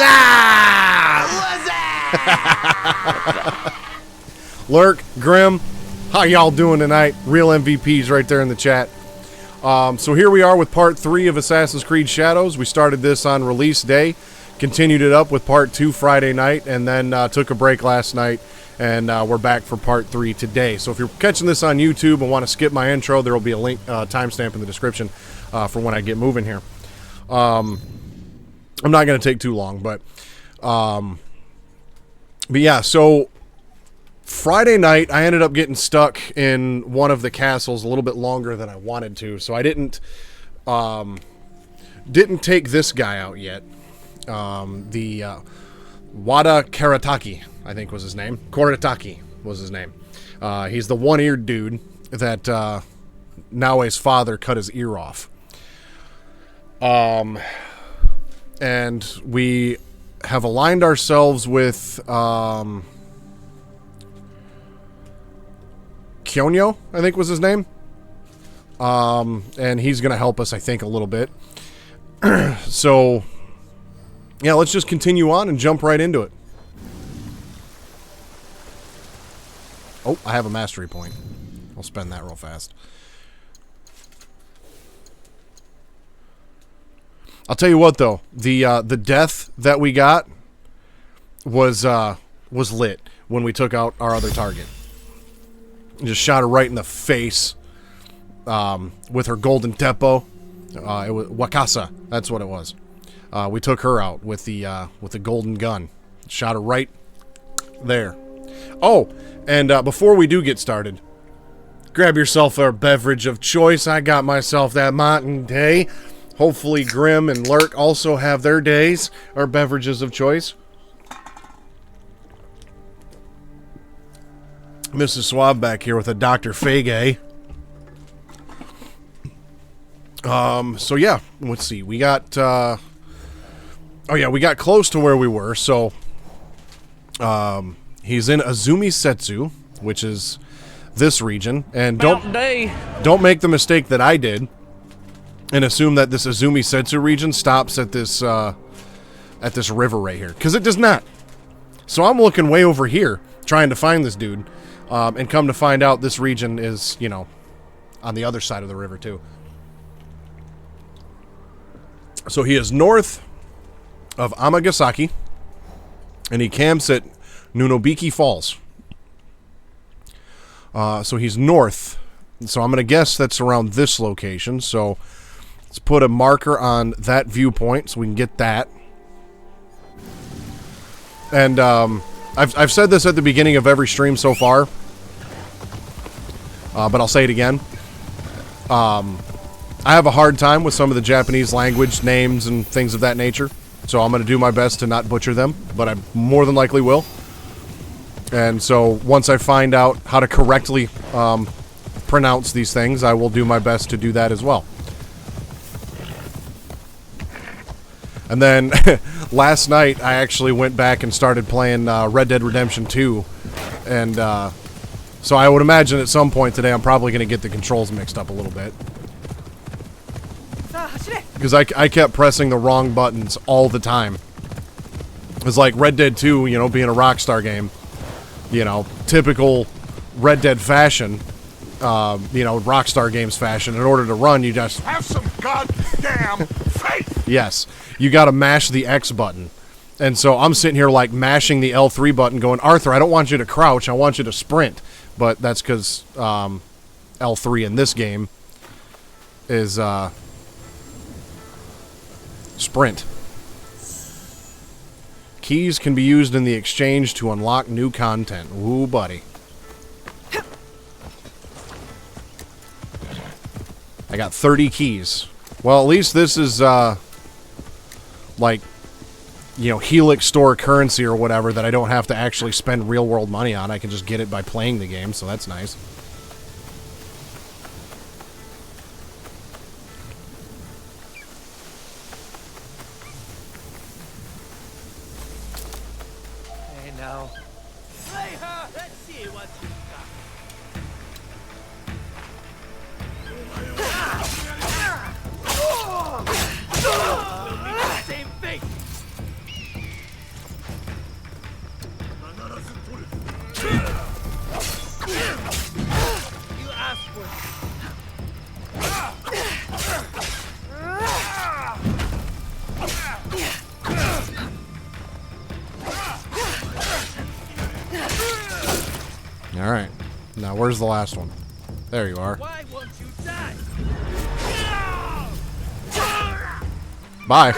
up? Lurk, Grim, how y'all doing tonight? Real MVPs right there in the chat. So here we are with part 3 of Assassin's Creed Shadows. We started this on release day, continued it up with part 2 Friday night, and then took a break last night, and we're back for part 3 today. So if you're catching this on YouTube and want to skip my intro, there will be a link, timestamp in the description for when I get moving here. I'm not going to take too long, but yeah, so Friday night, I ended up getting stuck in one of the castles a little bit longer than I wanted to, so I didn't take this guy out yet. The Wada Karataki, I think was his name. Korataki was his name. He's the one-eared dude that Naoe's father cut his ear off. And we have aligned ourselves with Kyonyo, I think was his name. And he's going to help us, I think, a little bit. So, yeah, let's just continue on and jump right into it. Oh, I have a mastery point. I'll spend that real fast. I'll tell you what, though. The death that we got was lit when we took out our other target. Just shot her right in the face with her golden Teppo. It was Wakasa. That's what it was. We took her out with the golden gun. Shot her right there. Oh, and before we do get started, grab yourself a beverage of choice. I got myself that Mountain Day. Hopefully Grim and Lurk also have their days or beverages of choice. Mrs. Swab back here with a Dr. Fagay. So yeah, let's see. We got, oh yeah, we got close to where we were. So, he's in Azumi Setsu, which is this region. And don't make the mistake that I did and assume that this Azumi Setsu region stops at this river right here. Because it does not. So I'm looking way over here, trying to find this dude. And come to find out, this region is, you know, on the other side of the river, too. So he is north of Amagasaki, and he camps at Nunobiki Falls. So he's north. So I'm going to guess that's around this location. So let's put a marker on that viewpoint so we can get that. And I've said this at the beginning of every stream so far. But I'll say it again. I have a hard time with some of the Japanese language names and things of that nature. So I'm going to do my best to not butcher them. But I more than likely will. And so once I find out how to correctly pronounce these things, I will do my best to do that as well. And then last night I actually went back and started playing Red Dead Redemption 2. And so I would imagine at some point today I'm probably going to get the controls mixed up a little bit. Because I kept pressing the wrong buttons all the time. It's like Red Dead 2, you know, being a Rockstar game. You know, typical Red Dead fashion. You know, Rockstar Games fashion. In order to run, you just have some goddamn faith! Yes. You got to mash the X button. And so I'm sitting here like mashing the L3 button going, Arthur, I don't want you to crouch. I want you to sprint. But that's because L3 in this game is sprint. Keys can be used in the exchange to unlock new content. Ooh, buddy. I got 30 keys. Well, at least this is like, you know, Helix store currency or whatever that I don't have to actually spend real world money on. I can just get it by playing the game, so that's nice. Hey, now. Let's see what you got. Same thing. Alright. Now, where's the last one? There you are. Why won't you die? Bye.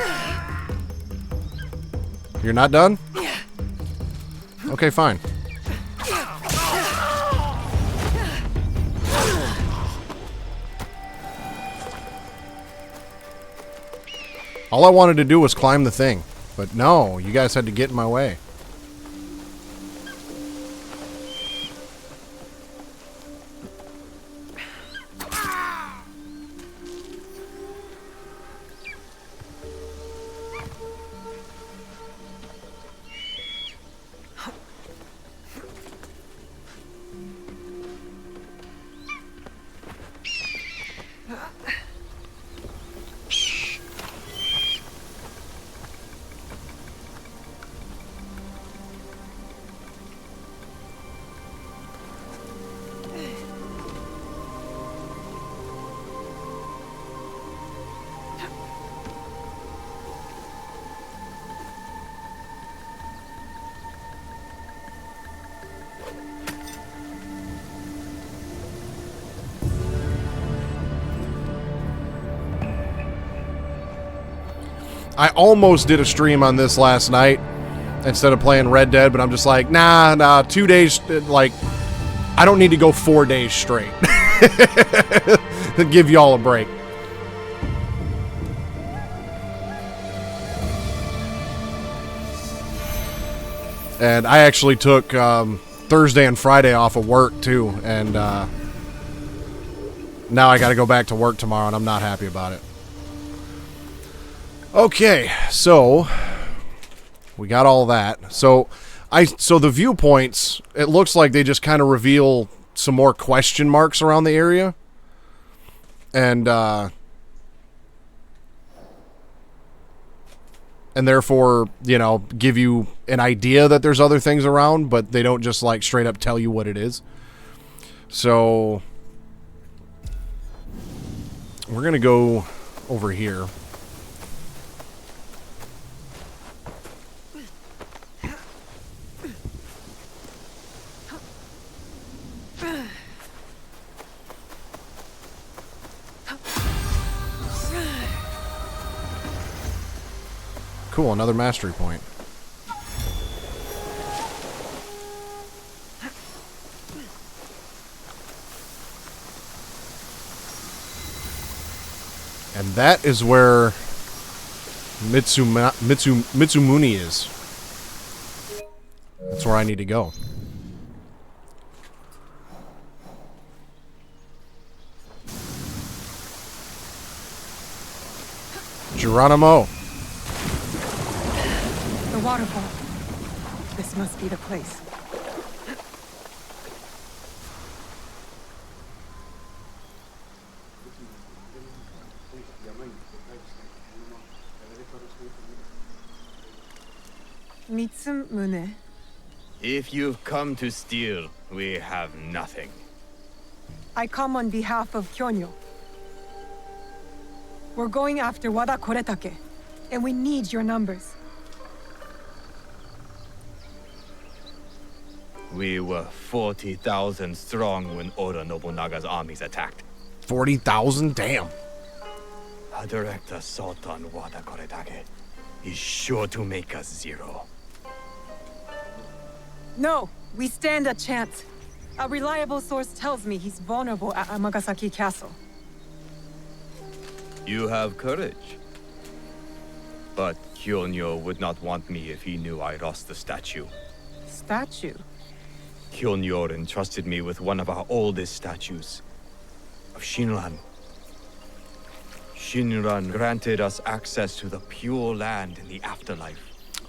You're not done? Okay, fine. All I wanted to do was climb the thing. But no, you guys had to get in my way. I almost did a stream on this last night instead of playing Red Dead, but I'm just like, nah, 2 days, like, I don't need to go 4 days straight. To give y'all a break. And I actually took Thursday and Friday off of work, too, and now I got to go back to work tomorrow, and I'm not happy about it. Okay, so we got all that. So the viewpoints, it looks like they just kind of reveal some more question marks around the area. And therefore, you know, give you an idea that there's other things around, but they don't just like straight up tell you what it is. So we're going to go over here. Cool, another mastery point. And that is where Mitsumuni is. That's where I need to go. Geronimo. The waterfall. This must be the place. Mitsumune. If you've come to steal, we have nothing. I come on behalf of Kyonyo. We're going after Wada Koretake, and we need your numbers. We were 40,000 strong when Oda Nobunaga's armies attacked. 40,000? Damn. A direct assault on Wada Koretake is sure to make us zero. No, we stand a chance. A reliable source tells me he's vulnerable at Amagasaki Castle. You have courage. But Kyonyo would not want me if he knew I lost the statue. Statue? Kyonyo entrusted me with one of our oldest statues, of Shinran. Shinran granted us access to the pure land in the afterlife.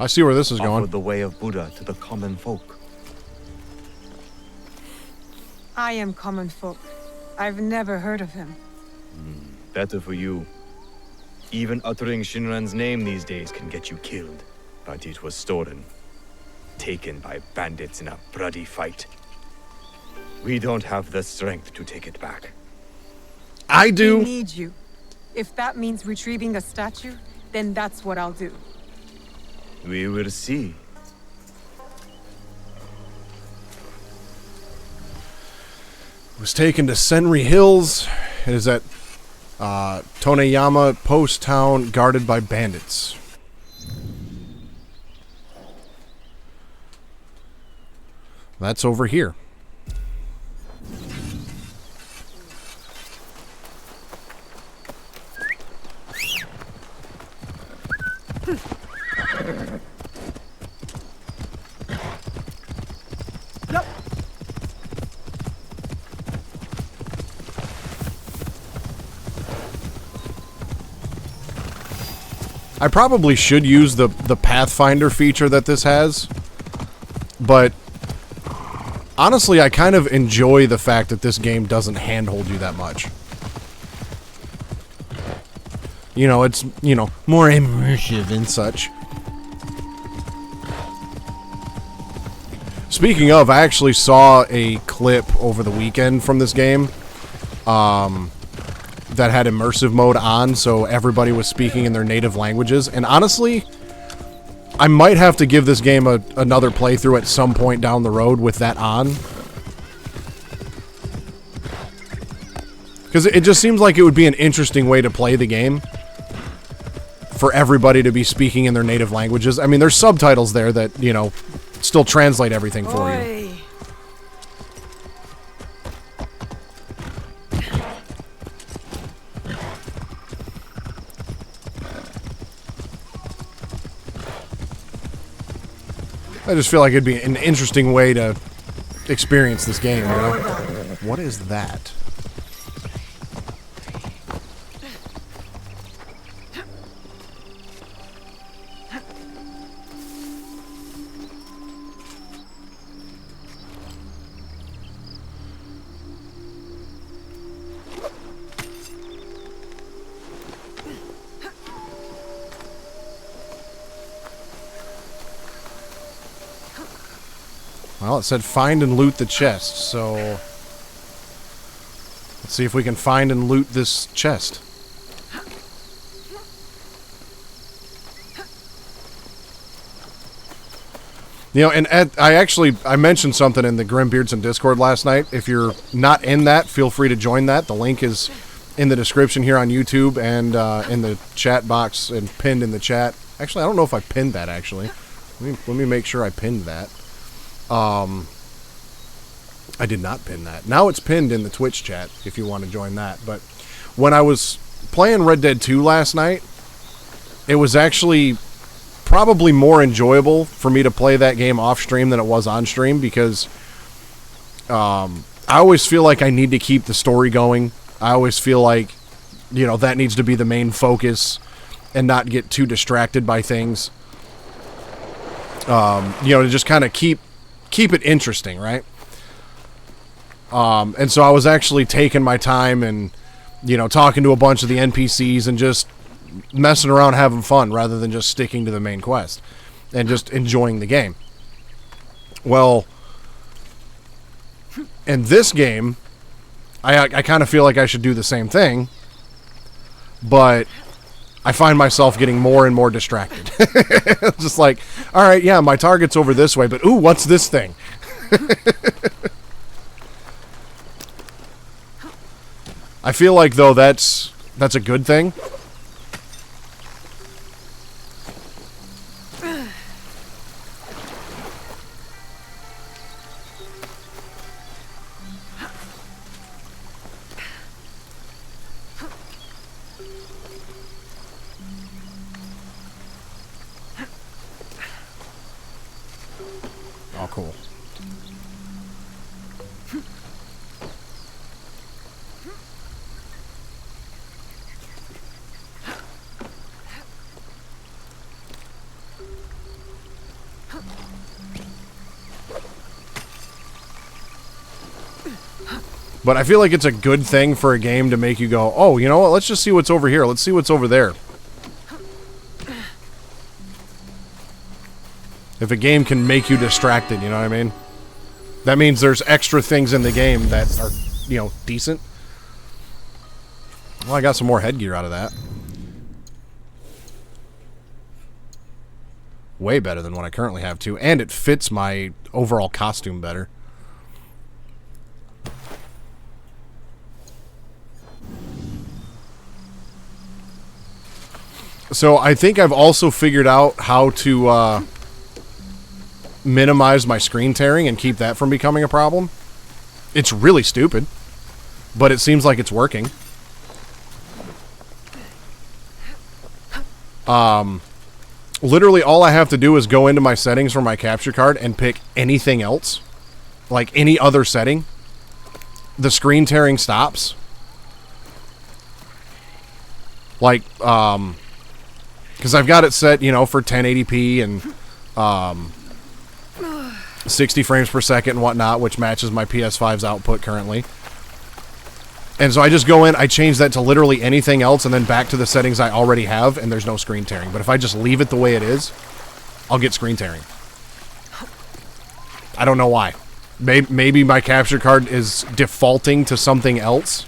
I see where this is going. Offered the way of Buddha to the common folk. I am common folk. I've never heard of him. Better for you. Even uttering Shinran's name these days can get you killed. But it was stolen. Taken by bandits in a bloody fight. We don't have the strength to take it back. I do. We need you. If that means retrieving the statue, then that's what I'll do. We will see. was taken to Senri Hills. It is at Toneyama Post Town, guarded by bandits. That's over here. I probably should use the Pathfinder feature that this has, but honestly, I kind of enjoy the fact that this game doesn't handhold you that much. You know, it's, you know, more immersive and such. Speaking of, I actually saw a clip over the weekend from this game that had immersive mode on, so everybody was speaking in their native languages. And honestly, I might have to give this game another playthrough at some point down the road with that on. Because it just seems like it would be an interesting way to play the game for everybody to be speaking in their native languages. I mean, there's subtitles there that, you know, still translate everything for you. I just feel like it'd be an interesting way to experience this game, you know? What is that? Well, it said find and loot the chest, so let's see if we can find and loot this chest. You know, and I mentioned something in the Grimbeardson Discord last night. If you're not in that, feel free to join that. The link is in the description here on YouTube and in the chat box and pinned in the chat. Actually, I don't know if I pinned that, actually. Let me make sure I pinned that. I did not pin that. Now it's pinned in the Twitch chat if you want to join that. But when I was playing Red Dead 2 last night, it was actually probably more enjoyable for me to play that game off stream than it was on stream, because I always feel like I need to keep the story going. I always feel like, you know, that needs to be the main focus and not get too distracted by things. You know, to just kind of keep it interesting, right? And so I was actually taking my time and, you know, talking to a bunch of the NPCs and just messing around, having fun, rather than just sticking to the main quest and just enjoying the game. Well, in this game, I kind of feel like I should do the same thing, but I find myself getting more and more distracted. Just like, all right, yeah, my target's over this way, but ooh, what's this thing? I feel like, though, that's a good thing. Oh, cool. But I feel like it's a good thing for a game to make you go, oh, you know what, let's just see what's over here. Let's see what's over there. If a game can make you distracted, you know what I mean? That means there's extra things in the game that are, you know, decent. Well, I got some more headgear out of that. Way better than what I currently have, too. And it fits my overall costume better. So I think I've also figured out how to minimize my screen tearing and keep that from becoming a problem. It's really stupid, but it seems like it's working. Literally all I have to do is go into my settings for my capture card and pick anything else. Like any other setting. The screen tearing stops. Like, because I've got it set, you know, for 1080p and 60 frames per second and whatnot, which matches my PS5's output currently. And so I just go in, I change that to literally anything else, and then back to the settings I already have, and there's no screen tearing. But if I just leave it the way it is, I'll get screen tearing. I don't know why. Maybe my capture card is defaulting to something else.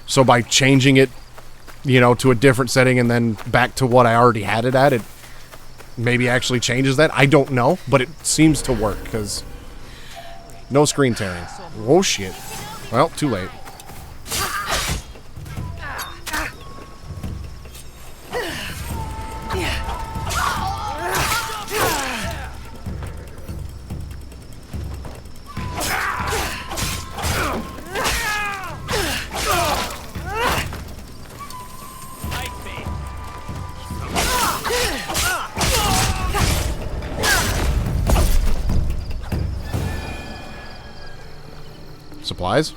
So by changing it, you know, to a different setting and then back to what I already had it at, it maybe actually changes that. I don't know, but it seems to work, because no screen tearing. Oh, shit. Well, too late. Supplies?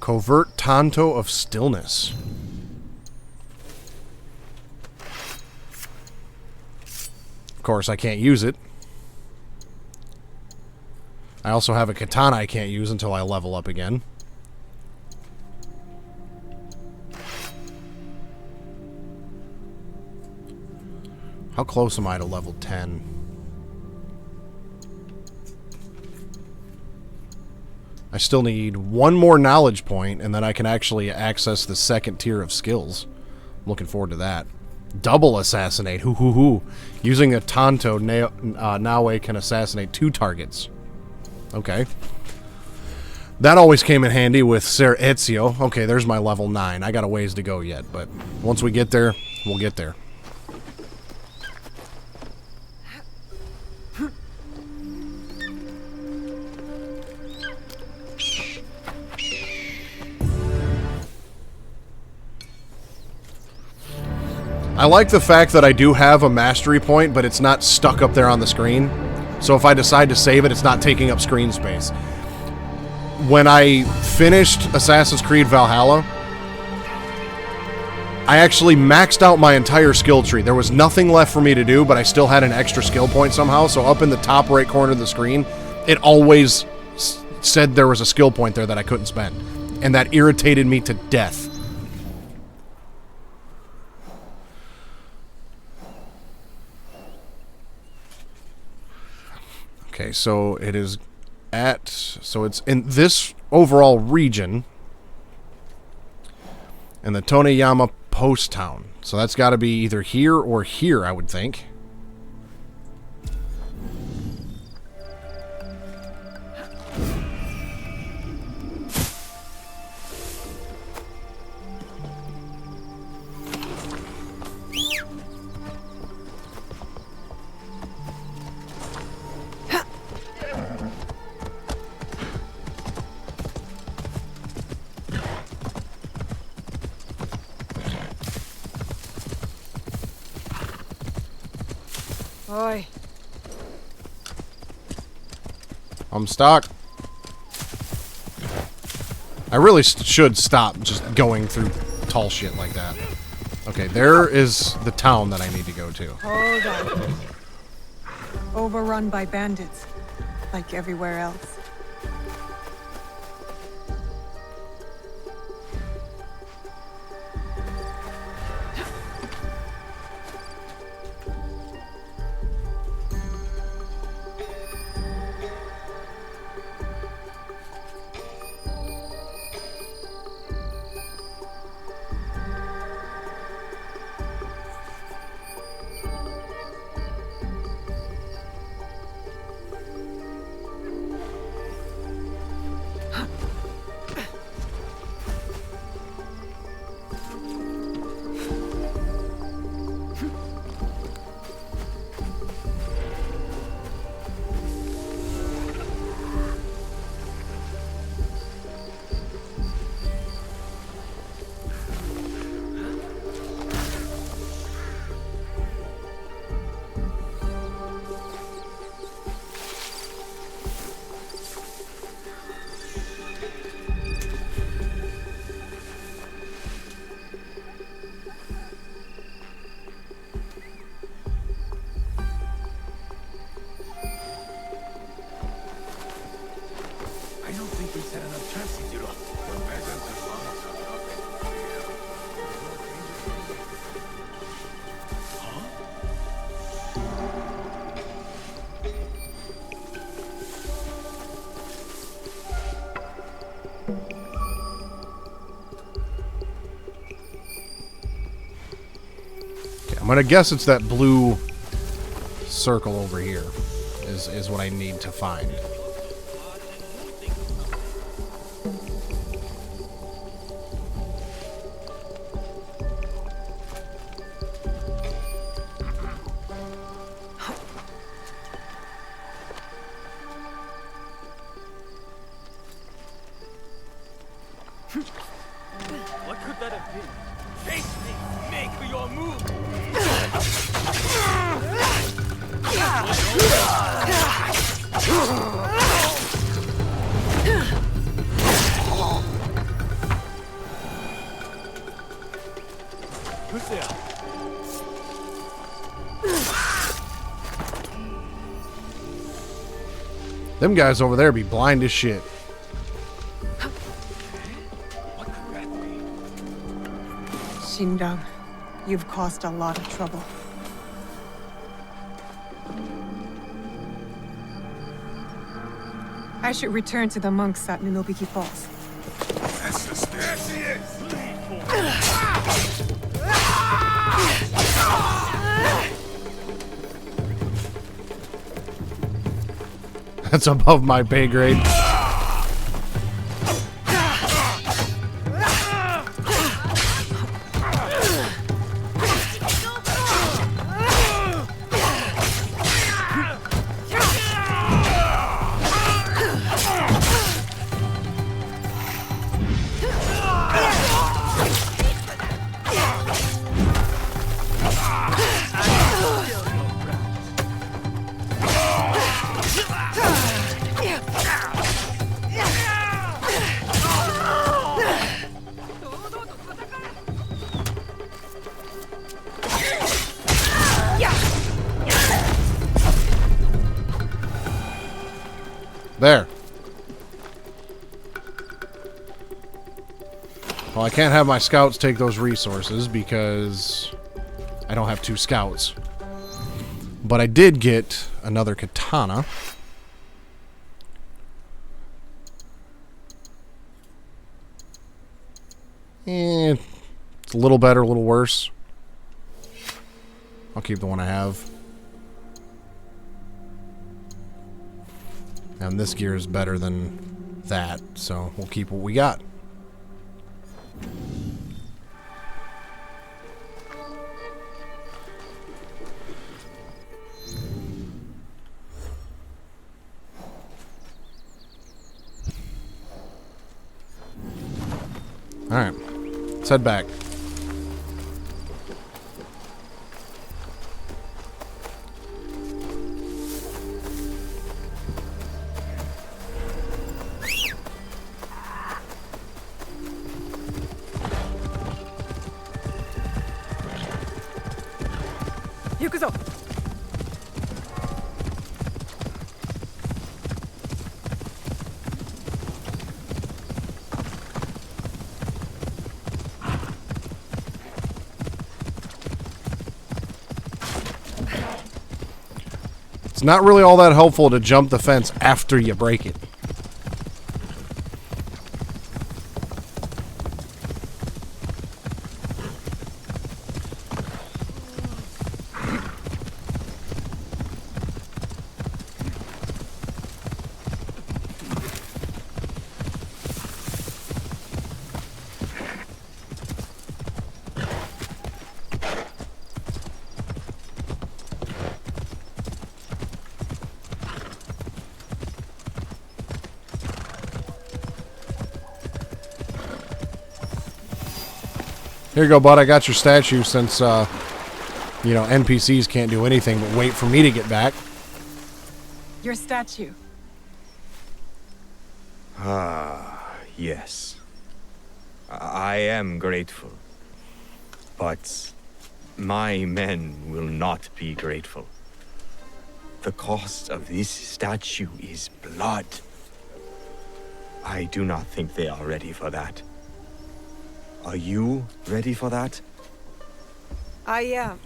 Covert Tanto of Stillness. Of course, I can't use it. I also have a katana I can't use until I level up again. How close am I to level 10? I still need one more knowledge point, and then I can actually access the second tier of skills. I'm looking forward to that. Double assassinate. Hoo hoo hoo. Using a Tanto, Naue can assassinate 2 targets. Okay. That always came in handy with Ser Ezio. Okay, there's my level 9. I got a ways to go yet, but once we get there, we'll get there. I like the fact that I do have a mastery point, but it's not stuck up there on the screen. So if I decide to save it, it's not taking up screen space. When I finished Assassin's Creed Valhalla, I actually maxed out my entire skill tree. There was nothing left for me to do, but I still had an extra skill point somehow. So up in the top right corner of the screen, it always said there was a skill point there that I couldn't spend. And that irritated me to death. Okay, so it is so it's in this overall region in the Toneyama Post Town. So that's got to be either here or here, I would think. Oi. I'm stuck. I really should stop just going through tall shit like that. Okay, there is the town that I need to go to. Hold on. Overrun by bandits, like everywhere else. Okay, I'm gonna guess it's that blue circle over here is what I need to find. What could that have been? Face me! Make your move! Who's there? Them guys over there be blind as shit. What could that be? Xindang, you've caused a lot of trouble. I should return to the monks at Ninobiki Falls. That's the spirit. There she is. That's above my pay grade. There. Well, I can't have my scouts take those resources because I don't have 2 scouts. But I did get another katana. It's a little better, a little worse. I'll keep the one I have. And this gear is better than that, so we'll keep what we got. Alright, let's head back. Yukuzo! It's not really all that helpful to jump the fence after you break it. Here you go, bud. I got your statue since, you know, NPCs can't do anything but wait for me to get back. Your statue. Ah, yes. I am grateful. But my men will not be grateful. The cost of this statue is blood. I do not think they are ready for that. Are you ready for that? I am.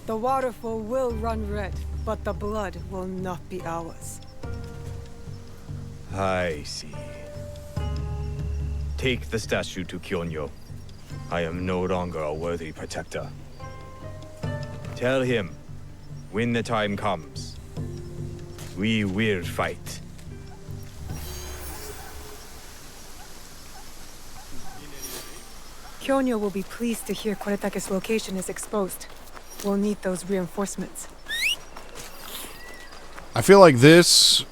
The waterfall will run red, but the blood will not be ours. I see. Take the statue to Kyonyo. I am no longer a worthy protector. Tell him, when the time comes, we will fight. Kyonyo will be pleased to hear Koretake's location is exposed. We'll need those reinforcements. I feel like this,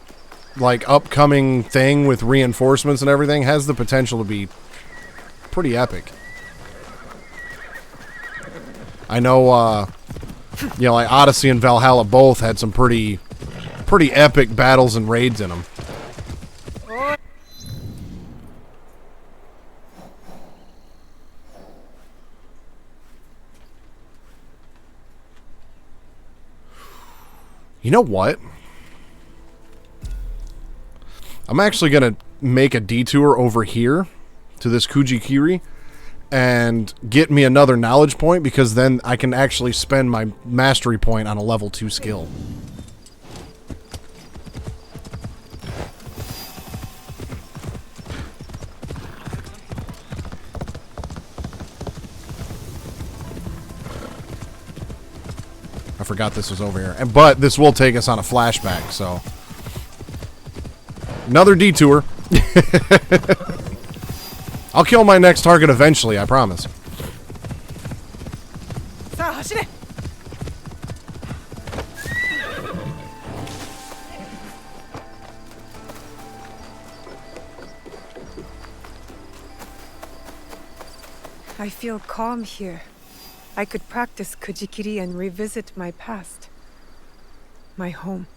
like, upcoming thing with reinforcements and everything has the potential to be pretty epic. I know, you know, like Odyssey and Valhalla both had some pretty epic battles and raids in them. You know what? I'm actually going to make a detour over here to this Kujikiri and get me another knowledge point, because then I can actually spend my mastery point on a level 2 skill. I forgot this was over here. But this will take us on a flashback, so... Another detour. I'll kill my next target eventually, I promise. I feel calm here. I could practice Kujikiri and revisit my past. My home.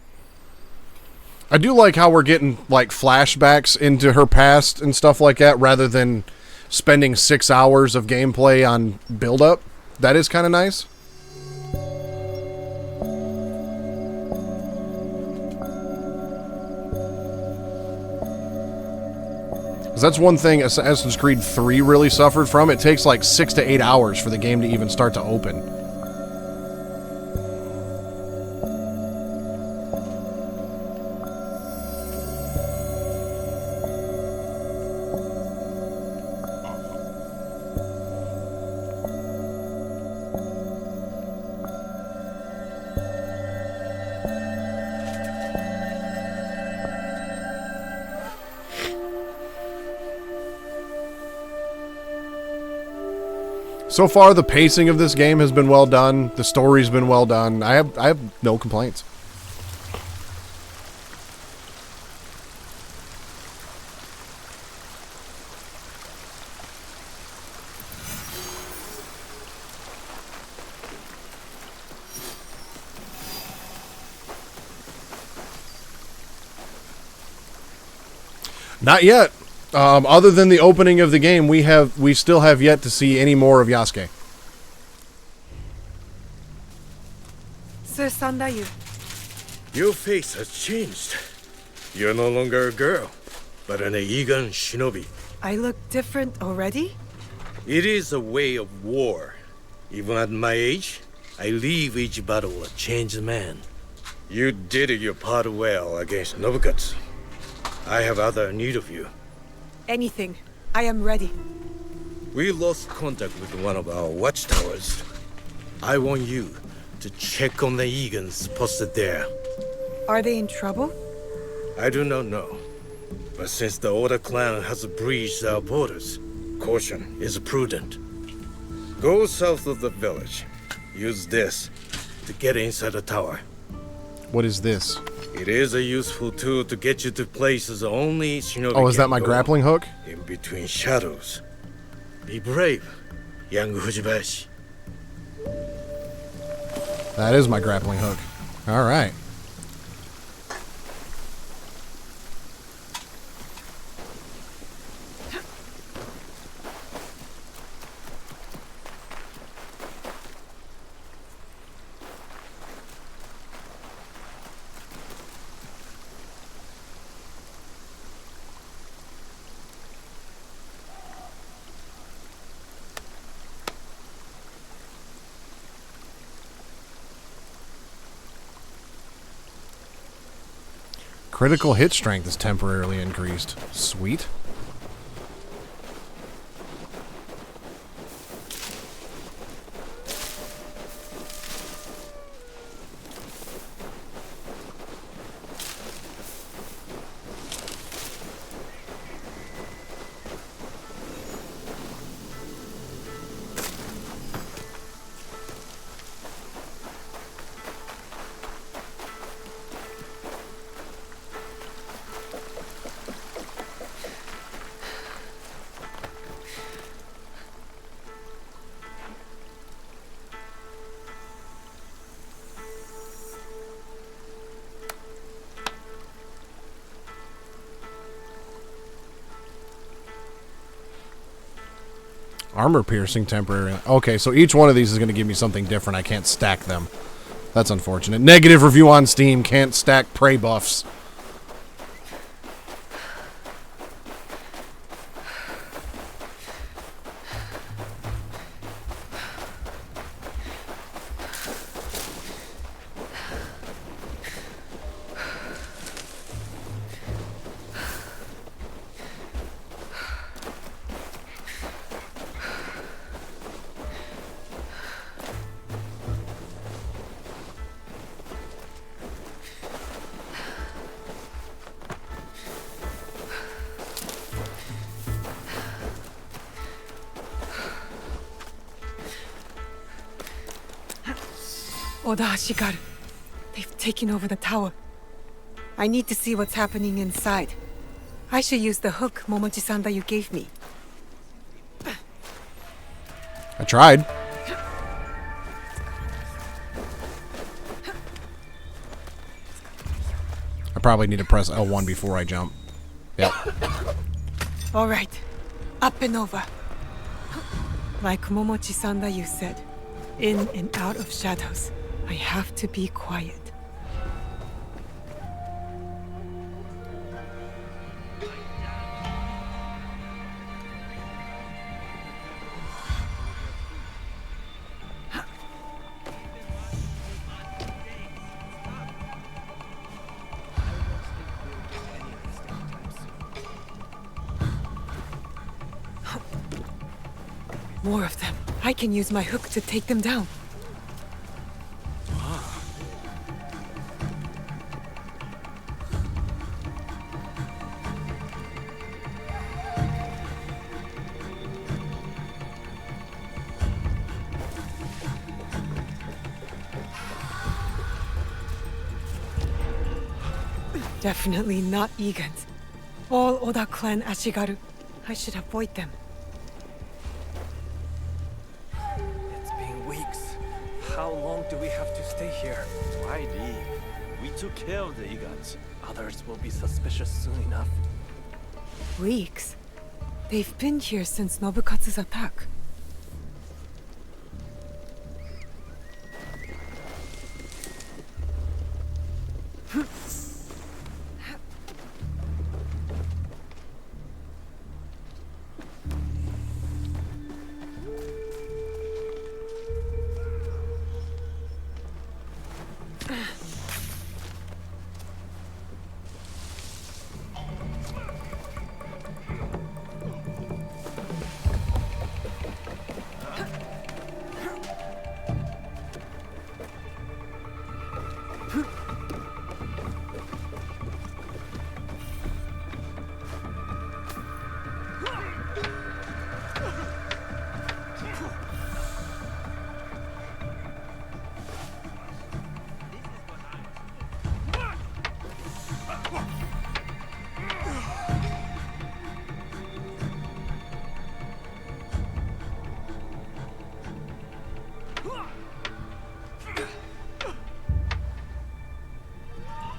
I do like how we're getting, like, flashbacks into her past and stuff like that, rather than spending 6 hours of gameplay on build-up. That is kind of nice. Because that's one thing Assassin's Creed 3 really suffered from. It takes like 6 to 8 hours for the game to even start to open. So far, the pacing of this game has been well done. The story's been well done. I have no complaints. Not yet. Other than the opening of the game, we still have yet to see any more of Yasuke. Sir Sandayu. Your face has changed. You're no longer a girl, but an Eigan shinobi. I look different already? It is a way of war. Even at my age, I leave each battle a changed man. You did your part well against Nobukatsu. I have other need of you. Anything. I am ready. We lost contact with one of our watchtowers. I want you to check on the Egans posted there. Are they in trouble? I do not know. But since the Oda clan has breached our borders, caution is prudent. Go south of the village. Use this to get inside the tower. What is this? It is a useful tool to get you to places only shinobi Oh, is that can my go. grappling hook? In between shadows. Be brave, young Fujibashi. That is my grappling hook. All right. Critical hit strength is temporarily increased. Sweet. Armor piercing temporary. Okay, so each one of these is going to give me something different. I can't stack them. That's unfortunate. Negative review on Steam. Can't stack prey buffs. Oda Ashigaru. They've taken over the tower. I need to see what's happening inside. I should use the hook, Momochi-san, that you gave me. I tried. I probably need to press L1 before I jump. Yep. All right. Up and over. Like Momochi-san that you said. In and out of shadows. I have to be quiet. More of them. I can use my hook to take them down. Definitely not Egan's. All Oda clan Ashigaru. I should avoid them. It's been weeks. How long do we have to stay here? Why leave? We took care of the Igans. Others will be suspicious soon enough. Weeks? They've been here since Nobukatsu's attack.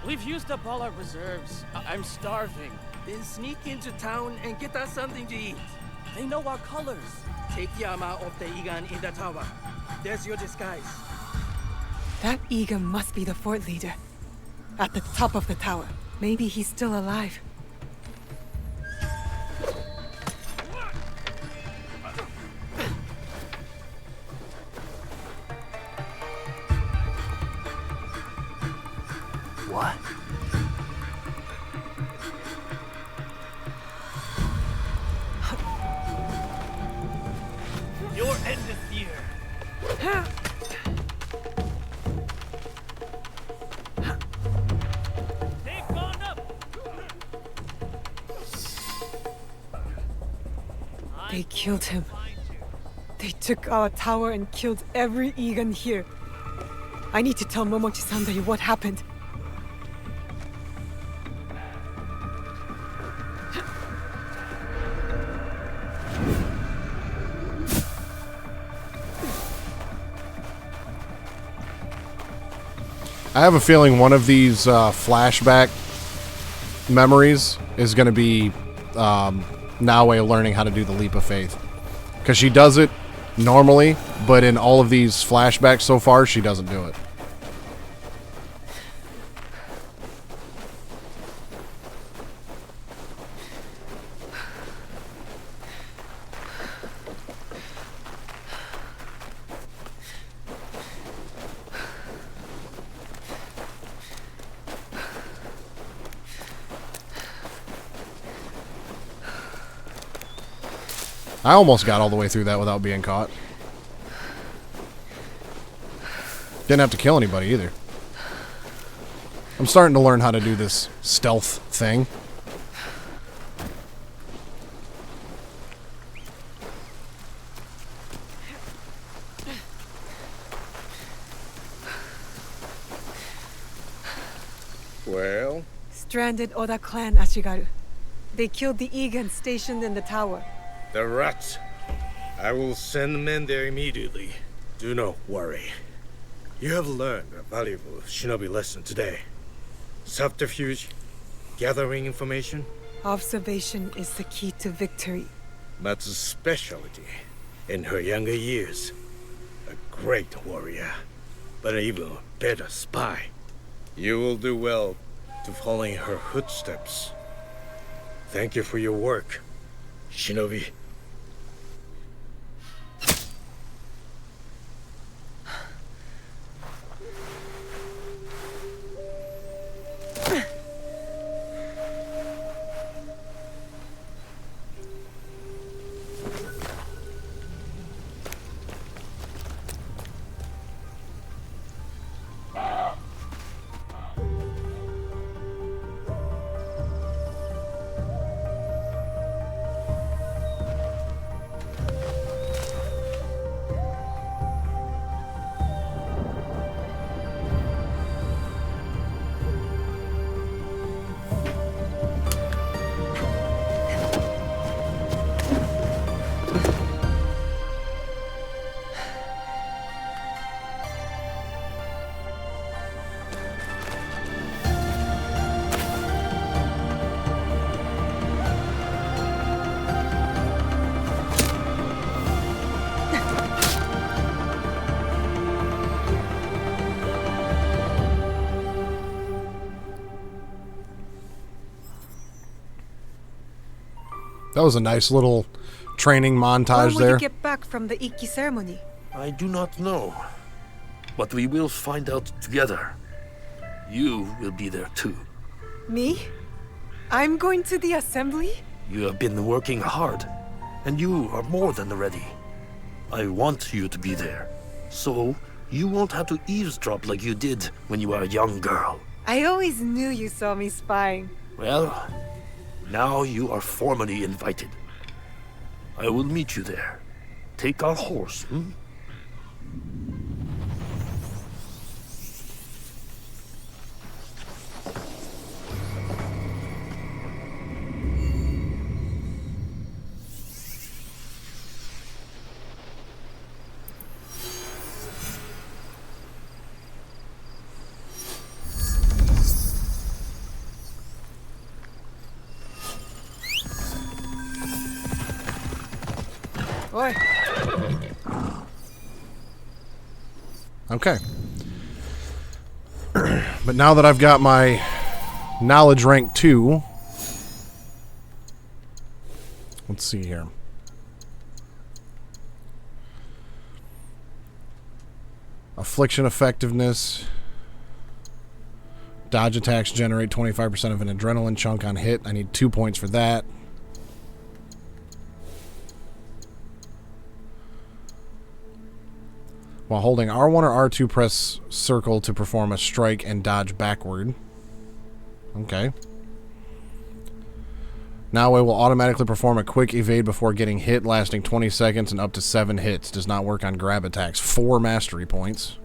We've used up all our reserves. I'm starving. Then sneak into town and get us something to eat. They know our colors. Take Yama off the Igan in the tower. There's your disguise. That Egan must be the fort leader. At the top of the tower. Maybe he's still alive. What? They killed him. They took our tower and killed every Egan here. I need to tell Momochi-Sandai what happened. I have a feeling one of these flashback memories is going to be Naue learning how to do the leap of faith. Because she does it normally, but in all of these flashbacks so far, she doesn't do it. I almost got all the way through that without being caught. Didn't have to kill anybody either. I'm starting to learn how to do this stealth thing. Well? Stranded Oda clan, Ashigaru. They killed the Egan stationed in the tower. The rats. I will send men there immediately. Do not worry. You have learned a valuable shinobi lesson today. Subterfuge, gathering information. Observation is the key to victory. Matsu's specialty in her younger years. A great warrior, but an even better spy. You will do well to follow in her footsteps. Thank you for your work, shinobi. That was a nice little training montage When will there. you get back from the Ikki ceremony? I do not know. But we will find out together. You will be there too. Me? I'm going to the assembly? You have been working hard, and you are more than ready. I want you to be there, so you won't have to eavesdrop like you did when you were a young girl. I always knew you saw me spying. Well, now you are formally invited. I will meet you there. Take our horse, Oi. Okay. But now that I've got my knowledge rank 2, let's see here. Affliction effectiveness. Dodge attacks generate 25% of an adrenaline chunk on hit. I need 2 points for that. While holding R1 or R2, press circle to perform a strike and dodge backward. Okay. Now it will automatically perform a quick evade before getting hit, lasting 20 seconds and up to 7 hits. Does not work on grab attacks. 4 mastery points.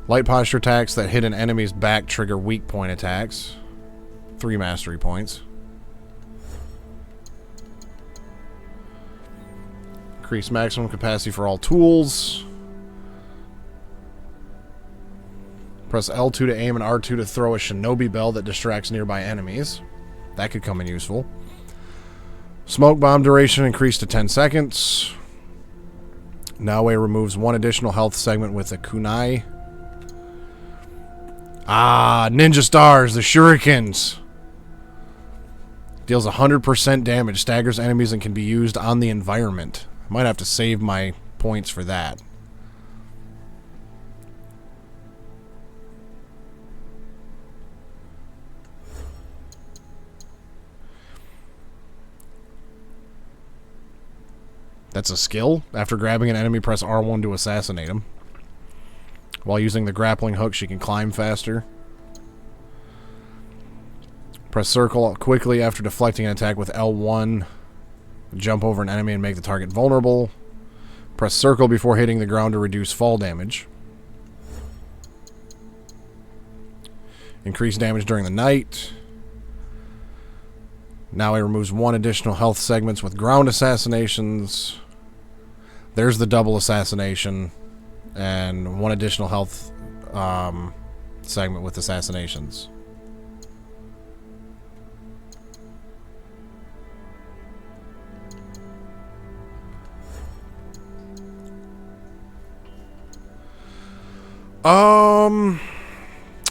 Light posture attacks that hit an enemy's back trigger weak point attacks. 3 mastery points. Increase maximum capacity for all tools. Press L2 to aim and R2 to throw a shinobi bell that distracts nearby enemies. That could come in useful. Smoke bomb duration increased to 10 seconds. Naoe removes 1 additional health segment with a kunai. Ah, ninja stars, the shurikens. Deals 100% damage, staggers enemies, and can be used on the environment. I might have to save my points for that. That's a skill. After grabbing an enemy, press R1 to assassinate him. While using the grappling hook, she can climb faster. Press circle quickly after deflecting an attack with L1. Jump over an enemy and make the target vulnerable. Press circle before hitting the ground to reduce fall damage. Increase damage during the night. Now it removes 1 additional health segments with ground assassinations. There's the double assassination. And 1 additional health segment with assassinations.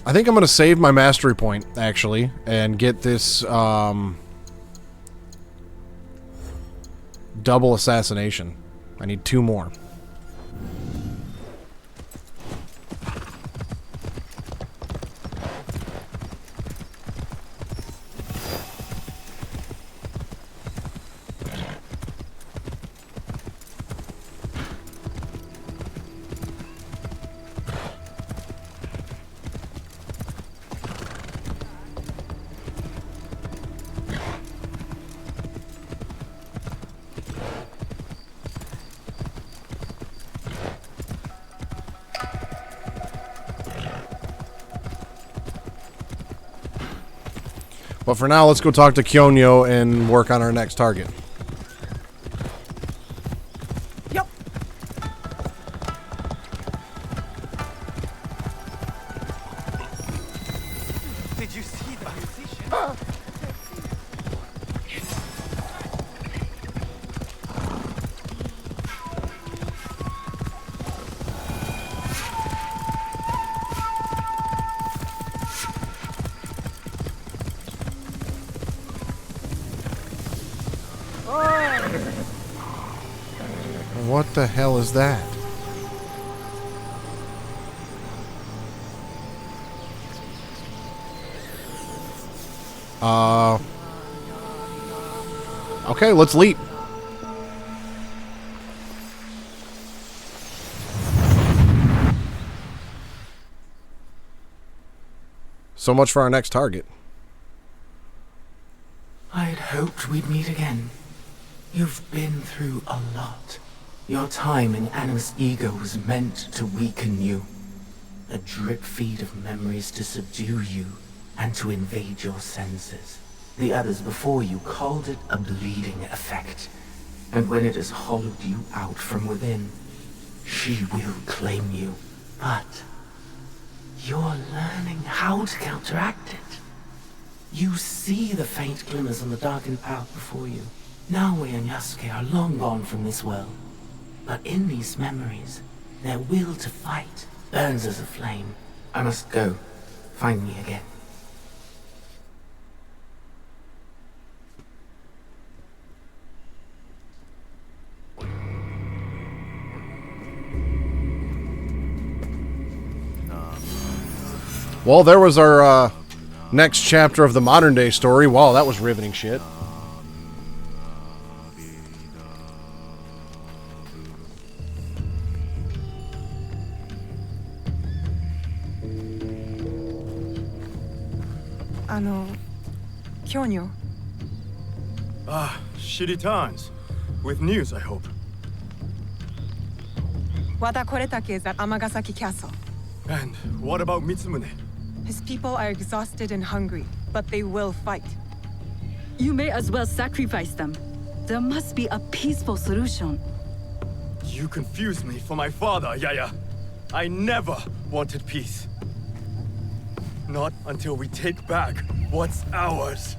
I think I'm going to save my mastery point, actually, and get this double assassination. I need 2 more. But for now, let's go talk to Kyonyo and work on our next target. Yep. Did you see the musician? What the hell is that? Okay, let's leap. So much for our next target. I'd hoped we'd meet again. You've been through a lot. Your time in Anna's ego was meant to weaken you. A drip feed of memories to subdue you and to invade your senses. The others before you called it a bleeding effect. And when it has hollowed you out from within, she will claim you. But you're learning how to counteract it. You see the faint glimmers on the darkened path before you. Naoe and Yasuke are long gone from this world. But in these memories, their will to fight burns as a flame. I must go. Find me again. Well, there was our next chapter of the modern day story. Wow, that was riveting shit. She returns. With news, I hope. Wada Koretake is at Amagasaki Castle. And what about Mitsumune? His people are exhausted and hungry, but they will fight. You may as well sacrifice them. There must be a peaceful solution. You confuse me for my father, Yaya. I never wanted peace. Not until we take back what's ours.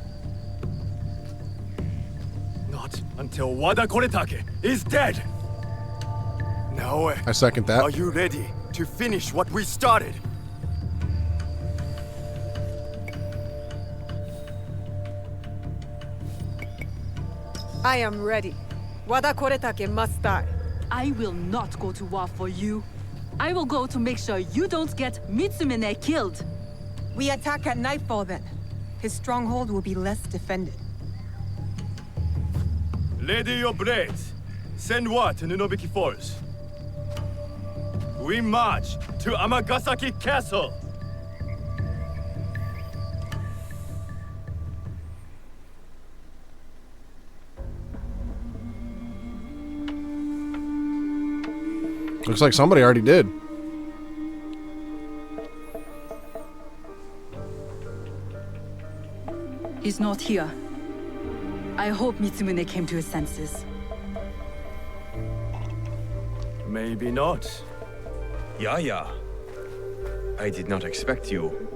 Not until Wada Koretake is dead. Naoe, I second that. are you ready to finish what we started? I am ready. Wada Koretake must die. I will not go to war for you. I will go to make sure you don't get Mitsumune killed. We attack at nightfall then. His stronghold will be less defended. Ready your blades. Send word to Nunobiki Forest. We march to Amagasaki Castle. Looks like somebody already did. He's not here. I hope Mitsumune came to his senses. Maybe not. Yaya. I did not expect you.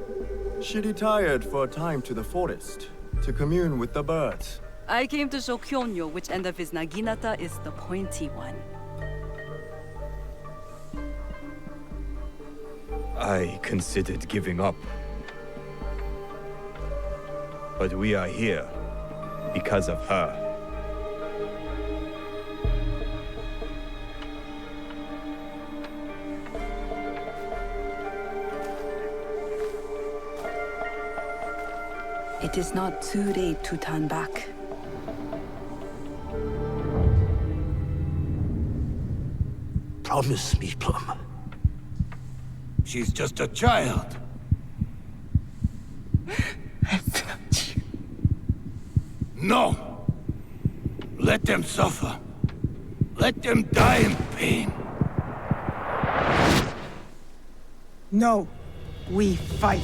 She retired for a time to the forest to commune with the birds. I came to show Kyonyo which end of his Naginata is the pointy one. I considered giving up. But we are here because of her. It is not too late to turn back. Promise me, Plum. She's just a child. No! Let them suffer. Let them die in pain. No, we fight.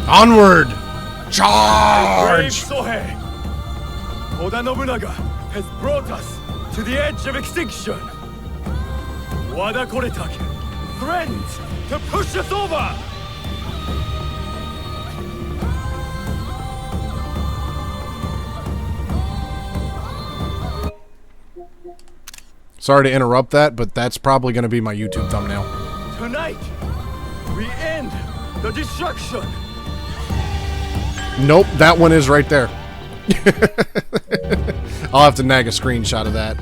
Onward! Brave Charge! Sohei! Oda Nobunaga has brought us to the edge of extinction. Wada Koretake threatens to push us over! Sorry to interrupt that, but that's probably going to be my YouTube thumbnail. Tonight, we end the destruction. Nope, that one is right there. I'll have to snag a screenshot of that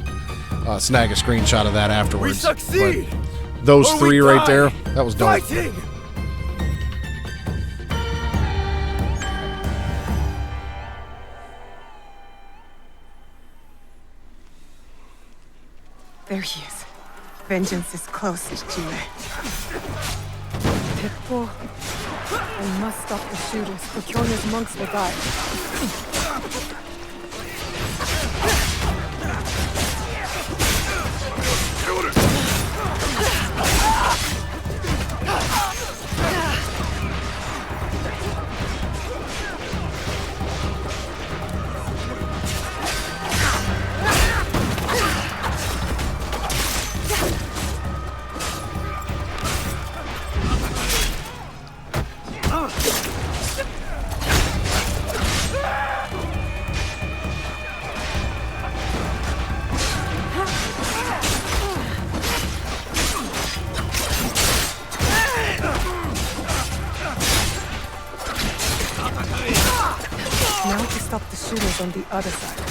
We afterwards. succeed! But those or we three right die there, that was dope. Fighting! There he is. Vengeance is close, Chile. Pippo, I must stop the shooters, or Kyonyo's monks will die. Now to stop the shooters on the other side.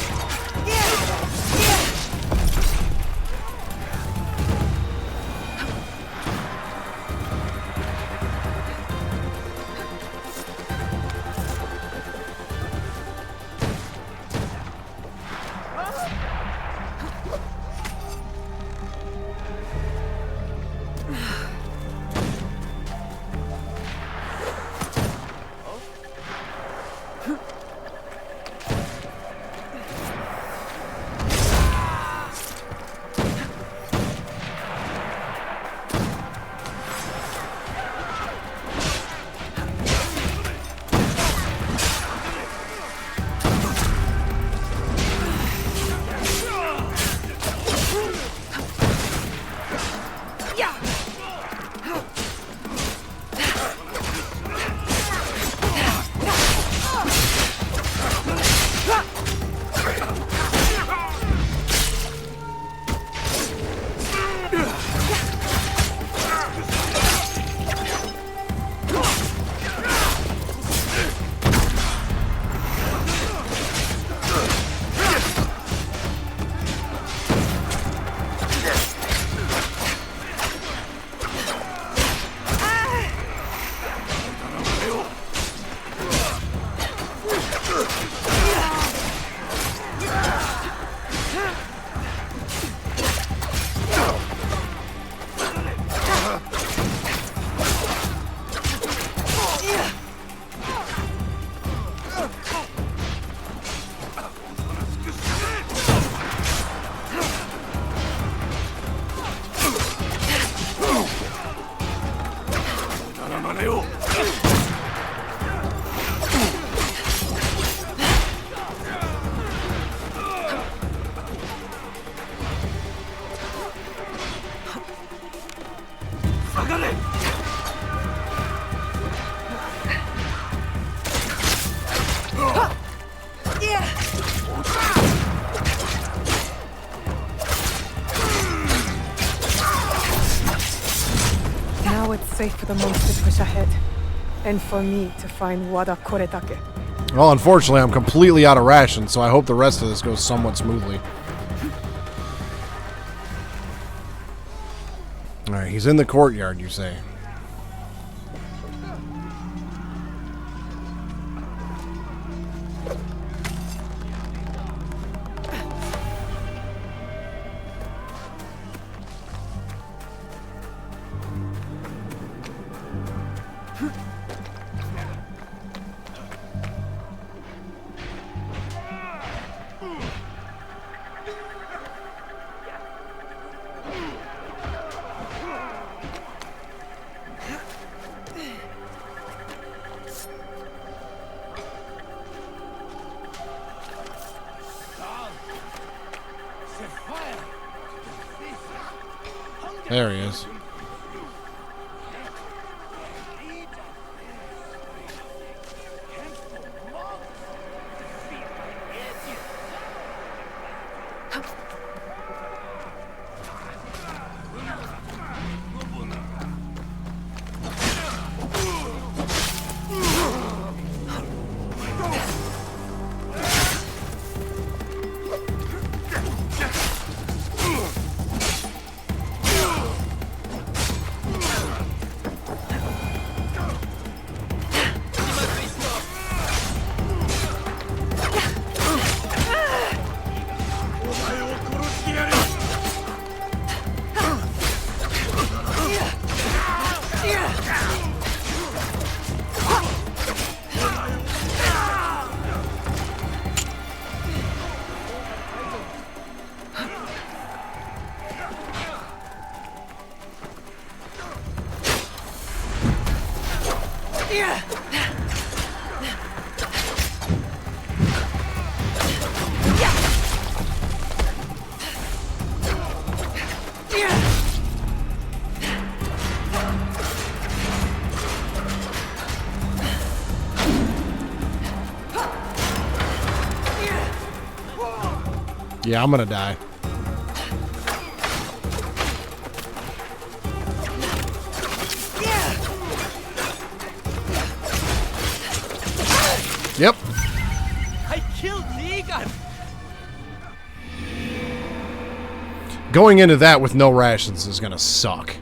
safe for the monks to push ahead, and for me to find Wada Koretake. Well, unfortunately, I'm completely out of rations, so I hope the rest of this goes somewhat smoothly. Alright, he's in the courtyard, you say? There he is. Yeah, I'm gonna die. Yep. I killed Negan! Going into that with no rations is gonna suck.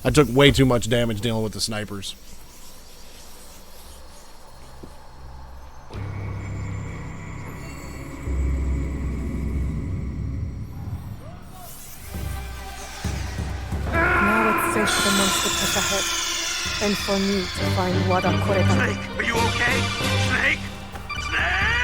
I took way too much damage dealing with the snipers. For the monks to push ahead, and for me to find Wada Koretake. Snake, are you okay? Snake? Snake!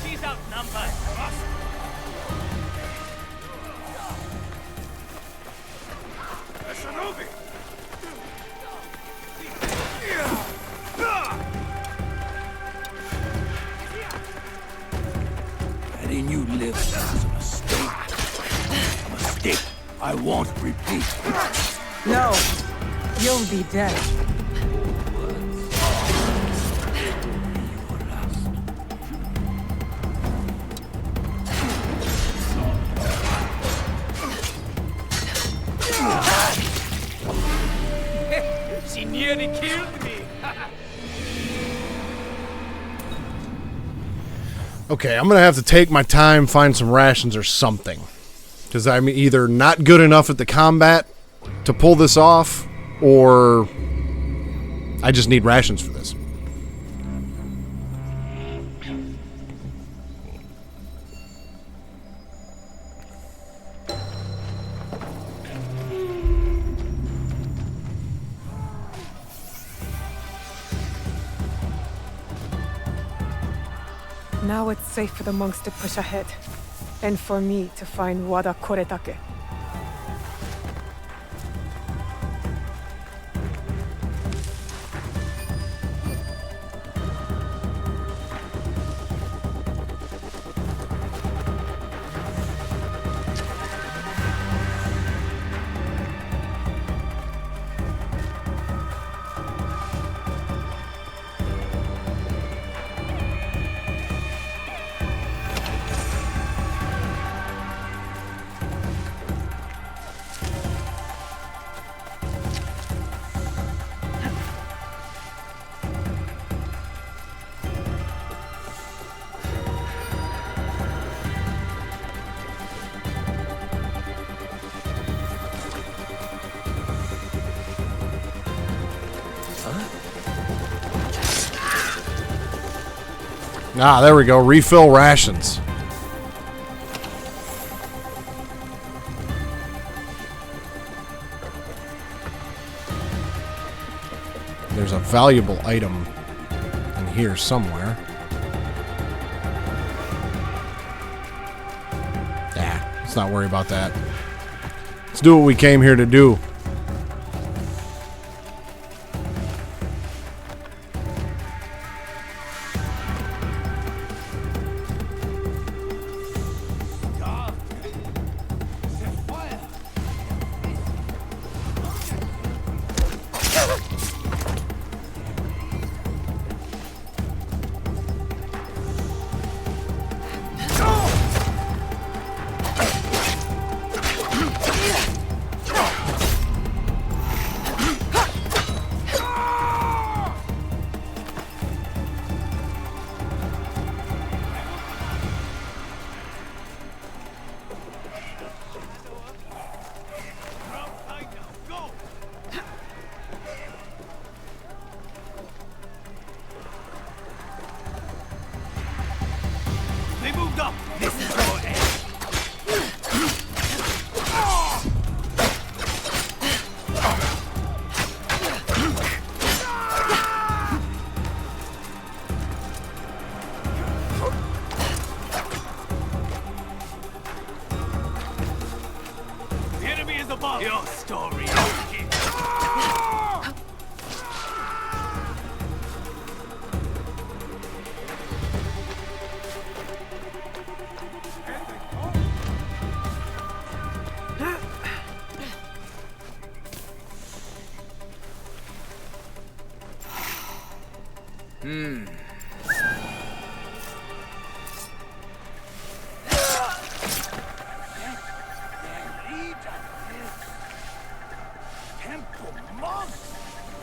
She's outnumbered. Shinobi! Letting you live is a mistake. A mistake I won't repeat. No, you'll be dead. She nearly killed me. Okay, I'm gonna have to take my time, find some rations or something. Because I'm either not good enough at the combat, to pull this off, or I just need rations for this. Now it's safe for the monks to push ahead, and for me to find Wada Koretake. Ah, there we go. Refill rations. There's a valuable item in here somewhere. Let's not worry about that. Let's do what we came here to do. Your story.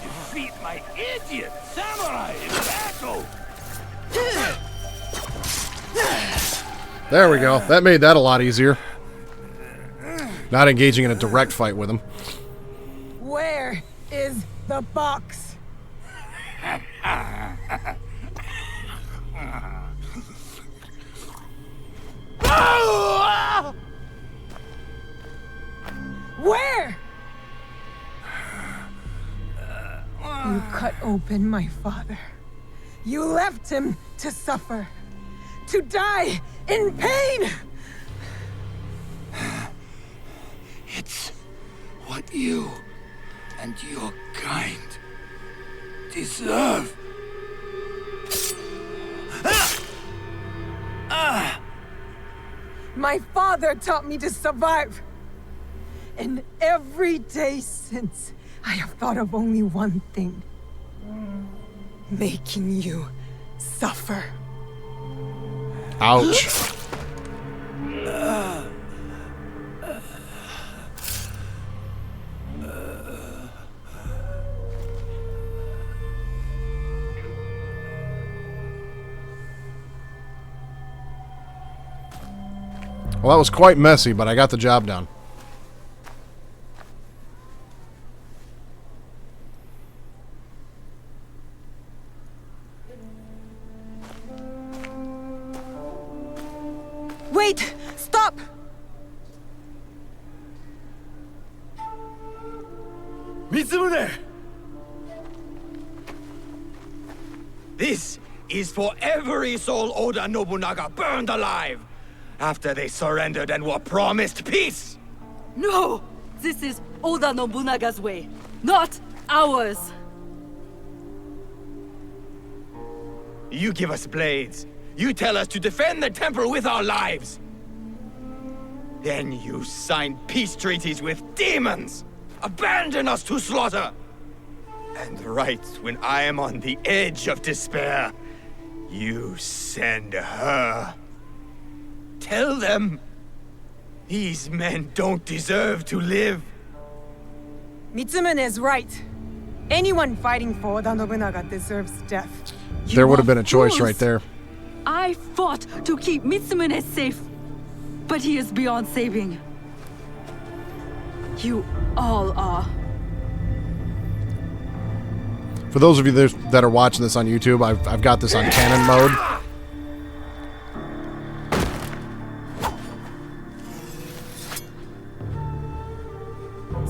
Defeat my idiot samurai in battle. There we go. That made that a lot easier. Not engaging in a direct fight with him. Where is the box? Where? You cut open my father. You left him to suffer, to die in pain. It's what you and your kind deserve. My father taught me to survive. And every day since, I have thought of only one thing. Making you suffer. Ouch. Well, that was quite messy, but I got the job done. Wait! Stop! Mitsumune! This is for every soul Oda Nobunaga burned alive after they surrendered and were promised peace! No! This is Oda Nobunaga's way, not ours! You give us blades. You tell us to defend the temple with our lives. Then you sign peace treaties with demons! Abandon us to slaughter! And right when I am on the edge of despair, you send her. Tell them these men don't deserve to live. Mitsumune is right. Anyone fighting for Oda Nobunaga deserves death. There would have been a choice right there. I fought to keep Mitsumune safe, but he is beyond saving. You all are. For those of you that are watching this on YouTube, I've got this on canon mode.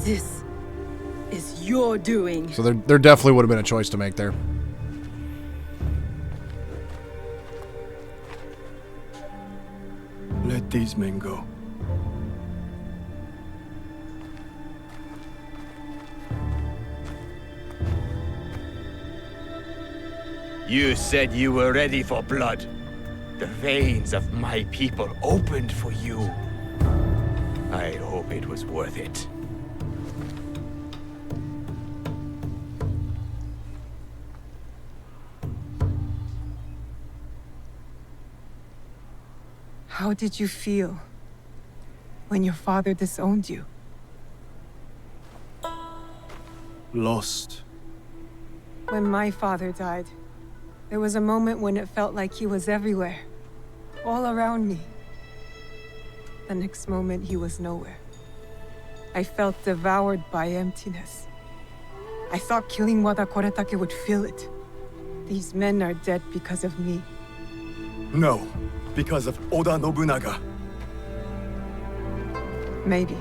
This is your doing. So there definitely would have been a choice to make there. Let these men go. You said you were ready for blood. The veins of my people opened for you. I hope it was worth it. How did you feel when your father disowned you? Lost. When my father died, there was a moment when it felt like he was everywhere, all around me. The next moment, he was nowhere. I felt devoured by emptiness. I thought killing Wada Koretake would fill it. These men are dead because of me. No, because of Oda Nobunaga. Maybe.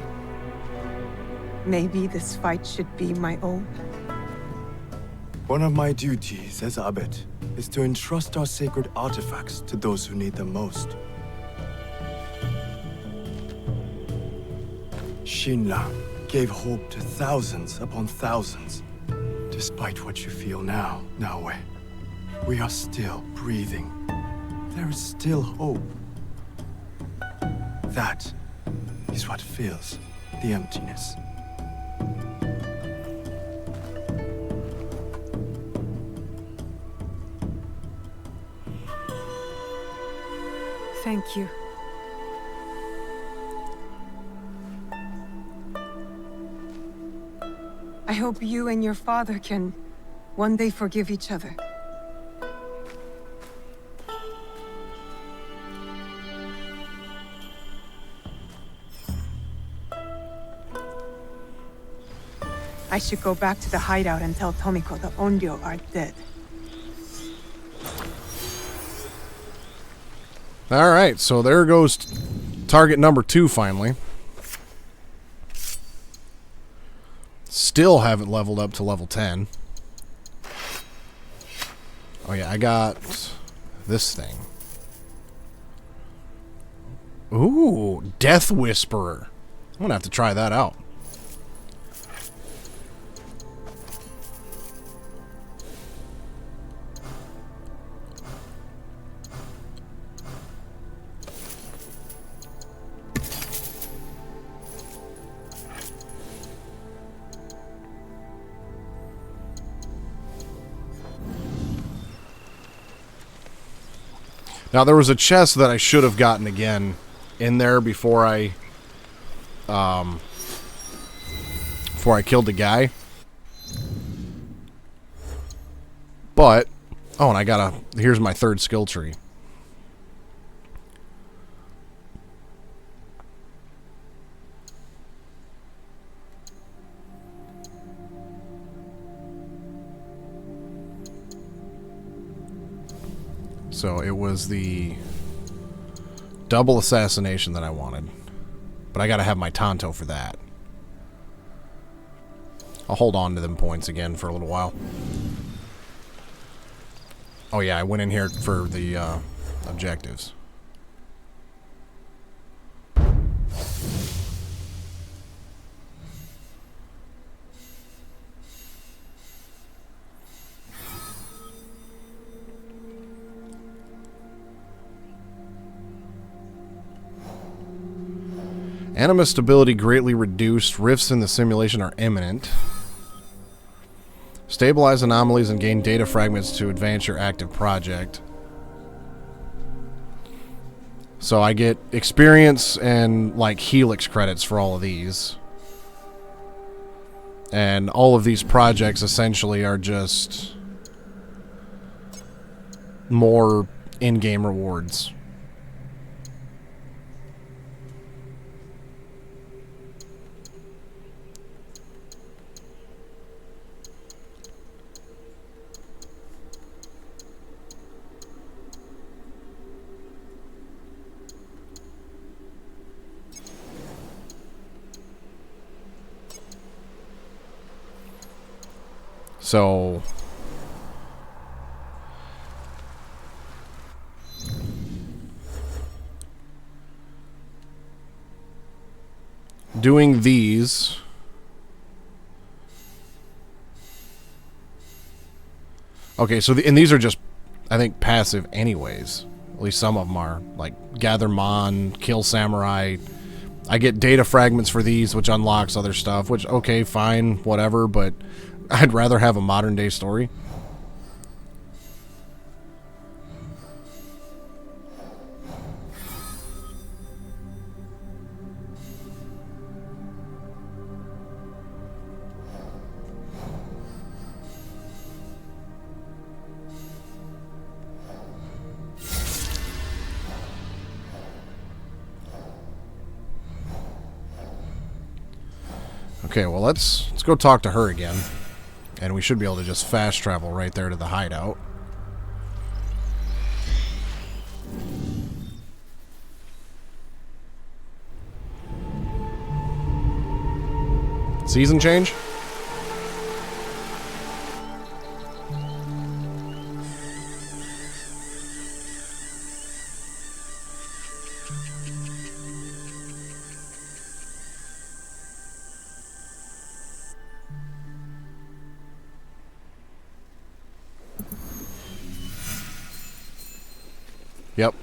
Maybe this fight should be my own. One of my duties as abbot is to entrust our sacred artifacts to those who need them most. Shinra gave hope to thousands upon thousands. Despite what you feel now, Naoe, we are still breathing. There is still hope. That is what fills the emptiness. Thank you. I hope you and your father can one day forgive each other. I should go back to the hideout and tell Tomiko the Onryo are dead. Alright, so there goes target number 2 finally. Still haven't leveled up to level 10. Oh yeah, I got this thing. Ooh, Death Whisperer. I'm gonna have to try that out. Now, there was a chest that I should have gotten again in there before I killed the guy. But, oh, and I got here's my 3rd skill tree. So it was the double assassination that I wanted. But I gotta have my Tonto for that. I'll hold on to them points again for a little while. Oh yeah, I went in here for the objectives. Animus stability greatly reduced. Rifts in the simulation are imminent. Stabilize anomalies and gain data fragments to advance your active project. So I get experience and like Helix credits for all of these. And all of these projects essentially are just more in-game rewards. So doing these okay, so and these are just I think passive anyways. At least some of them are, like gather mon, kill samurai. I get data fragments for these, which unlocks other stuff, which okay, fine, whatever, but I'd rather have a modern day story. Okay, well let's go talk to her again. And we should be able to just fast travel right there to the hideout. Season change? Yep.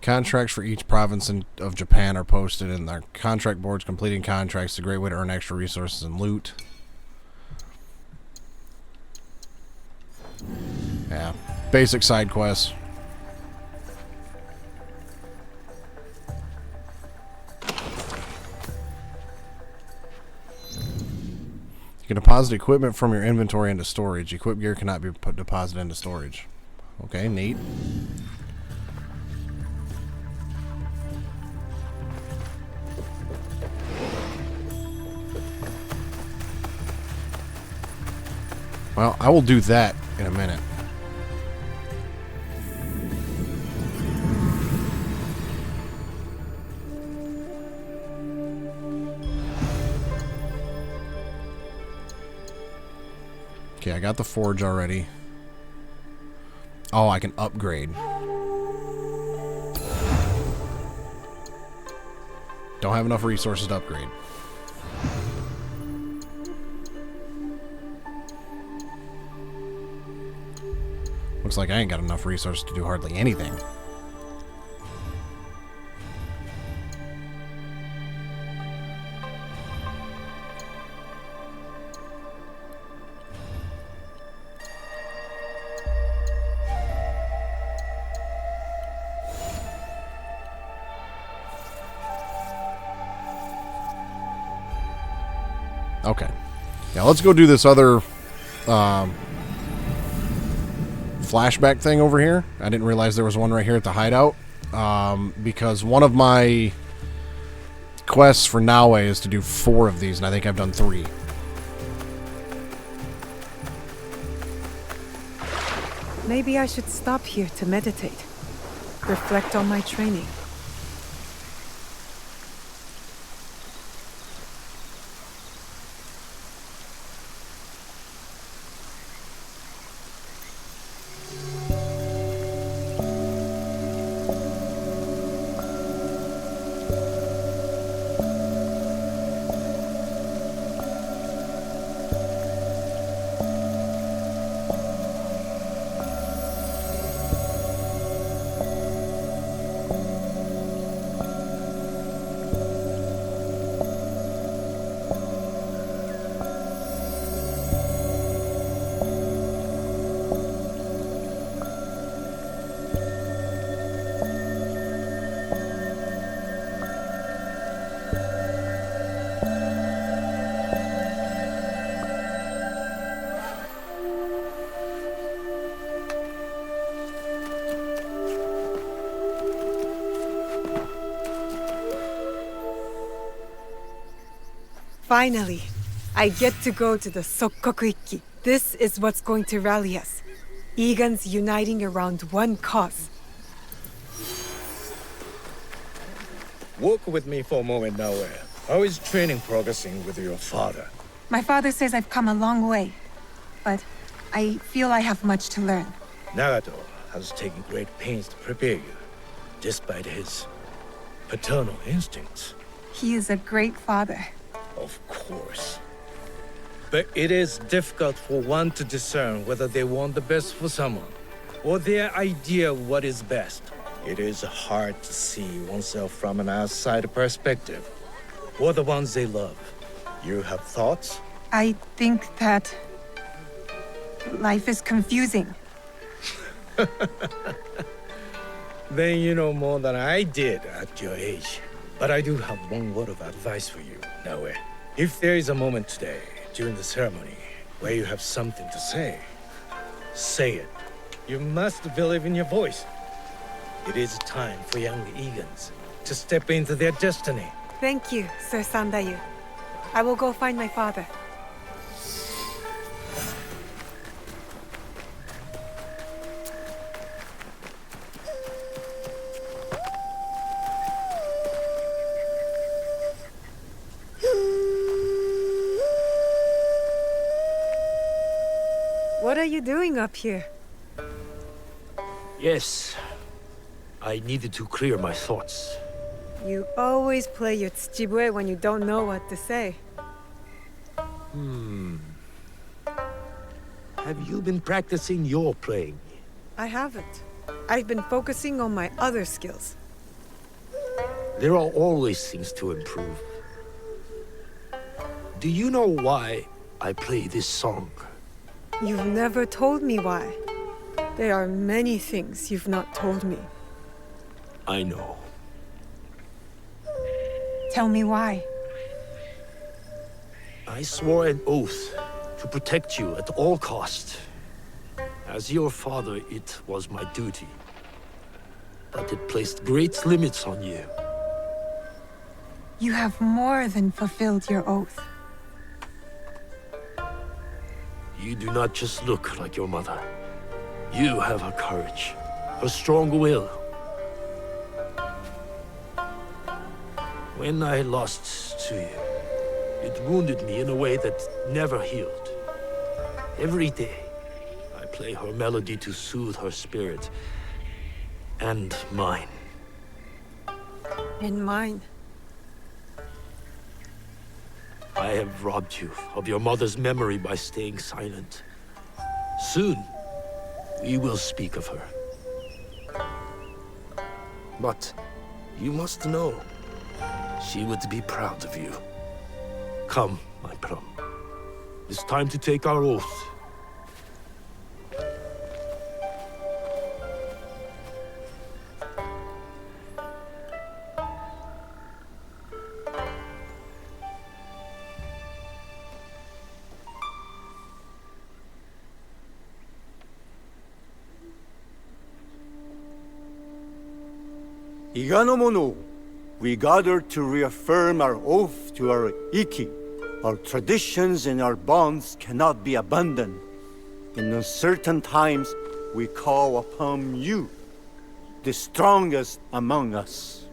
Contracts for each province of Japan are posted in their contract boards. Completing contracts is a great way to earn extra resources and loot. Yeah, basic side quests. You can deposit equipment from your inventory into storage. Equipped gear cannot be deposited into storage. Okay, neat. Well, I will do that in a minute. Okay, I got the forge already. Oh, I can upgrade. Don't have enough resources to upgrade. Looks like I ain't got enough resources to do hardly anything. Okay. Yeah, let's go do this other flashback thing over here. I didn't realize there was one right here at the hideout. Because one of my quests for Naue is to do 4 of these, and I think I've done 3. Maybe I should stop here to meditate. Reflect on my training. Finally, I get to go to the Sokkoku-ikki. This is what's going to rally us. Egans uniting around one cause. Walk with me for a moment now. How is training progressing with your father? My father says I've come a long way, but I feel I have much to learn. Nagato has taken great pains to prepare you, despite his paternal instincts. He is a great father. Of course. But it is difficult for one to discern whether they want the best for someone, or their idea of what is best. It is hard to see oneself from an outside perspective, or the ones they love. You have thoughts? I think that life is confusing. Then you know more than I did at your age. But I do have one word of advice for you, Naue. If there is a moment today, during the ceremony, where you have something to say, say it. You must believe in your voice. It is time for young Egans to step into their destiny. Thank you, Sir Sandayu. I will go find my father. What are you doing up here? Yes. I needed to clear my thoughts. You always play your tsuchibue when you don't know what to say. Have you been practicing your playing? I haven't. I've been focusing on my other skills. There are always things to improve. Do you know why I play this song? You've never told me why. There are many things you've not told me. I know. Tell me why. I swore an oath to protect you at all cost. As your father, it was my duty. But it placed great limits on you. You have more than fulfilled your oath. You do not just look like your mother. You have her courage, her strong will. When I lost to you, it wounded me in a way that never healed. Every day, I play her melody to soothe her spirit. And mine. And mine. I have robbed you of your mother's memory by staying silent. Soon, we will speak of her. But you must know, she would be proud of you. Come, my plum. It's time to take our oath. Iga no mono, we gather to reaffirm our oath to our Iki. Our traditions and our bonds cannot be abandoned. In uncertain times, we call upon you, the strongest among us.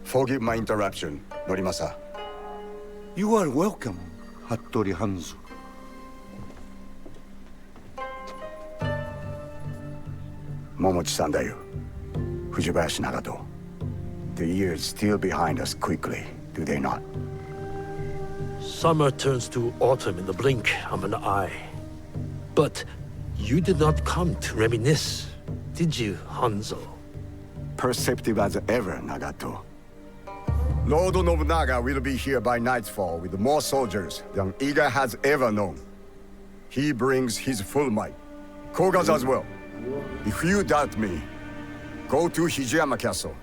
Forgive my interruption, Norimasa. You are welcome, Hattori Hanzo. Momochi-san da yo. Fujibayashi Nagato. The years steal behind us quickly, do they not? Summer turns to autumn in the blink of an eye. But you did not come to reminisce, did you, Hanzo? Perceptive as ever, Nagato. Lord Nobunaga will be here by nightfall with more soldiers than Iga has ever known. He brings his full might. Koga's as well. If you doubt me, go to Hijiyama Castle.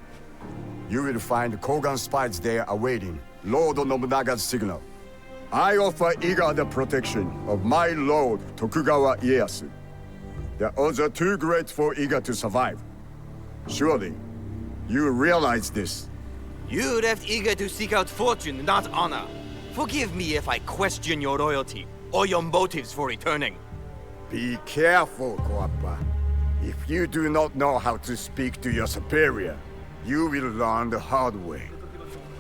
You will find Kogan spies there awaiting Lord Nobunaga's signal. I offer Iga the protection of my lord Tokugawa Ieyasu. The odds are too great for Iga to survive. Surely, you realize this. You left Iga to seek out fortune, not honor. Forgive me if I question your loyalty or your motives for returning. Be careful, Koappa. If you do not know how to speak to your superior, you will learn the hard way.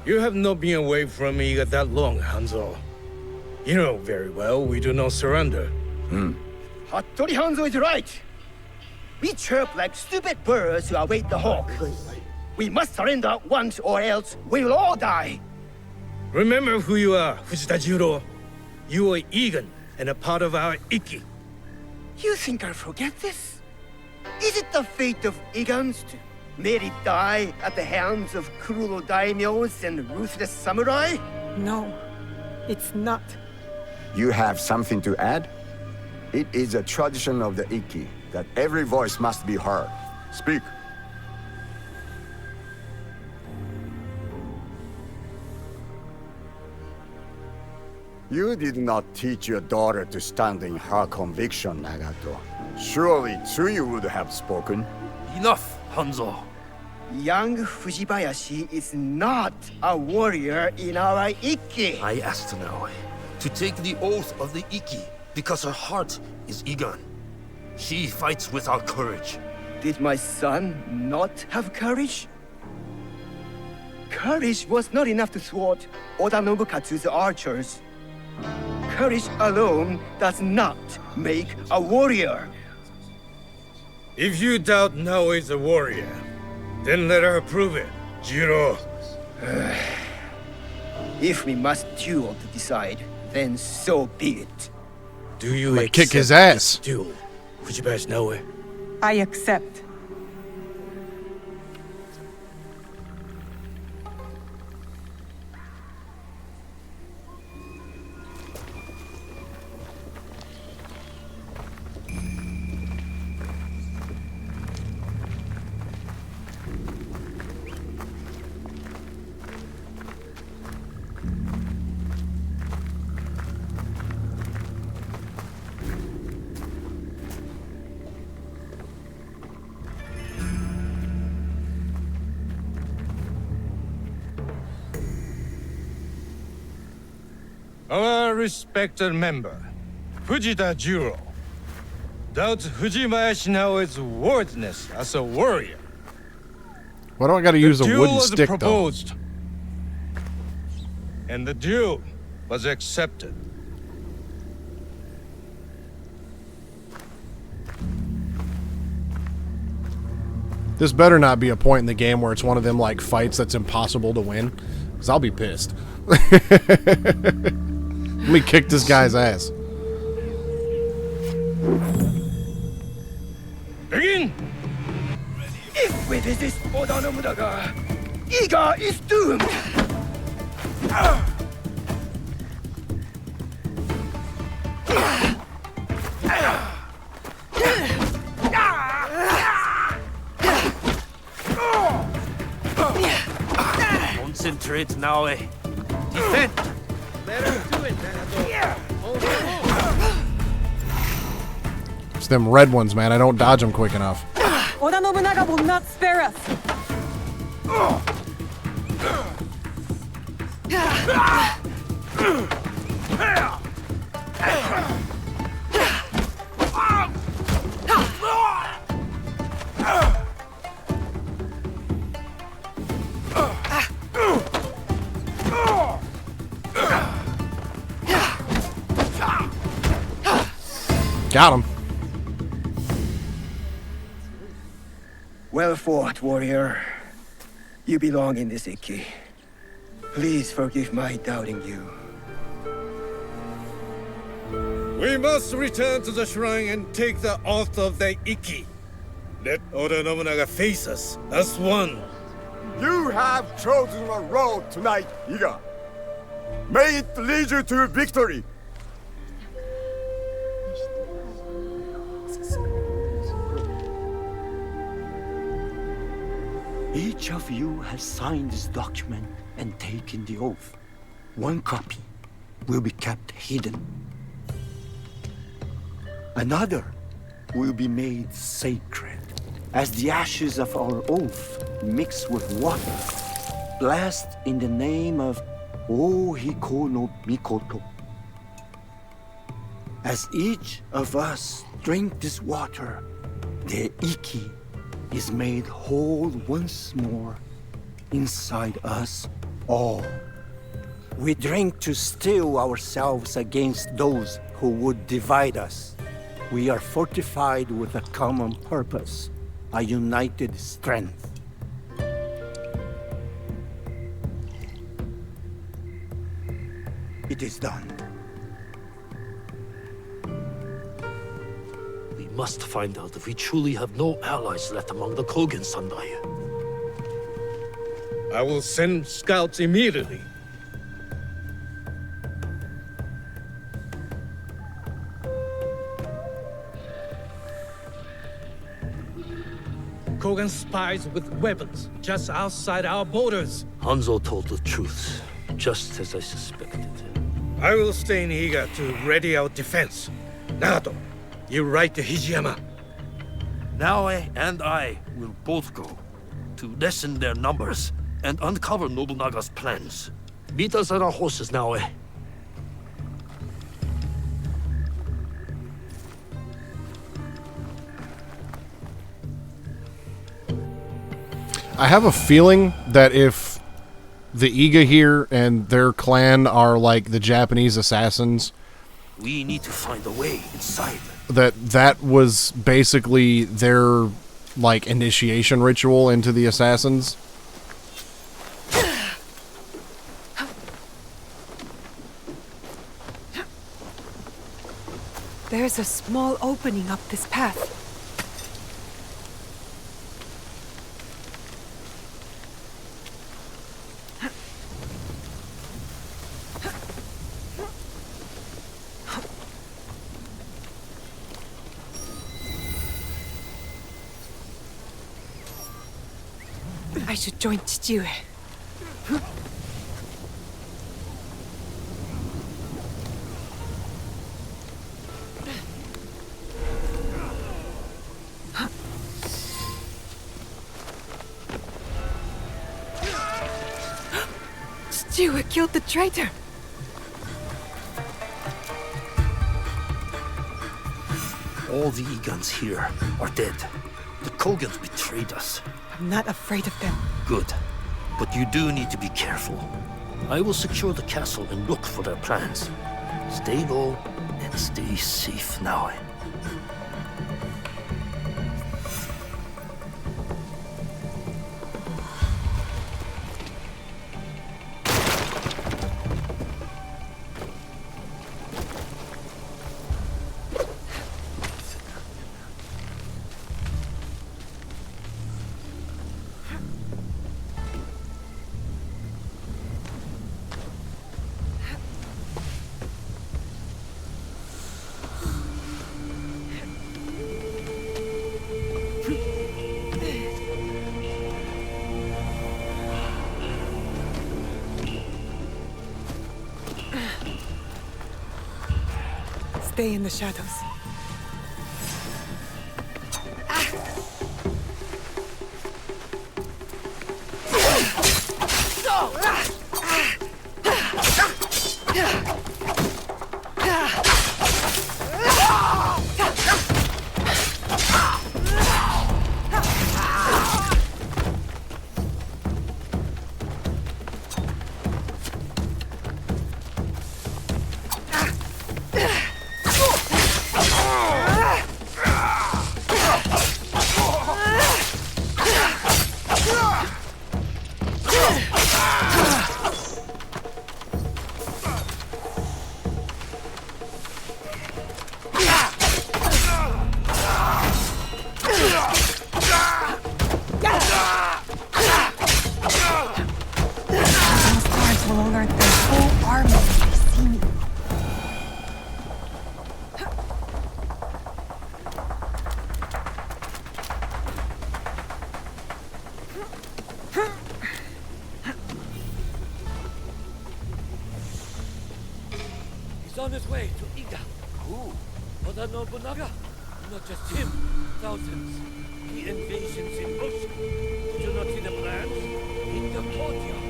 You have not been away from Iga that long, Hanzo. You know very well we do not surrender. Hattori Hanzo is right. We chirp like stupid birds who await the hawk. We must surrender once or else we will all die. Remember who you are, Fujita Jiro. You are Egan and a part of our Iki. You think I'll forget this? Is it the fate of Igans to merely die at the hands of cruel daimyos and ruthless samurai? No, it's not. You have something to add? It is a tradition of the Iki that every voice must be heard. Speak. You did not teach your daughter to stand in her conviction, Nagato. Surely Tsuyu would have spoken. Enough, Hanzo. Young Fujibayashi is not a warrior in our Iki. I asked now to take the oath of the Iki because her heart is Igan. She fights without courage. Did my son not have courage? Courage was not enough to thwart Oda Nobukatsu's archers. Courage alone does not make a warrior. If you doubt Naoi is a warrior, then let her prove it, Jiro. If we must duel to decide, then so be it. Do you accept kick his ass? this duel, Fujibayashi Naoi? I accept. Our respected member, Fujita Jiro, doubts Fujibayashi Naoi's worthiness as a warrior. Why do I gotta use a wooden stick, though? Proposed, and the duel was accepted. This better not be a point in the game where it's one of them, like, fights that's impossible to win. Because I'll be pissed. Let me kick this guy's ass. Begin! If we resist Oda Nobunaga, Iga is doomed! Concentrate now, eh? Defend! Let her do it, Nagato. It's them red ones, man. I don't dodge them quick enough. Oda Nobunaga will not spare us. Got him. Well fought, warrior. You belong in this Iki. Please forgive my doubting you. We must return to the shrine and take the oath of the Iki. Let Oda Nobunaga face us as one. You have chosen a road tonight, Iga. May it lead you to victory. Each of you has signed this document and taken the oath. One copy will be kept hidden. Another will be made sacred. As the ashes of our oath mixed with water, blessed in the name of Ohiko no Mikoto. As each of us drink this water, the Iki is made whole once more inside us all. We drink to steel ourselves against those who would divide us. We are fortified with a common purpose, a united strength. It is done. We must find out if we truly have no allies left among the Kogen Sandai. I will send scouts immediately. Kogan spies with weapons just outside our borders. Hanzo told the truth, just as I suspected. I will stay in Iga to ready our defense. Nagato, you ride to Hijiyama. Naoe and I will both go to lessen their numbers and uncover Nobunaga's plans. Meet us at our horses, Naoe. I have a feeling that if the Iga here and their clan are like the Japanese assassins, we need to find a way inside. That was basically their like initiation ritual into the assassins. There's a small opening up this path. I should join Chichiue. Chichiue killed the traitor. All the Igans here are dead. The Kogans betrayed us. I'm not afraid of them. Good. But you do need to be careful. I will secure the castle and look for their plans. Stay low and stay safe now. Stay in the shadows. on his way to Iga. Who? Oda Nobunaga? Not just him. Thousands. The invasion's in motion. Did you not see the plans? In the courtyard.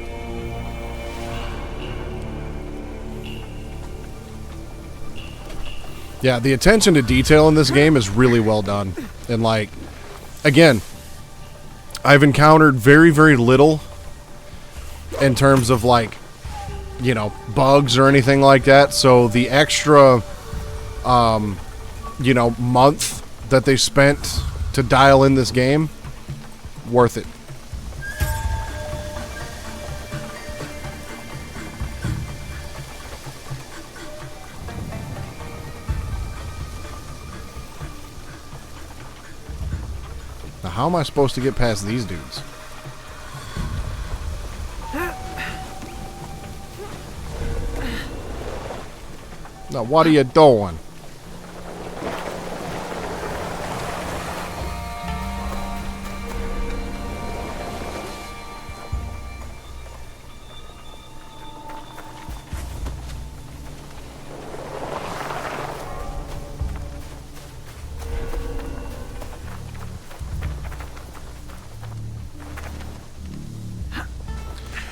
Yeah, the attention to detail in this game is really well done. And, like, again, I've encountered very, very little in terms of, like, you know, bugs or anything like that. So the extra, you know, month that they spent to dial in this game, worth it. Now, how am I supposed to get past these dudes? Now, what are you doing?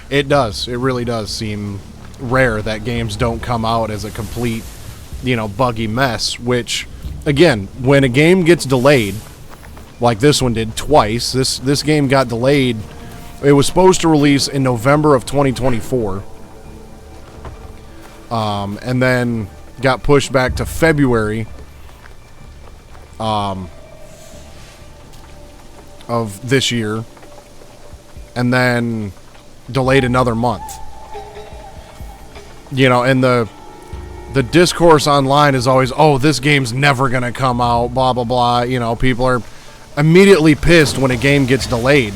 It does. It really does seem rare that games don't come out as a complete, you know, buggy mess, which, again, when a game gets delayed, like this one did twice, this game got delayed. It was supposed to release in November of 2024, and then got pushed back to February of this year, and then delayed another month. You know, and the discourse online is always, oh, this game's never gonna come out, blah blah blah. You know, people are immediately pissed when a game gets delayed.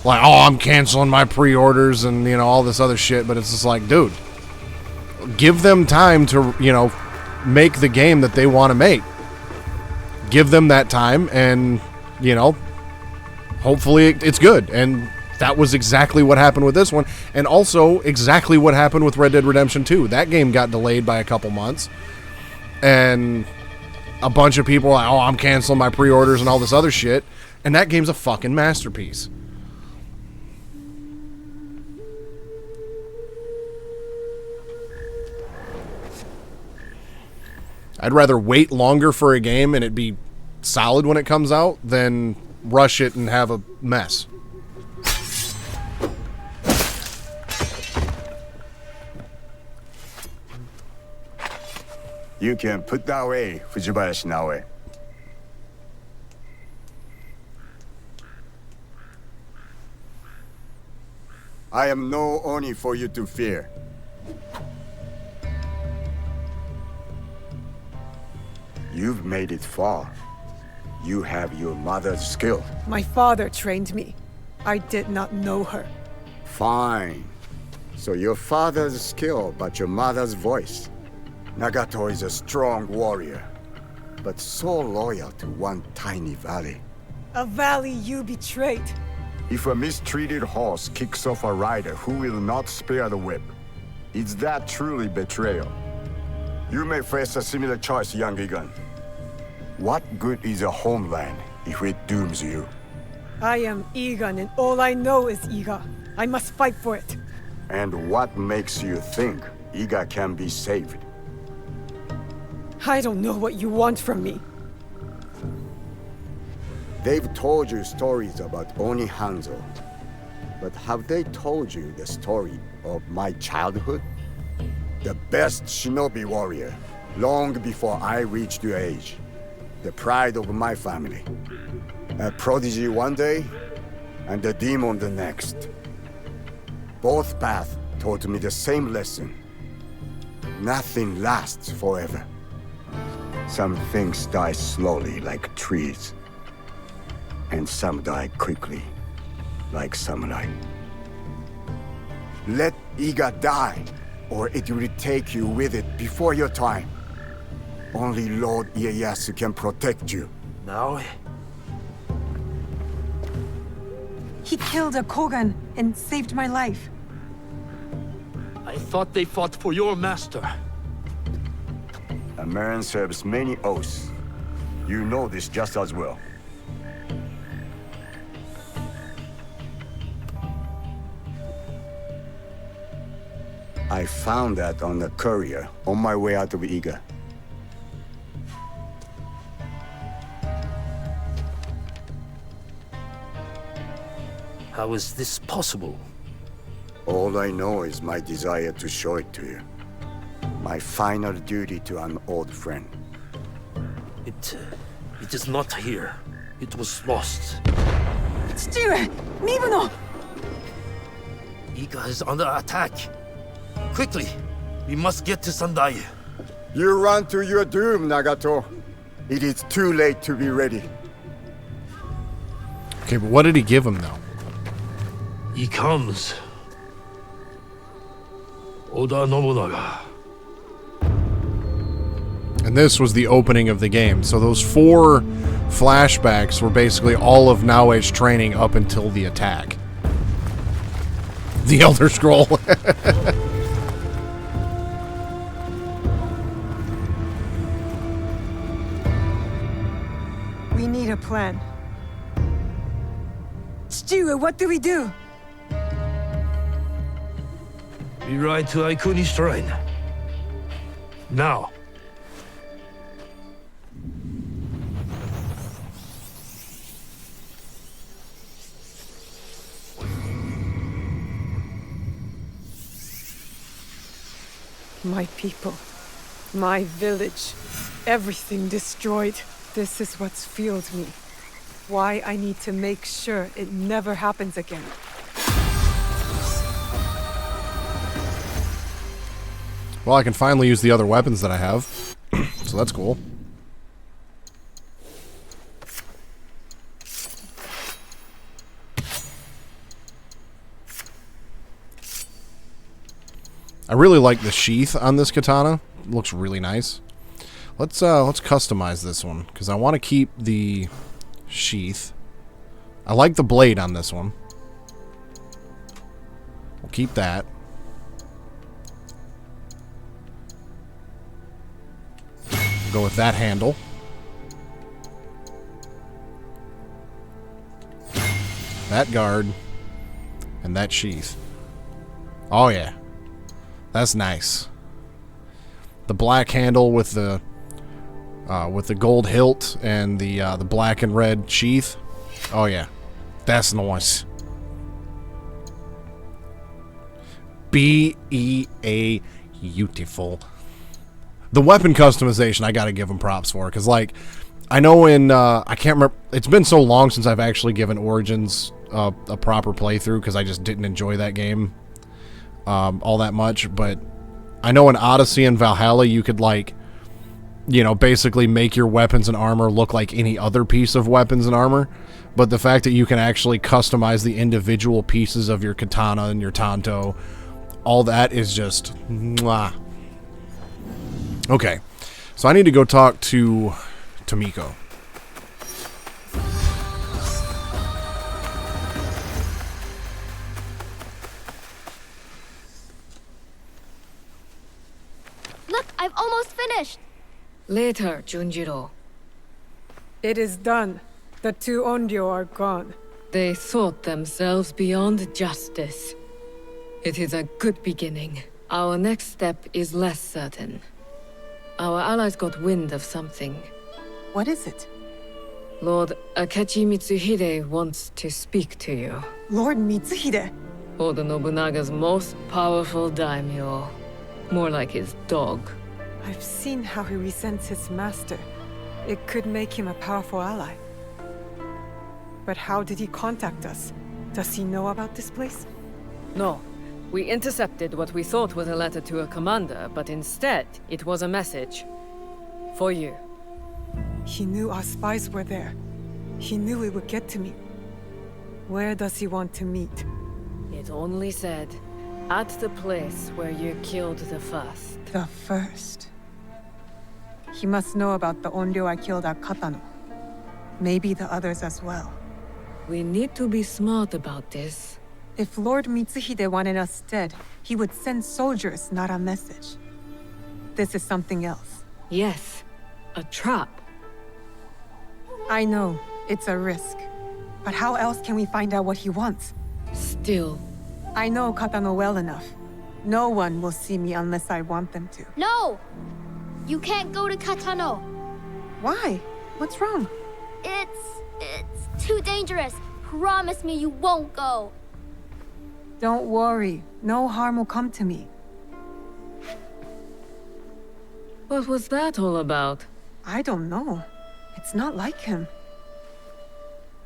Like, oh, I'm canceling my pre-orders and, you know, all this other shit. But it's just like, dude, give them time to, you know, make the game that they want to make. Give them that time, and, you know, hopefully it's good. And that was exactly what happened with this one. And also exactly what happened with Red Dead Redemption 2. That game got delayed by a couple months. And a bunch of people are like, oh, I'm canceling my pre-orders and all this other shit. And that game's a fucking masterpiece. I'd rather wait longer for a game and it be solid when it comes out than rush it and have a mess. You can put that away, Fujibayashi Naoe. I am no Oni for you to fear. You've made it far. You have your mother's skill. My father trained me. I did not know her. Fine. So your father's skill, but your mother's voice. Nagato is a strong warrior, but so loyal to one tiny valley. A valley you betrayed. If a mistreated horse kicks off a rider who will not spare the whip, is that truly betrayal? You may face a similar choice, young Egan. What good is a homeland if it dooms you? I am Egan, and all I know is Iga. I must fight for it. And what makes you think Iga can be saved? I don't know what you want from me. They've told you stories about Oni Hanzo, but have they told you the story of my childhood? The best shinobi warrior, long before I reached your age. The pride of my family. A prodigy one day, and a demon the next. Both paths taught me the same lesson. Nothing lasts forever. Some things die slowly like trees, and some die quickly like samurai. Let Iga die, or it will take you with it before your time. Only Lord Ieyasu can protect you. Now? He killed a Kogan and saved my life. I I thought they fought for your master. A man serves many oaths. You know this just as well. I found that on the courier on my way out of Iga. How is this possible? All I know is my desire to show it to you. My final duty to an old friend. It is not here. It was lost. 父上、身分の Iga is under attack. Quickly, we must get to Sandai. You run to your doom, Nagato. It is too late to be ready. Okay, but what did he give him, though? He comes. Oda Nobunaga. And this was the opening of the game. So those 4 flashbacks were basically all of Naoe's training up until the attack. The Elder Scroll. We need a plan. Chichiwe, what do we do? We ride to Aikuni Shrine. Now. My people, my village, everything destroyed. This is what's fueled me. Why I need to make sure it never happens again. Well, I can finally use the other weapons that I have. So that's cool. I really like the sheath on this katana. It looks really nice. Let's customize this one because I want to keep the sheath. I like the blade on this one. We'll keep that. We'll go with that handle. That guard and that sheath. Oh yeah. That's nice. The black handle with the gold hilt and the black and red sheath. Oh yeah, that's nice. B-E-A beautiful. The weapon customization I gotta give them props for, because like I know in I can't remember. It's been so long since I've actually given Origins a proper playthrough because I just didn't enjoy that game all that much, but I know in Odyssey and Valhalla you could, like, you know, basically make your weapons and armor look like any other piece of weapons and armor, but the fact that you can actually customize the individual pieces of your katana and your tanto, all that is just mwah. Okay, so I need to go talk to Miko. Look, I've almost finished. Later, Junjiro. It is done. The 2 Onryo are gone. They thought themselves beyond justice. It is a good beginning. Our next step is less certain. Our allies got wind of something. What is it? Lord Akechi Mitsuhide wants to speak to you. Lord Mitsuhide? Oda Nobunaga's most powerful daimyo. More like his dog. I've seen how he resents his master. It could make him a powerful ally. But how did he contact us? Does he know about this place? No. We intercepted what we thought was a letter to a commander, but instead, it was a message. For you. He knew our spies were there. He knew we would get to me. Where does he want to meet? It only said, at the place where you killed the first. The first? He must know about the Onryo I killed at Katano. Maybe the others as well. We need to be smart about this. If Lord Mitsuhide wanted us dead, he would send soldiers, not a message. This is something else. Yes, a trap. I know, it's a risk. But how else can we find out what he wants? Still. I know Katano well enough. No one will see me unless I want them to. No! You can't go to Katano. Why? What's wrong? It's too dangerous. Promise me you won't go. Don't worry. No harm will come to me. What was that all about? I don't know. It's not like him.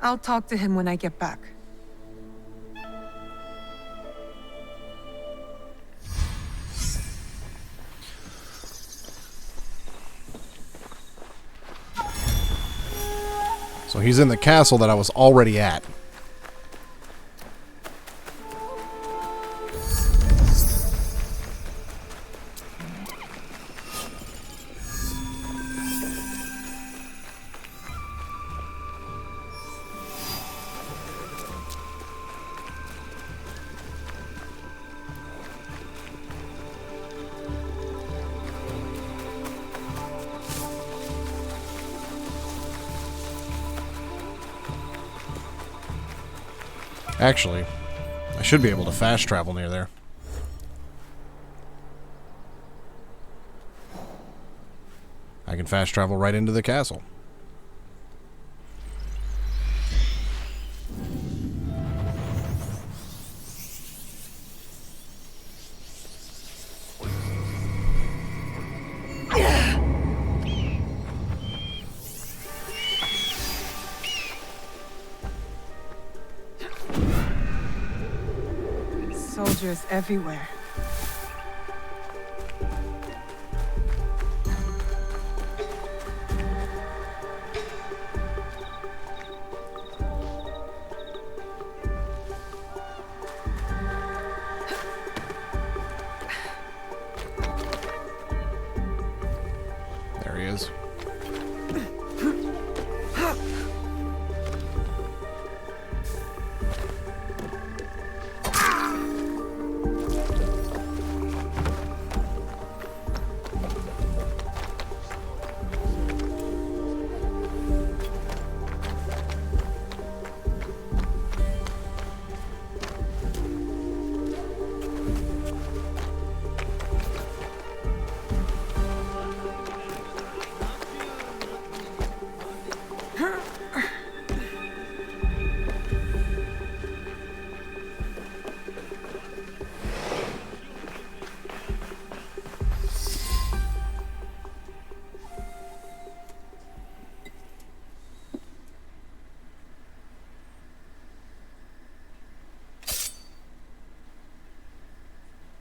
I'll talk to him when I get back. So he's in the castle that I was already at. Actually, I should be able to fast travel near there. I can fast travel right into the castle. Soldiers everywhere. There he is.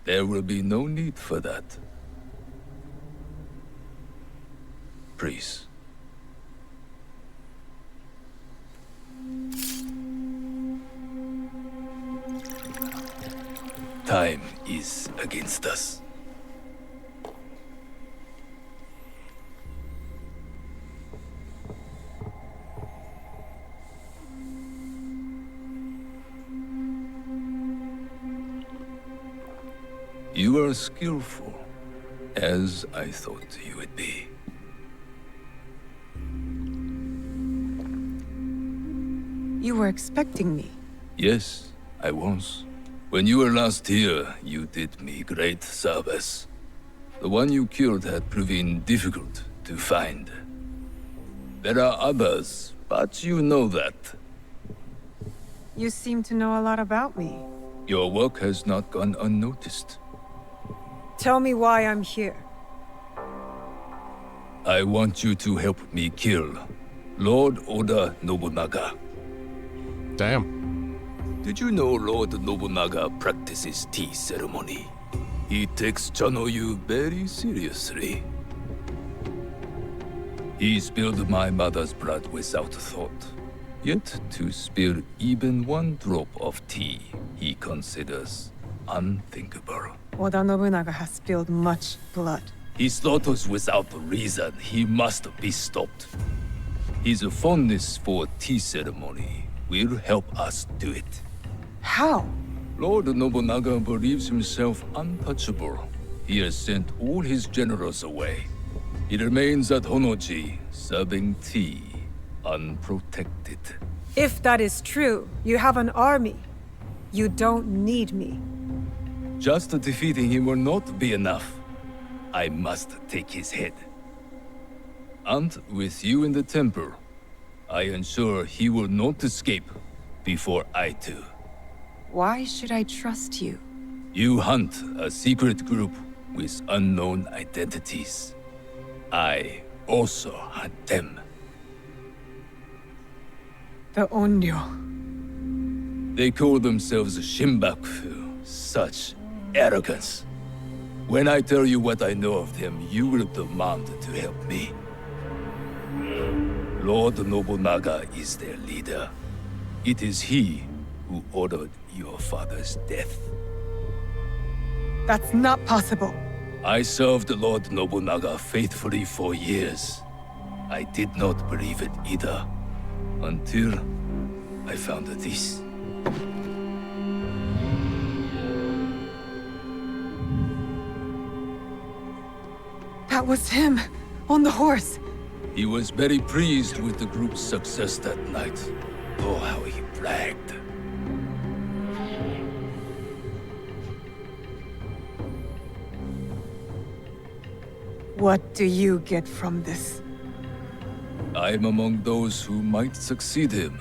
There will be no need for that. Priest. Time is against us. You are skillful, as I thought you would be. You were expecting me. Yes, I was. When you were last here, you did me great service. The one you killed had proven difficult to find. There are others, but you know that. You seem to know a lot about me. Your work has not gone unnoticed. Tell me why I'm here. I want you to help me kill Lord Oda Nobunaga. Damn. Did you know Lord Nobunaga practices tea ceremony? He takes Chanoyu very seriously. He spilled my mother's blood without thought. Yet to spill even one drop of tea, he considers unthinkable. Oda Nobunaga has spilled much blood. He slaughters without reason. He must be stopped. His fondness for tea ceremony will help us do it. How? Lord Nobunaga believes himself untouchable. He has sent all his generals away. He remains at Honoji, serving tea, unprotected. If that is true, you have an army. You don't need me. Just defeating him will not be enough. I must take his head. And with you in the temple, I ensure he will not escape before I do. Why should I trust you? You hunt a secret group with unknown identities. I also hunt them. The Onryo. They call themselves Shimbaku. Such arrogance. When I tell you what I know of them, you will demand to help me. Lord Nobunaga is their leader. It is he who ordered your father's death. That's not possible. I served Lord Nobunaga faithfully for years. I did not believe it either, until I found this. That was him, on the horse. He was very pleased with the group's success that night. Oh, how he bragged. What do you get from this? I'm among those who might succeed him.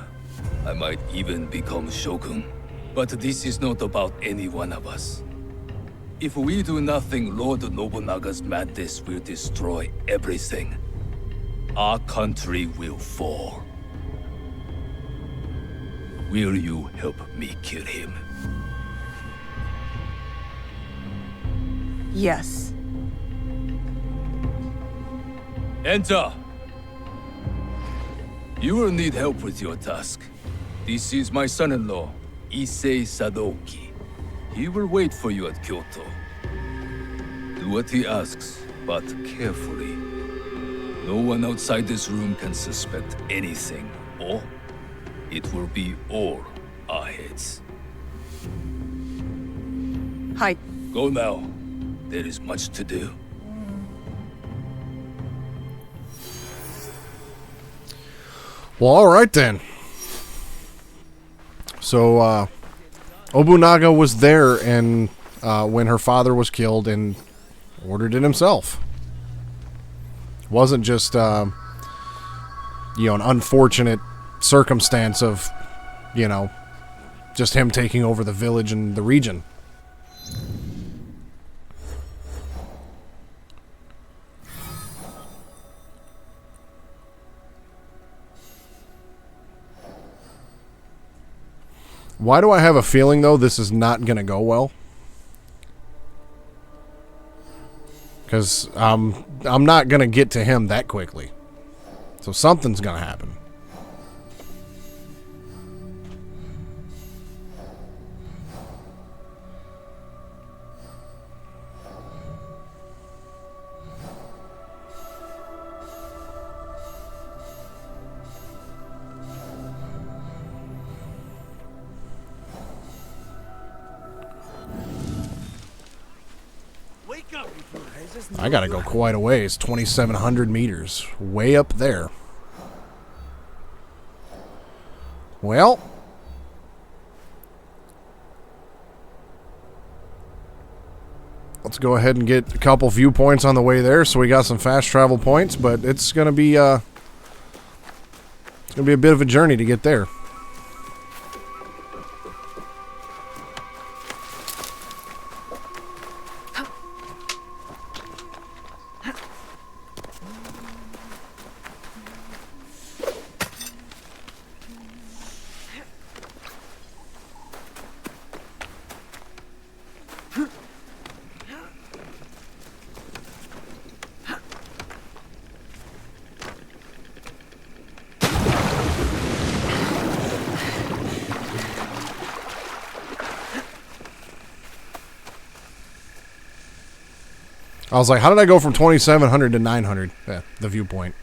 I might even become Shogun. But this is not about any one of us. If we do nothing, Lord Nobunaga's madness will destroy everything. Our country will fall. Will you help me kill him? Yes. Enter! You will need help with your task. This is my son-in-law, Issei Sadoki. He will wait for you at Kyoto. Do what he asks, but carefully. No one outside this room can suspect anything, or it will be all our heads. Hi. Go now. There is much to do. Well, all right then. So, Obunaga was there and when her father was killed and ordered it himself. Wasn't just, an unfortunate circumstance of, just him taking over the village and the region. Why do I have a feeling, though, this is not going to go well? Because I'm not going to get to him that quickly. So something's going to happen. I gotta go quite a ways, 2,700 meters, way up there. Well, let's go ahead and get a couple viewpoints on the way there, so we got some fast travel points. But it's gonna be a bit of a journey to get there. I was like, how did I go from 2,700 to 900? Yeah, the viewpoint.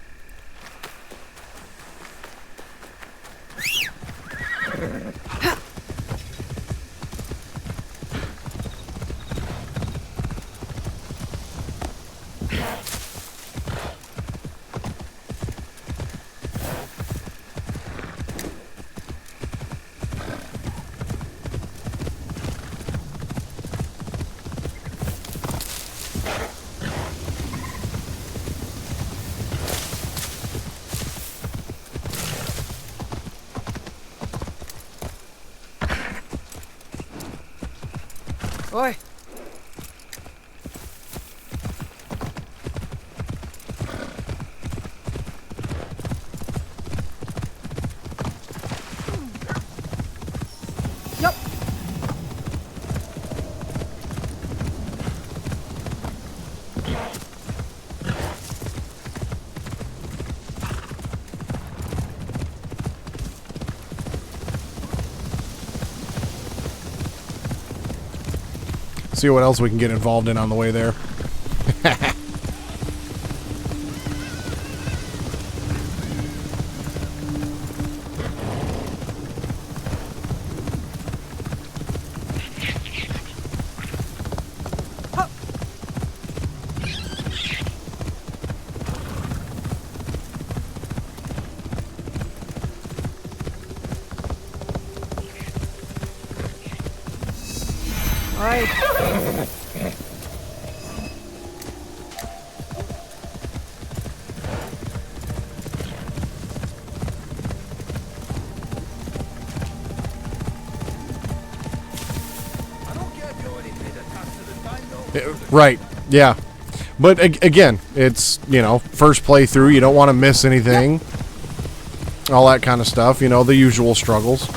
Oi. Yup. See what else we can get involved in on the way there. Right, yeah. But again, it's, you know, first playthrough, you don't want to miss anything. All that kind of stuff, you know, the usual struggles.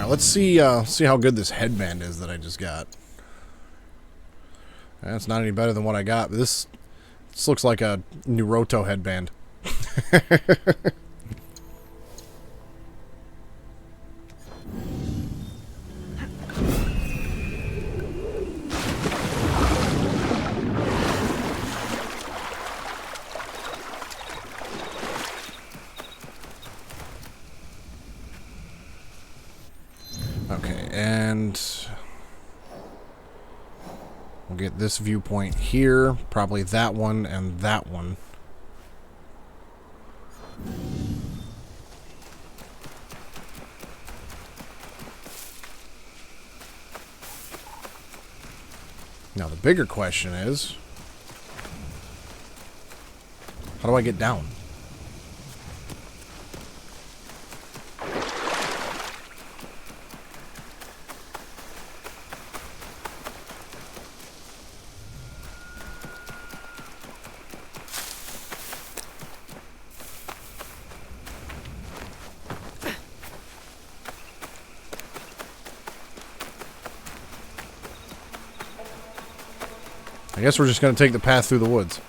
Let's see how good this headband is that I just got. That's not any better than what I got. But this looks like a Naruto headband. Okay, and we'll get this viewpoint here, probably that one and that one. Now the bigger question is, how do I get down? I guess we're just going to take the path through the woods.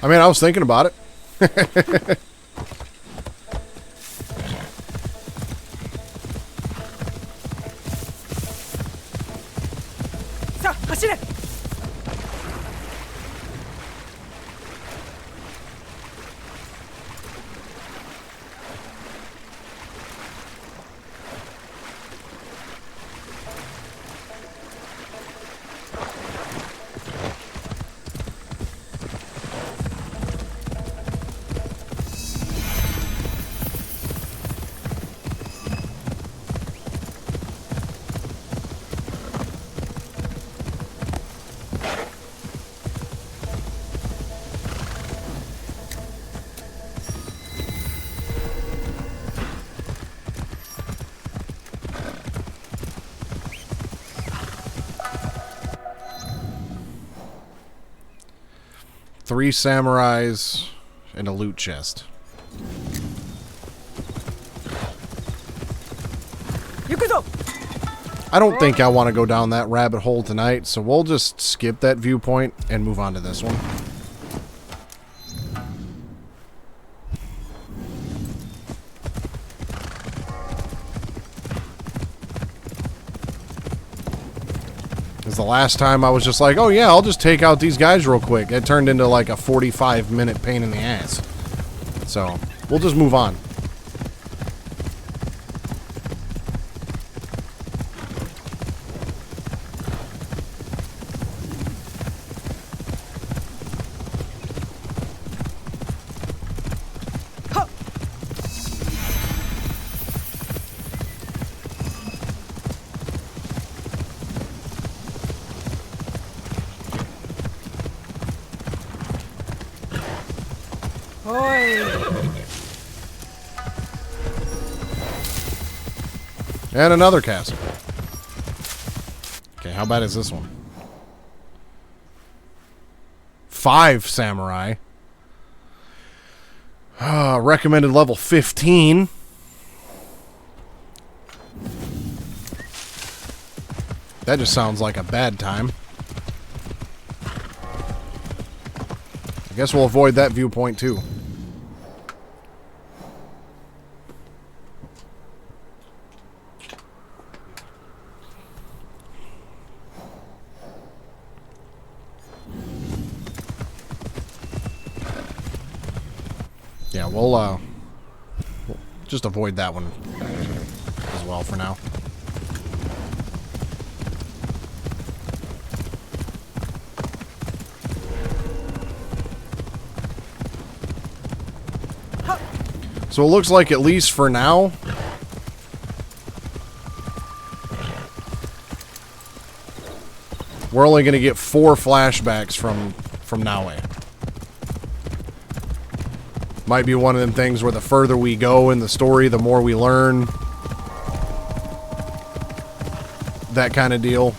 I mean, I was thinking about it. さあ走れ。Three samurais and a loot chest. I don't think I want to go down that rabbit hole tonight, so we'll just skip that viewpoint and move on to this one. Because the last time I was just like, oh yeah, I'll just take out these guys real quick. It turned into like a 45-minute pain in the ass. So, we'll just move on. And another castle. Okay, how bad is this one? 5 samurai. Recommended level 15. That just sounds like a bad time. I guess we'll avoid that viewpoint too. Yeah, we'll just avoid that one as well for now. So it looks like, at least for now, we're only going to get 4 flashbacks from Naue. Might be one of them things where the further we go in the story, the more we learn. That kind of deal.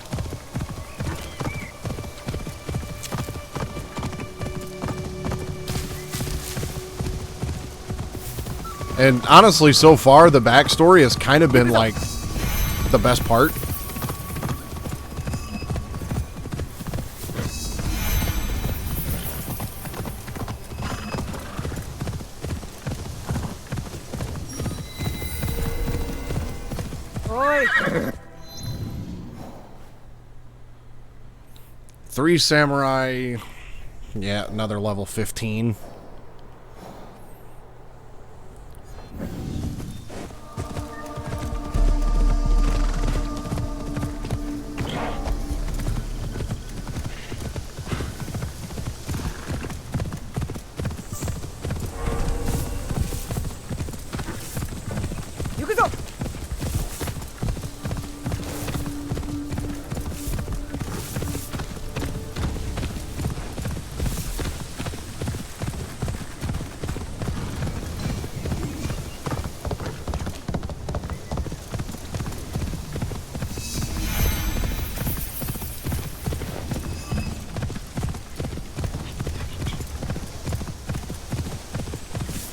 And honestly, so far, the backstory has kind of been, like, the best part. Three samurai. Yeah, another level 15.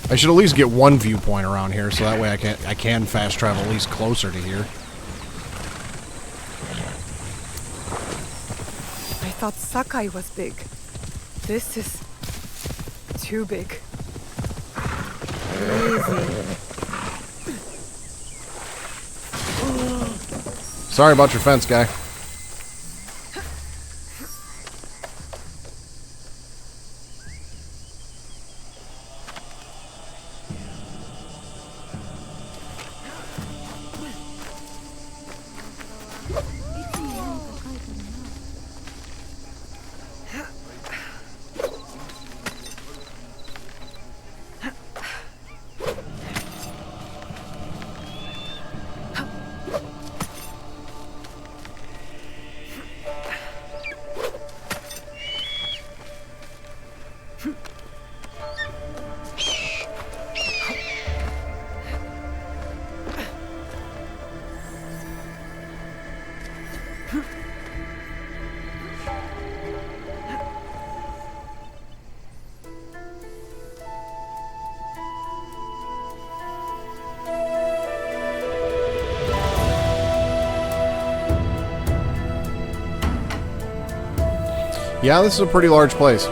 I should at least get one viewpoint around here, so that way I can fast travel at least closer to here. I thought Sakai was big. This is too big. Sorry about your fence, guy. Yeah, this is a pretty large place.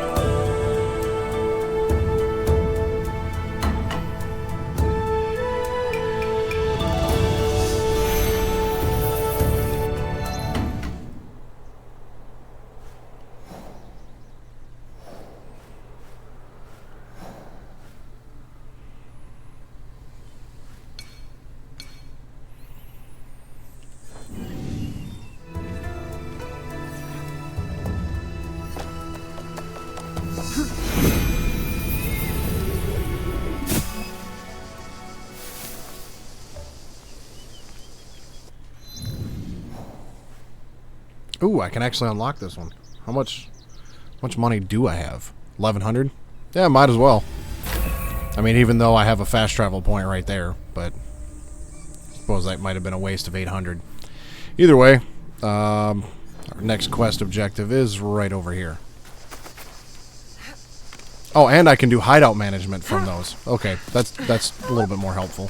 Ooh, I can actually unlock this one. How much money do I have? 1,100? Yeah, might as well. I mean, even though I have a fast travel point right there, but I suppose that might have been a waste of 800. Either way, our next quest objective is right over here. Oh, and I can do hideout management from those. Okay, that's a little bit more helpful.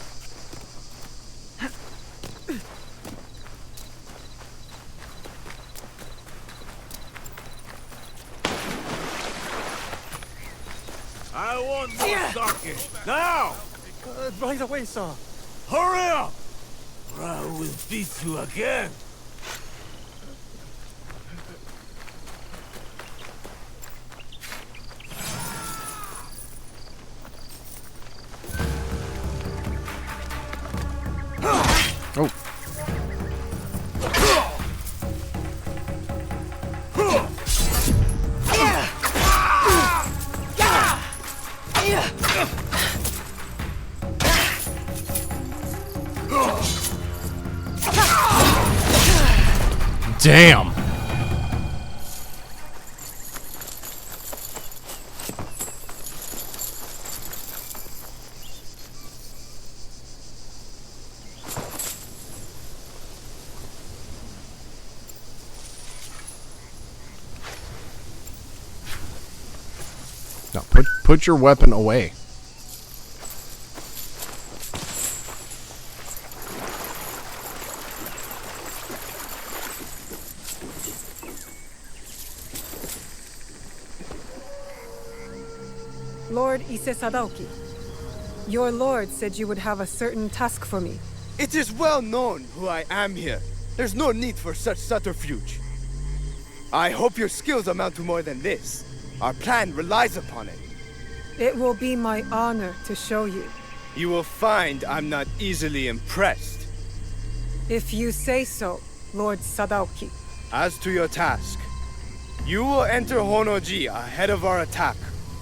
I want more sake. Now! Right away, sir. Hurry up! Or I will beat you again. Oh. Damn. Now put your weapon away. Lord Ise Sadaoki, your lord said you would have a certain task for me. It is well known who I am here. There's no need for such subterfuge. I hope your skills amount to more than this. Our plan relies upon it. It will be my honor to show you. You will find I'm not easily impressed. If you say so, Lord Sadaoki. As to your task, you will enter Honoji ahead of our attack,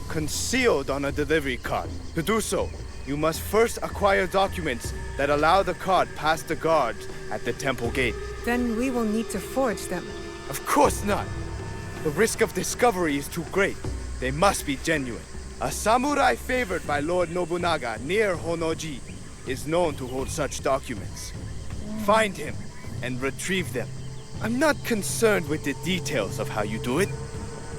concealed on a delivery cart. To do so, you must first acquire documents that allow the cart past the guards at the temple gate. Then we will need to forge them. Of course not. The risk of discovery is too great. They must be genuine. A samurai favored by Lord Nobunaga near Honoji is known to hold such documents. Find him and retrieve them. I'm not concerned with the details of how you do it.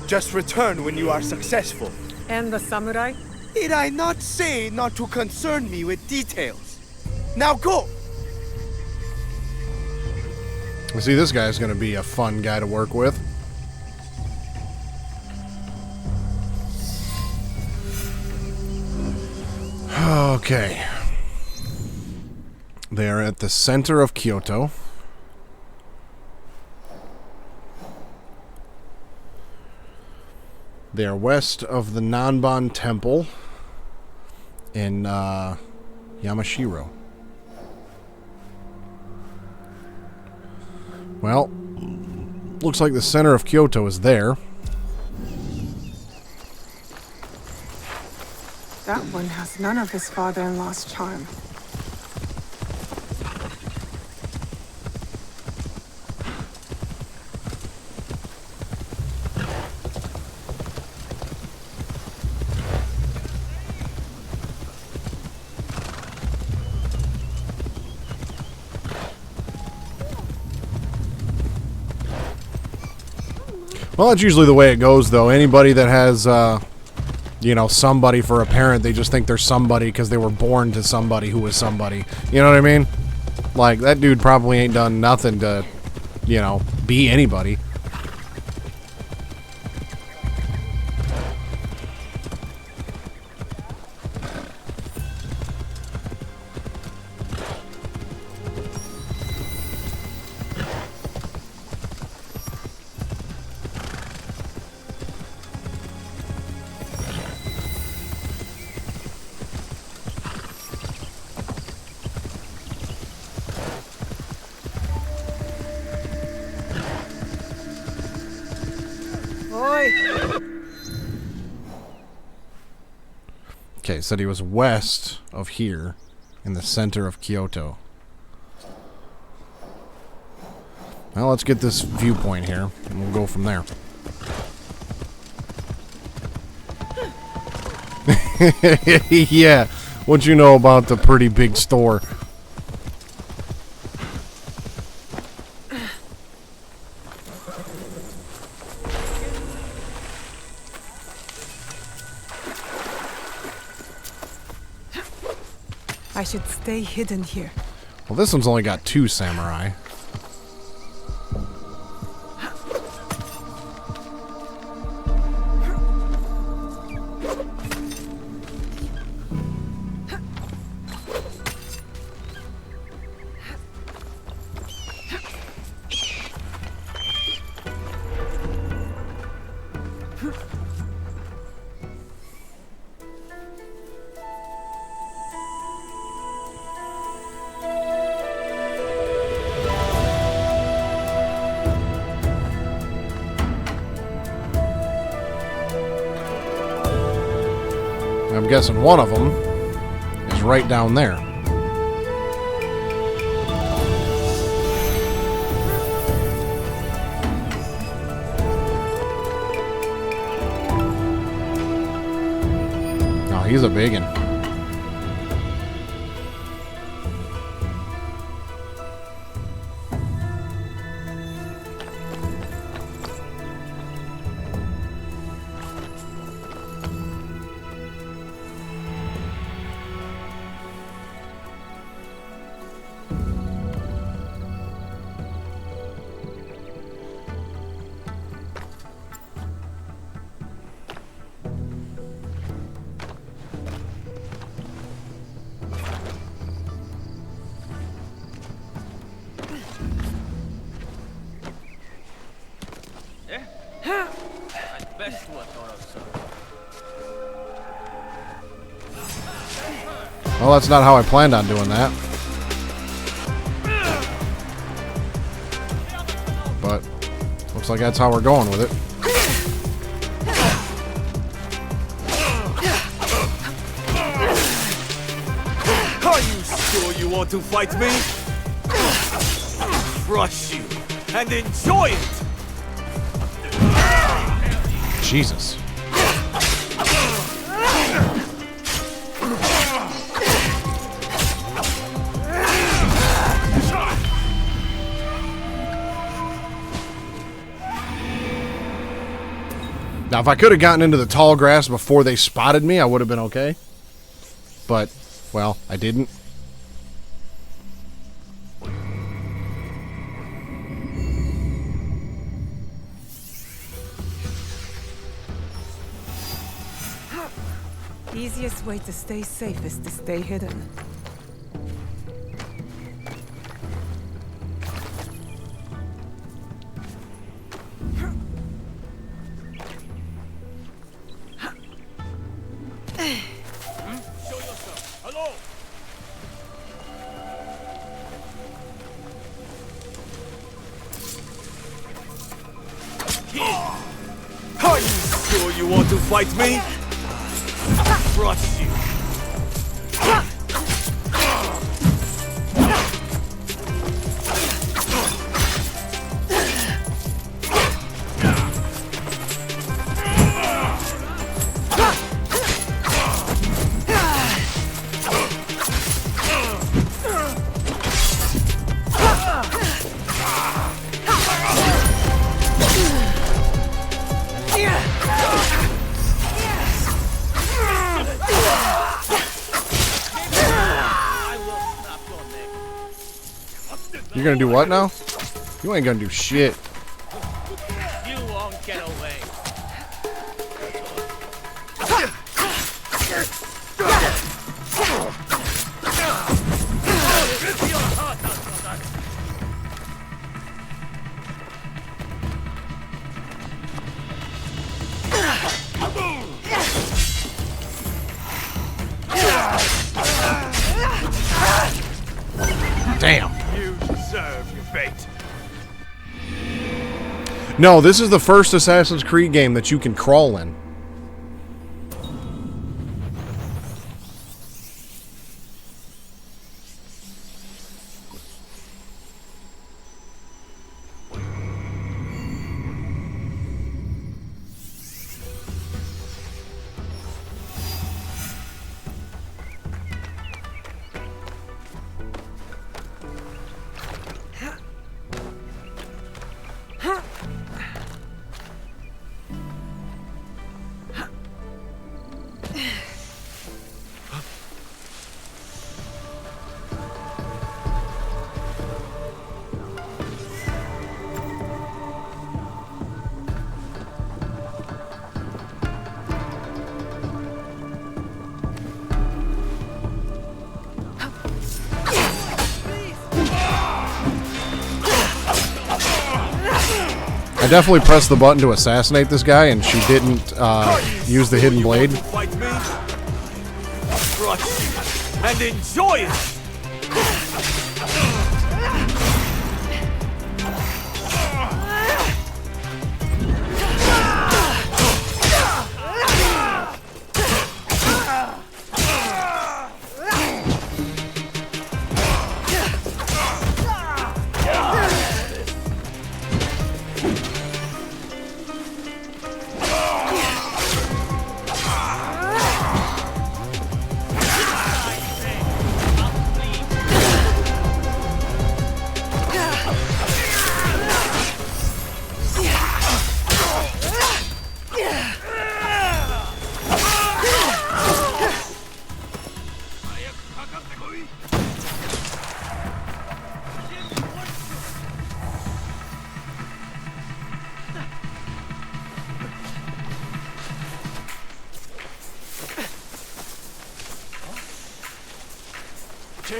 Just return when you are successful. And the samurai? Did I not say not to concern me with details? Now go! See, this guy's going to be a fun guy to work with. Okay. They are at the center of Kyoto. They are west of the Nanban Temple in Yamashiro. Well, looks like the center of Kyoto is there. That one has none of his father-in-law's charm. Well, that's usually the way it goes, though. Anybody that has, you know, somebody for a parent, they just think they're somebody because they were born to somebody who was somebody. You know what I mean? Like, that dude probably ain't done nothing to, you know, be anybody. Okay, said he was west of here, in the center of Kyoto. Well, let's get this viewpoint here, and we'll go from there. Yeah, what you know about the pretty big store? I should stay hidden here. Well, this one's only got 2 samurai. I'm guessing one of them is right down there. Oh, he's a big one. Well, that's not how I planned on doing that. But looks like that's how we're going with it. Are you sure you want to fight me? Crush you and enjoy it! Jesus. Now, if I could have gotten into the tall grass before they spotted me, I would have been okay. But, well, I didn't. easiest way to stay safe is to stay hidden. Are you sure you want to fight me? Trust you. You're gonna do what now? You ain't gonna do shit. You won't get away. Damn. You deserve your fate. No, this is the first Assassin's Creed game that you can crawl in. I definitely pressed the button to assassinate this guy, and she didn't use the hidden blade. Fight me. Trust you and enjoy it.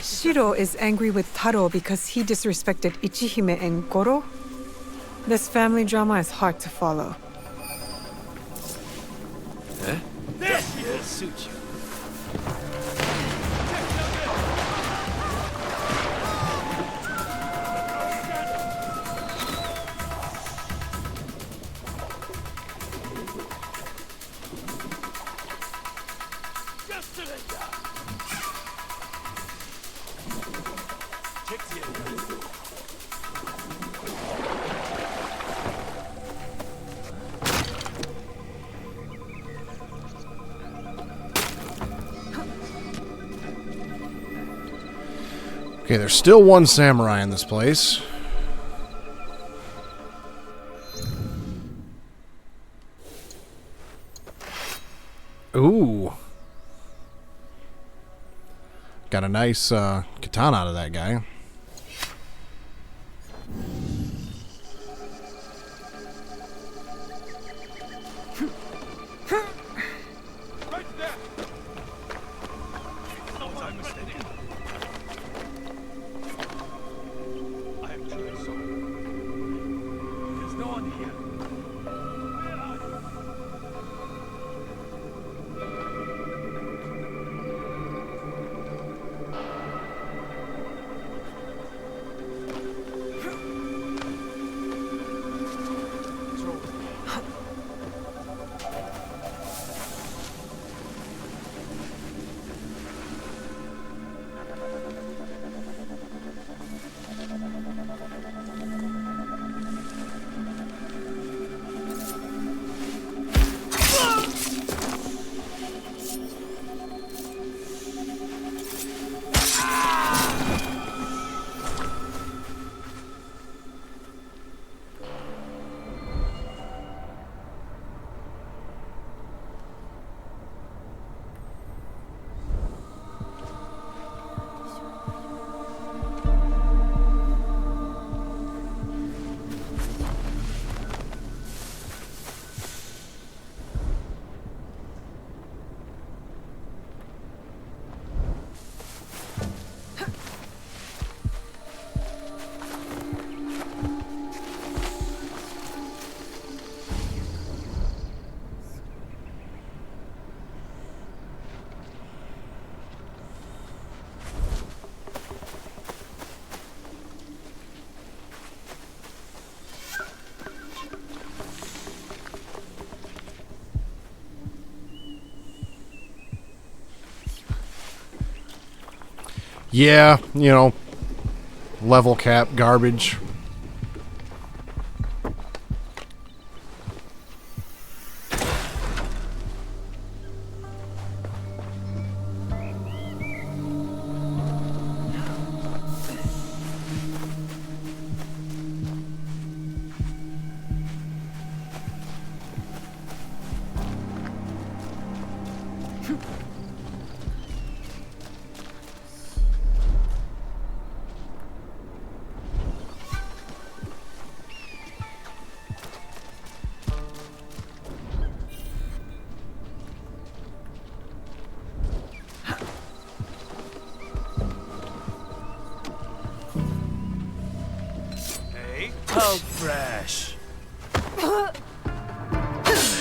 Shiro is angry with Taro because he disrespected Ichihime and Goro. This family drama is hard to follow. This will suit you. Okay, there's still one samurai in this place. Ooh. Got a nice katana out of that guy. Yeah, you know, level cap garbage. How fresh.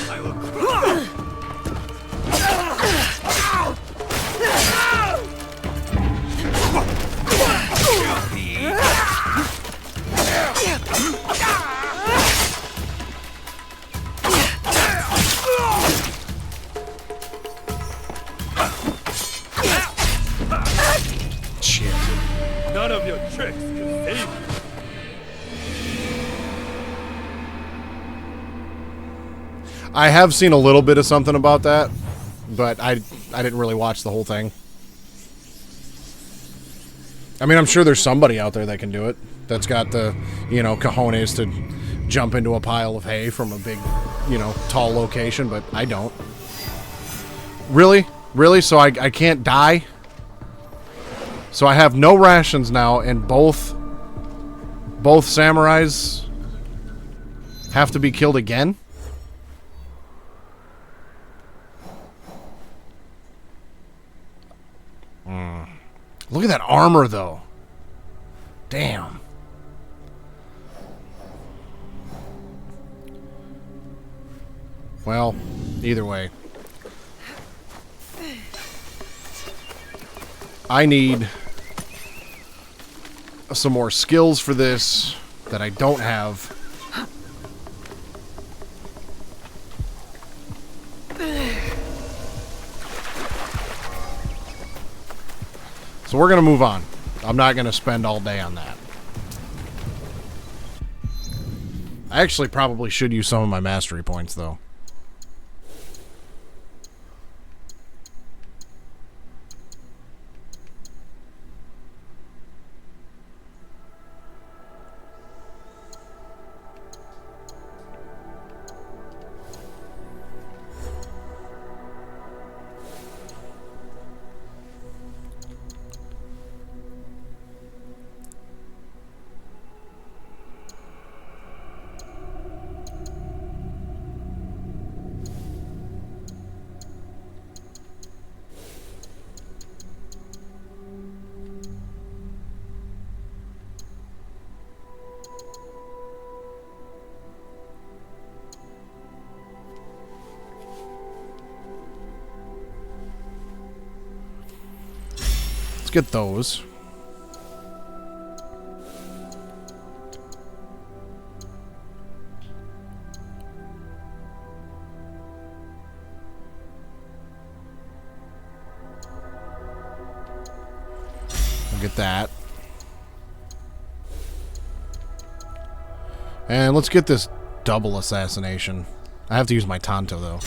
I will Shit. None of your tricks can save me. I have seen a little bit of something about that, but I didn't really watch the whole thing. I mean, I'm sure there's somebody out there that can do it. That's got the, you know, cojones to jump into a pile of hay from a big, you know, tall location, but I don't. Really? Really? So I can't die? So I have no rations now, and both samurais have to be killed again? Look at that armor, though. Damn. Well, either way. I need some more skills for this that I don't have. So we're going to move on. I'm not going to spend all day on that. I actually probably should use some of my mastery points, though. Let's get those. I'll get that. And let's get this double assassination. I have to use my Tanto, though.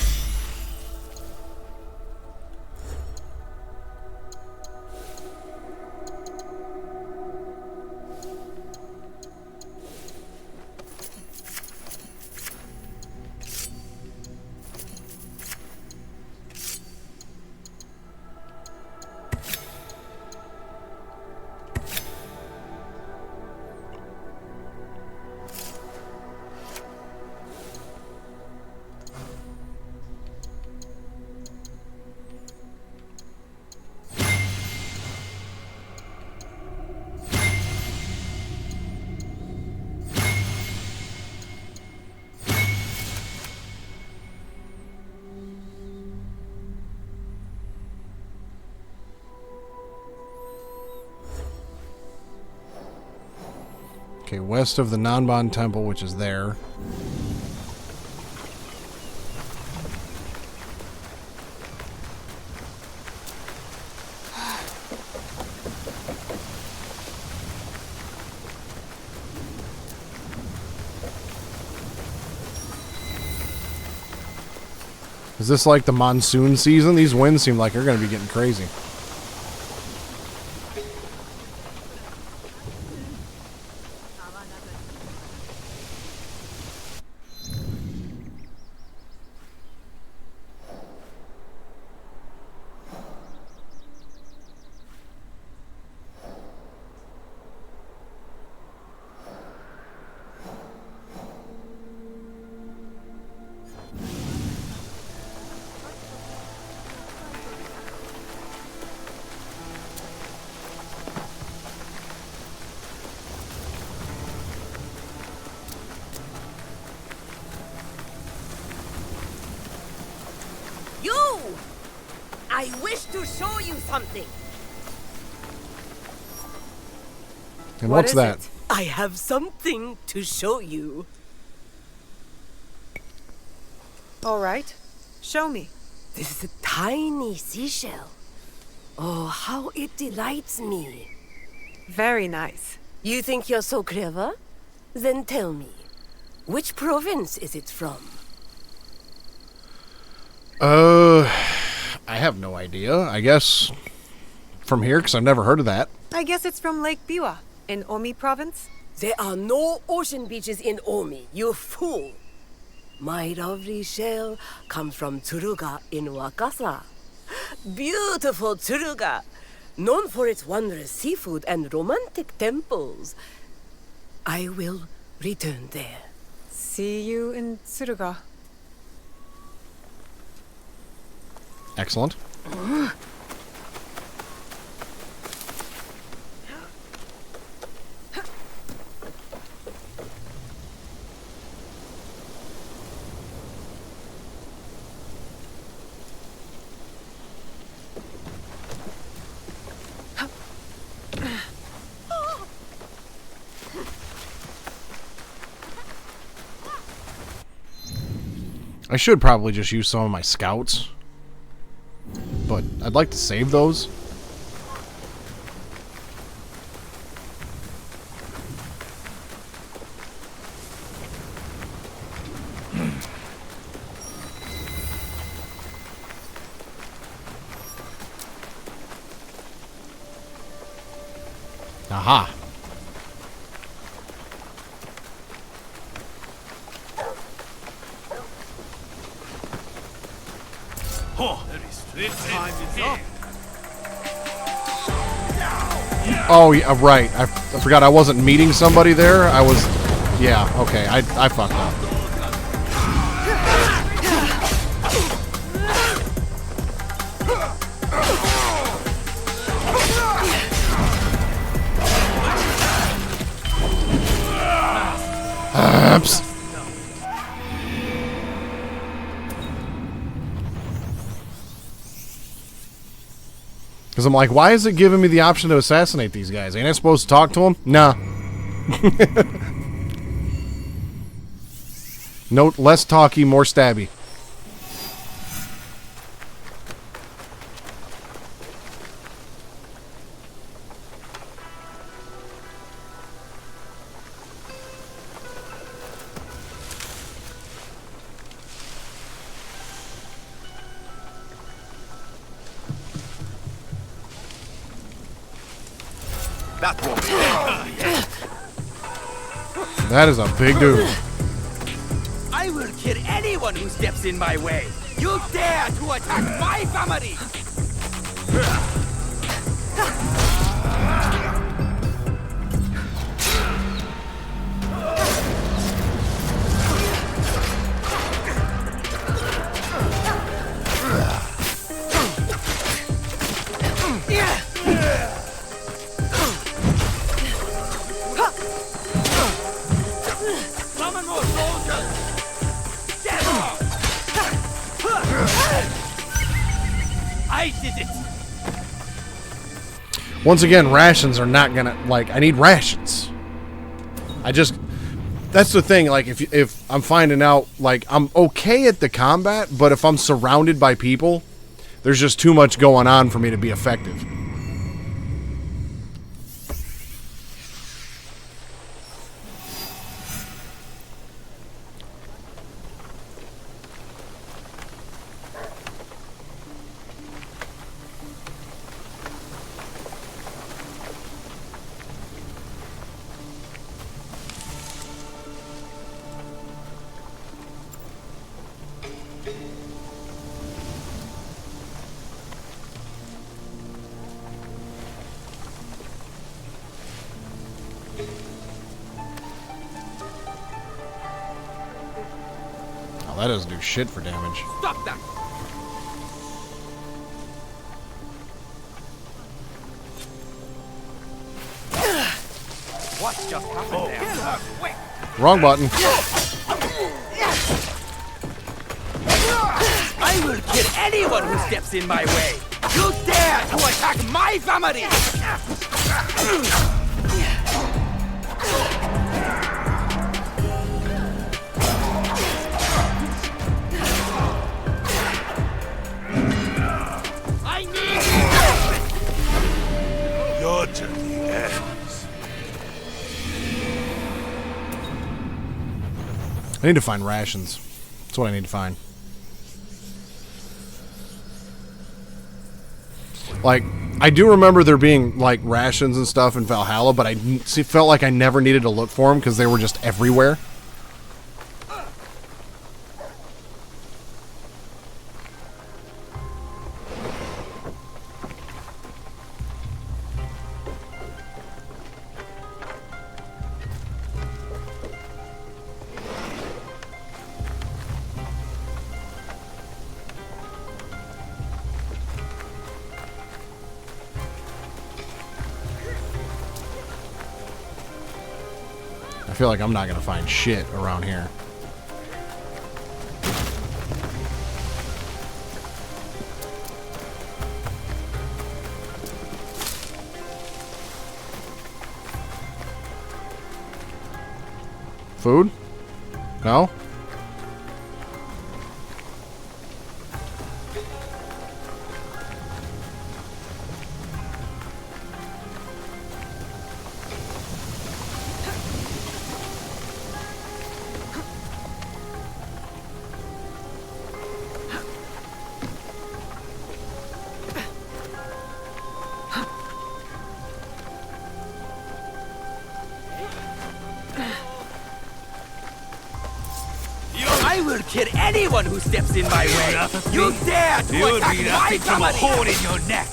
Okay, west of the Nanban Temple, which is there. Is this like the monsoon season? These winds seem like they're going to be getting crazy. I wish to show you something. And what's that? It? I have something to show you. All right. Show me. This is a tiny seashell. Oh, how it delights me. Very nice. You think you're so clever? Then tell me, which province is it from? I have no idea. I guess from here, because I've never heard of that. I guess it's from Lake Biwa in Omi province. There are no ocean beaches in Omi, you fool. My lovely shell comes from Tsuruga in Wakasa. Beautiful Tsuruga, known for its wondrous seafood and romantic temples. I will return there. See you in Tsuruga. Excellent. I should probably just use some of my scouts, but I'd like to save those. Aha. Oh, yeah, right. I forgot I wasn't meeting somebody there. I was... Yeah, okay. I fucked up. Oops. Because I'm like, why is it giving me the option to assassinate these guys? Ain't I supposed to talk to them? Nah. No, less talky, more stabby. That is a big dude. I will kill anyone who steps in my way. You dare to attack my family! Summon more soldiers! I did it! Once again, rations are not gonna, like, I need rations. That's the thing, like, if I'm finding out, like, I'm okay at the combat, but if I'm surrounded by people, there's just too much going on for me to be effective. Oh, that doesn't do shit for damage. Stop that! What just happened there? Wait. Wrong button. I will kill anyone who steps in my way. You dare to attack my family! I need you! Your journey ends. I need to find rations. That's what I need to find. Like, I do remember there being, like, rations and stuff in Valhalla, but I felt like I never needed to look for them because they were just everywhere. I feel like I'm not gonna find shit around here. Food? No? I will kill anyone who steps in my way. You dare to attack my from a family! hole in your neck.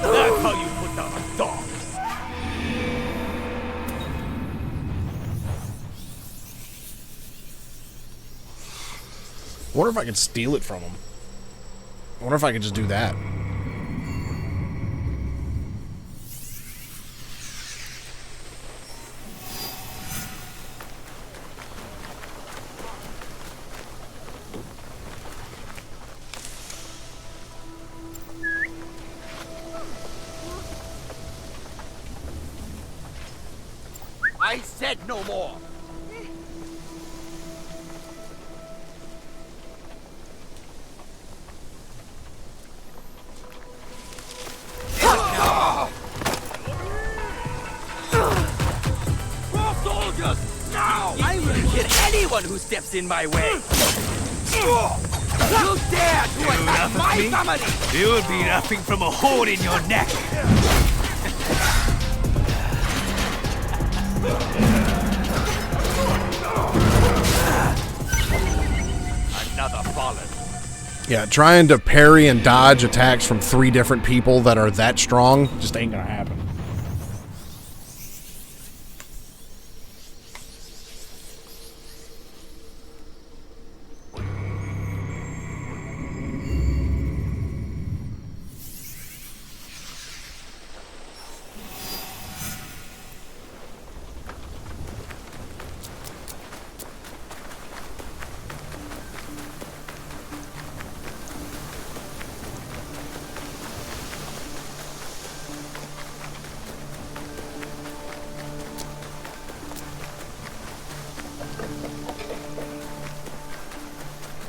That's how you put down a dog. I wonder if I could steal it from him. I wonder if I could just do that. I said no more. More soldiers! Now! I will kill anyone who steps in my way! You dare to attack my family! You'll be nothing from a hole in your neck. Another fallen. Yeah, trying to parry and dodge attacks from 3 different people that are that strong just ain't gonna happen.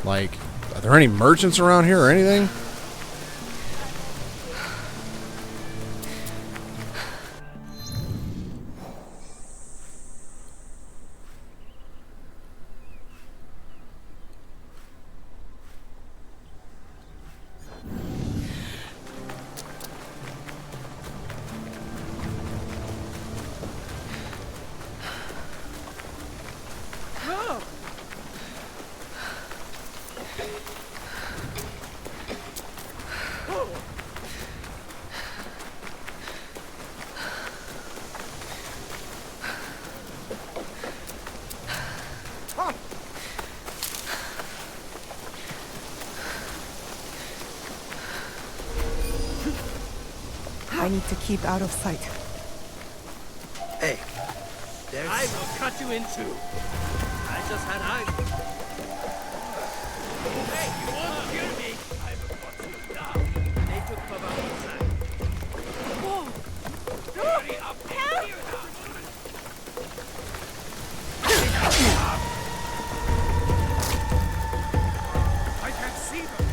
Like, are there any merchants around here or anything? I need to keep out of sight. Hey, I will cut you in two. I just had eyes. Hey, you won't kill me. I will put you down. They took cover outside. Whoa! Hurry up and clear that. I can see them.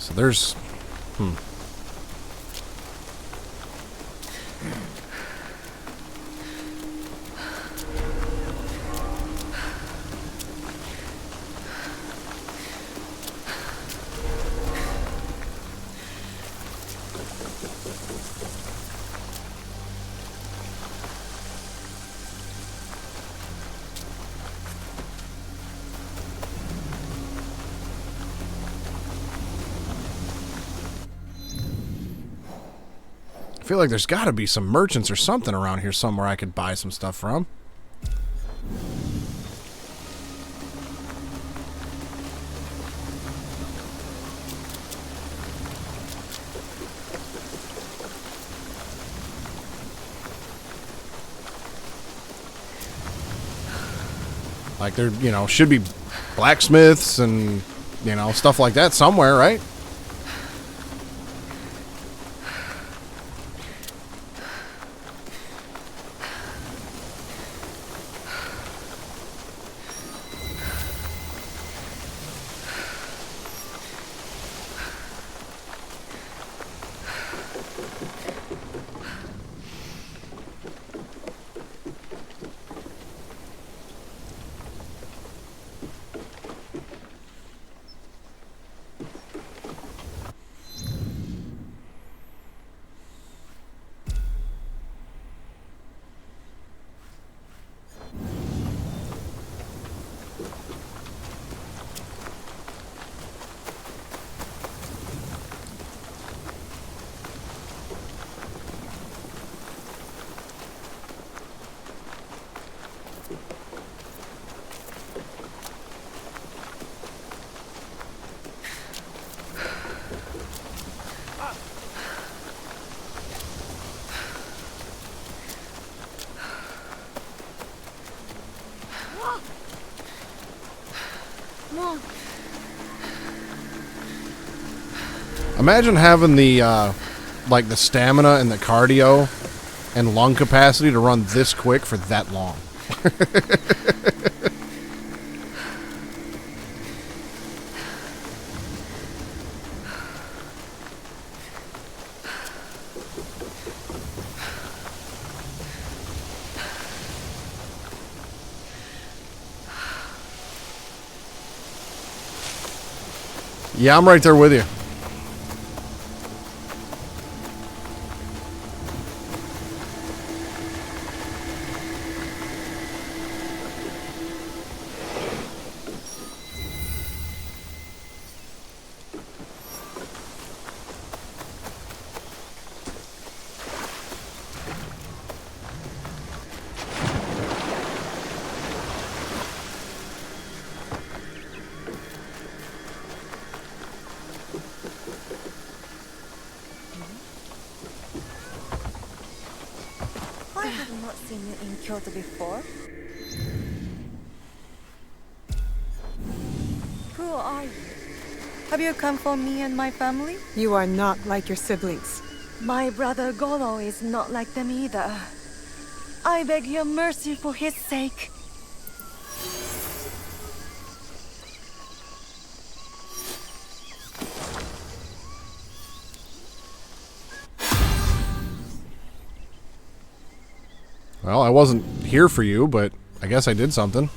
So there's... I feel like there's got to be some merchants or something around here somewhere I could buy some stuff from. Like there, you know, should be blacksmiths and, you know, stuff like that somewhere, right? Imagine having the, like the stamina and the cardio and lung capacity to run this quick for that long. Yeah, I'm right there with you. killed before? Who are you? Have you come for me and my family? You are not like your siblings. My brother Golo is not like them either. I beg your mercy for his sake. Well, I wasn't here for you, but I guess I did something.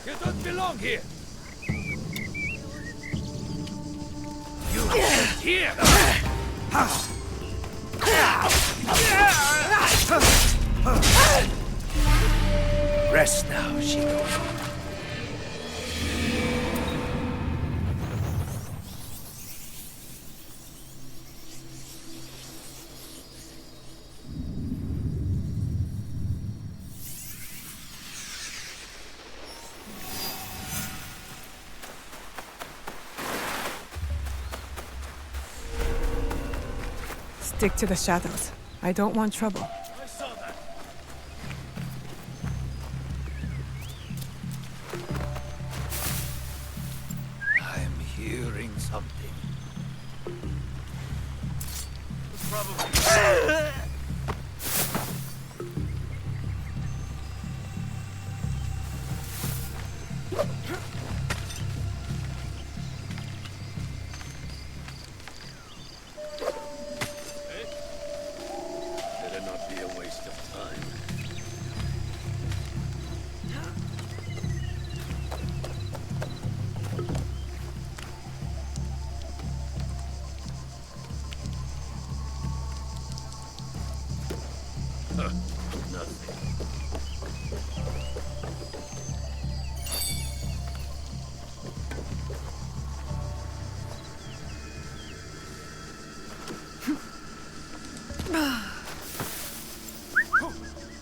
You don't belong here. You sit here. Rest now, Shino. Stick to the shadows. I don't want trouble. I saw that. I'm hearing something. Probably. Better not be a waste of time. Huh, nothing.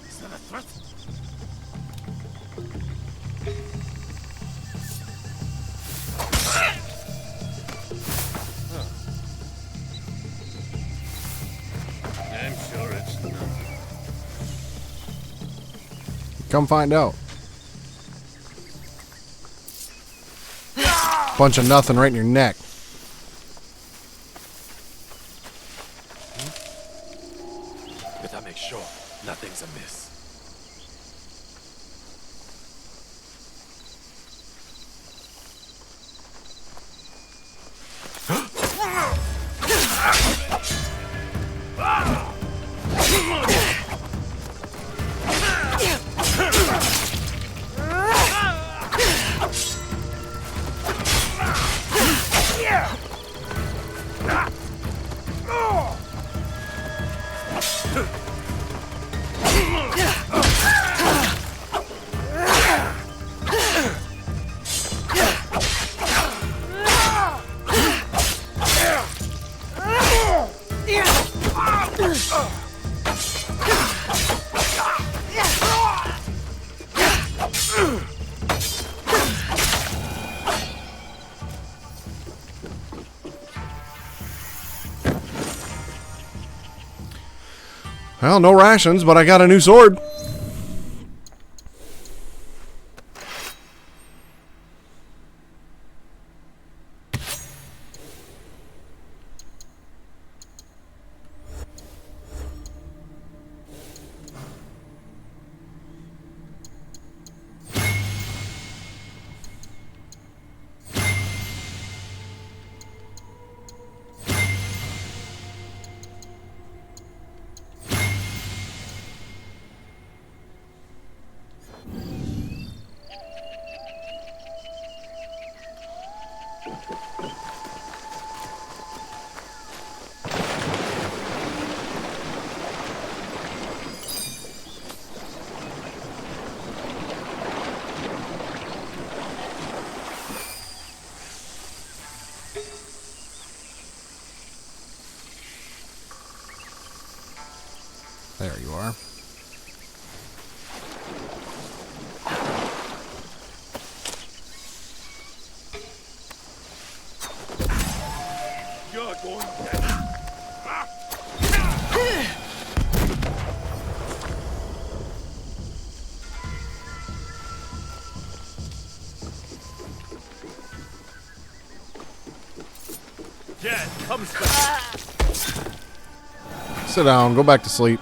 Is that a threat? I'm sure it's not. Come find out. Bunch of nothing right in your neck. Better make sure nothing's amiss. Well, no rations, but I got a new sword. There you are. You're going Jen, come Sit down. Go back to sleep.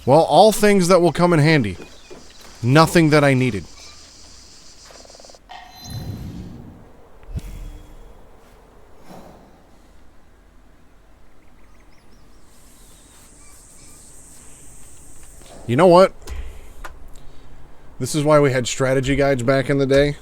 Well, all things that will come in handy. Nothing that I needed. You know what? This is why we had strategy guides back in the day.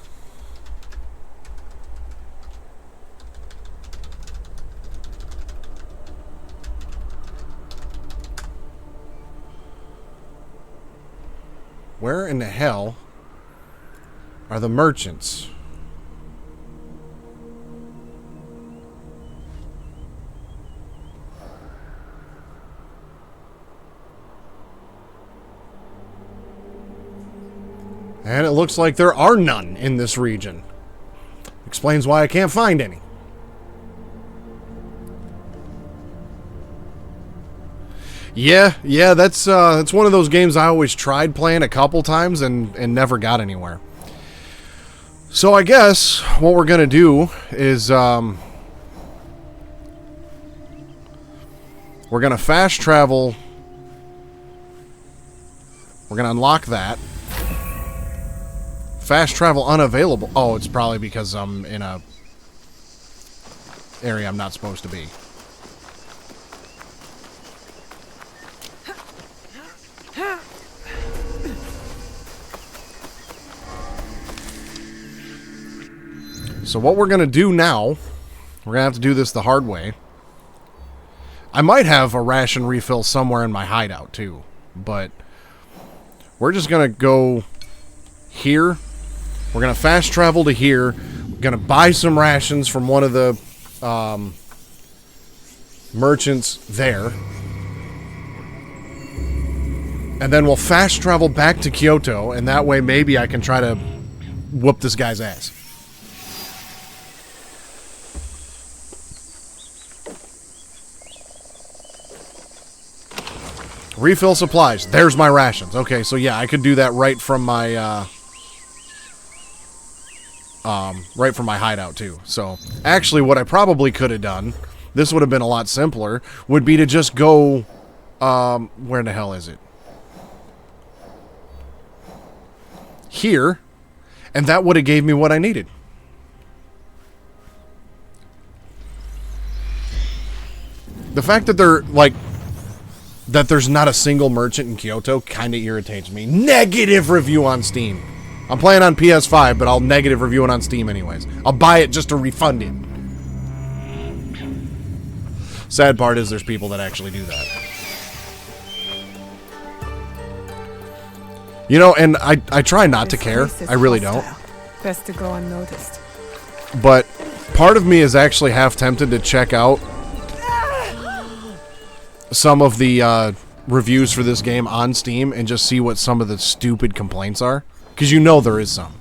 Where in the hell are the merchants? And it looks like there are none in this region. Explains why I can't find any. Yeah, that's one of those games I always tried playing a couple times and never got anywhere. So I guess what we're gonna do is we're gonna fast travel. We're gonna unlock that. Fast travel unavailable. Oh, it's probably because I'm in a area I'm not supposed to be. So what we're going to do now, we're going to have to do this the hard way. I might have a ration refill somewhere in my hideout too, but we're just going to go here. We're going to fast travel to here. We're going to buy some rations from one of the merchants there. And then we'll fast travel back to Kyoto, and that way maybe I can try to whoop this guy's ass. Refill supplies. There's my rations. Okay, so yeah, I could do that right from my hideout too. So actually, what I probably could have done, this would have been a lot simpler, would be to just go. Where in the hell is it? Here, and that would have gave me what I needed. The fact that they're like that there's not a single merchant in Kyoto kind of irritates me. Negative review on Steam. I'm playing on PS5, but I'll negative review it on Steam anyways. I'll buy it just to refund it. Sad part is there's people that actually do that. You know, and I try not to care. I really don't. Best to go unnoticed. But part of me is actually half tempted to check out some of the reviews for this game on Steam and just see what some of the stupid complaints are. Because you know there is some.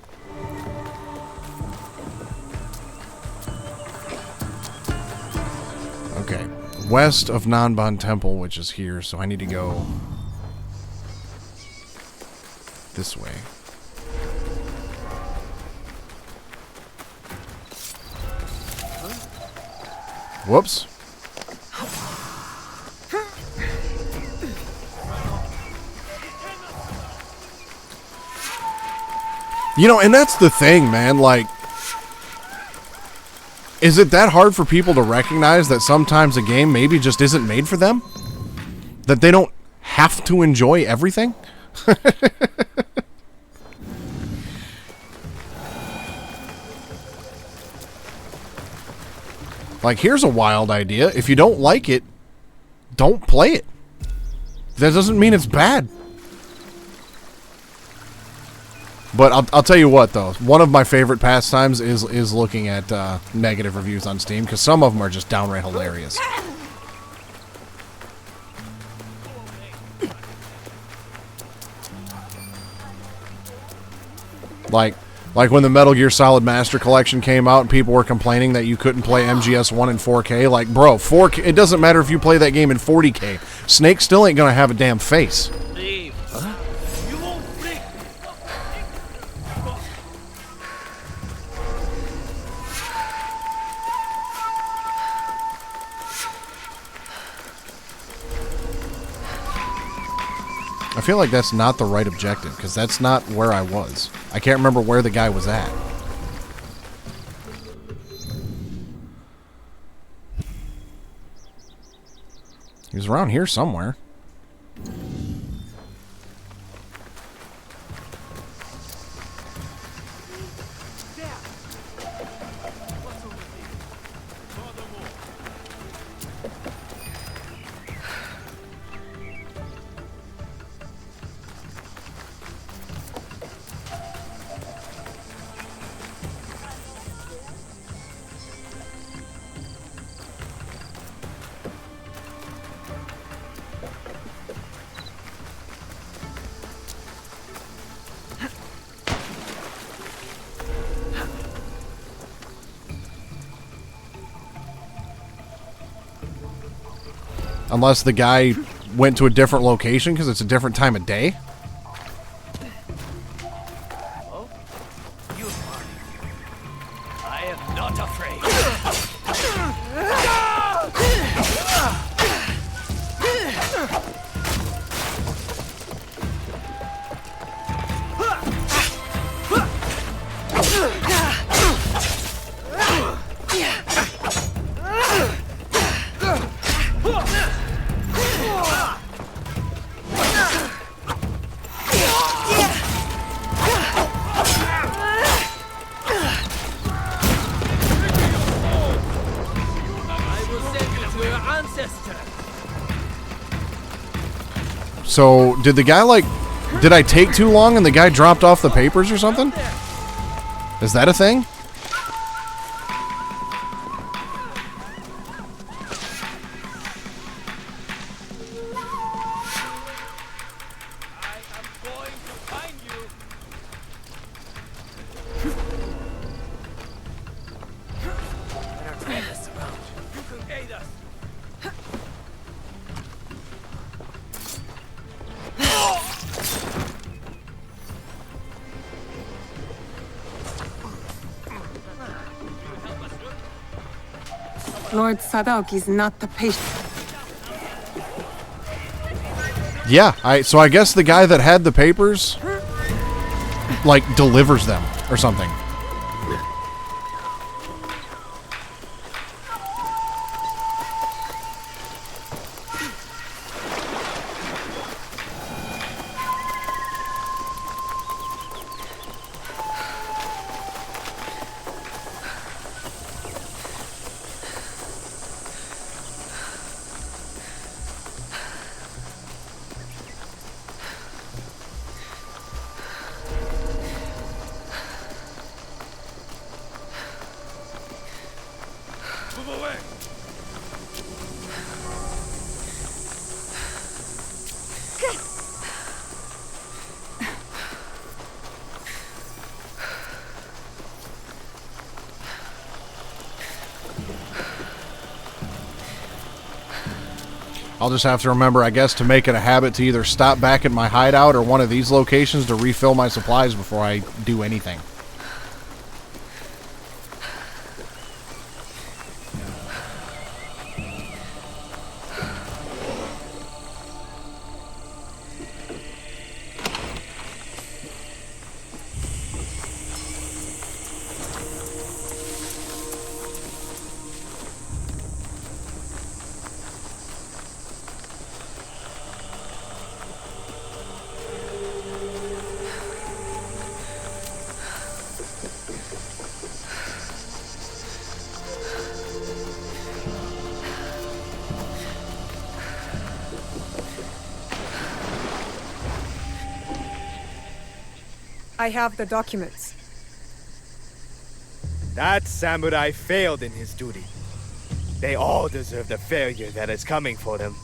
Okay. West of Nanban Temple, which is here, so I need to go this way. Whoops. You know, and that's the thing, man. Like, is it that hard for people to recognize that sometimes a game maybe just isn't made for them? That they don't have to enjoy everything? Like, here's a wild idea. If you don't like it, don't play it. That doesn't mean it's bad. But I'll tell you what, though. One of my favorite pastimes is looking at negative reviews on Steam, because some of them are just downright hilarious. Like when the Metal Gear Solid Master Collection came out and people were complaining that you couldn't play MGS1 in 4K. Like, bro, 4K, it doesn't matter if you play that game in 40K. Snake still ain't gonna have a damn face. I feel like that's not the right objective, because that's not where I was. I can't remember where the guy was at. He was around here somewhere. Unless the guy went to a different location because it's a different time of day. Oh, you I am not afraid. So, did the guy, like... Did I take too long and the guy dropped off the papers or something? Is that a thing? Lord Sadaoki's not the patient. Yeah, so I guess the guy that had the papers, like, delivers them or something. I'll just have to remember, I guess, to make it a habit to either stop back at my hideout or one of these locations to refill my supplies before I do anything. I have the documents. That samurai failed in his duty. They all deserve the failure that is coming for them.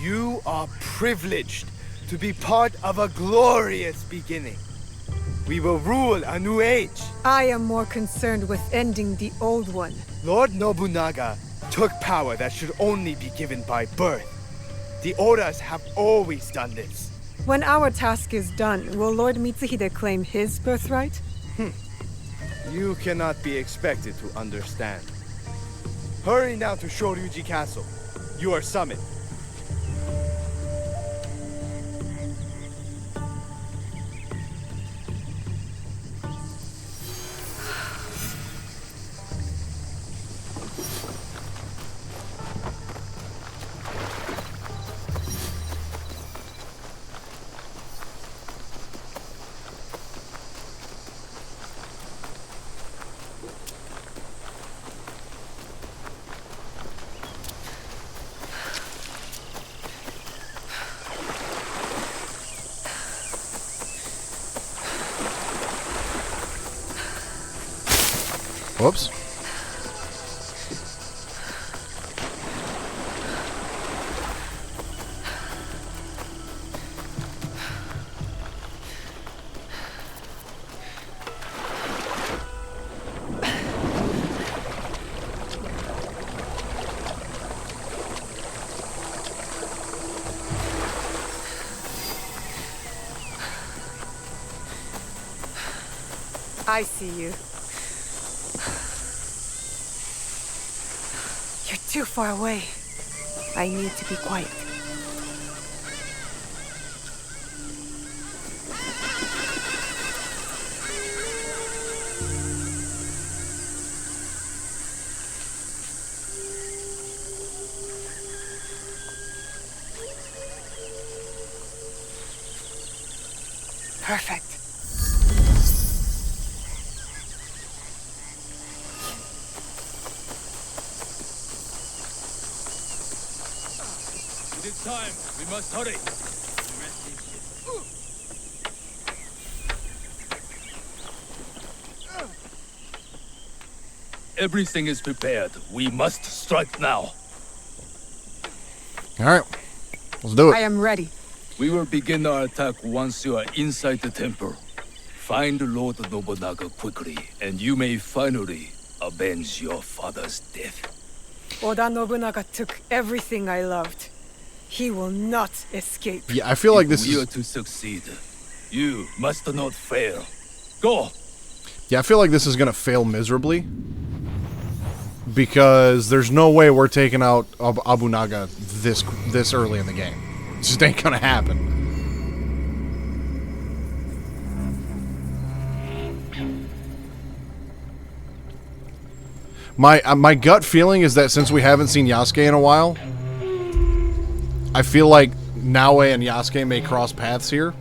You are privileged to be part of a glorious beginning. We will rule a new age. I am more concerned with ending the old one. Lord Nobunaga took power that should only be given by birth. The Odas have always done this. When our task is done, will Lord Mitsuhide claim his birthright? You cannot be expected to understand. Hurry now to Shoryuji Castle. You are summoned. Whoops. I see you. You're too far away. I need to be quiet. Perfect. It is time. We must hurry. Everything is prepared. We must strike now. All right. Let's do it. I am ready. We will begin our attack once you are inside the temple. Find Lord Nobunaga quickly, and you may finally avenge your father's death. Oda Nobunaga took everything I loved. He will not escape. Yeah, I feel like this If we is... are to succeed, you must not fail. Go! Yeah, I feel like this is going to fail miserably. Because there's no way we're taking out Abunaga this early in the game. It just ain't going to happen. My gut feeling is that since we haven't seen Yasuke in a while, I feel like Naoe and Yasuke may cross paths here.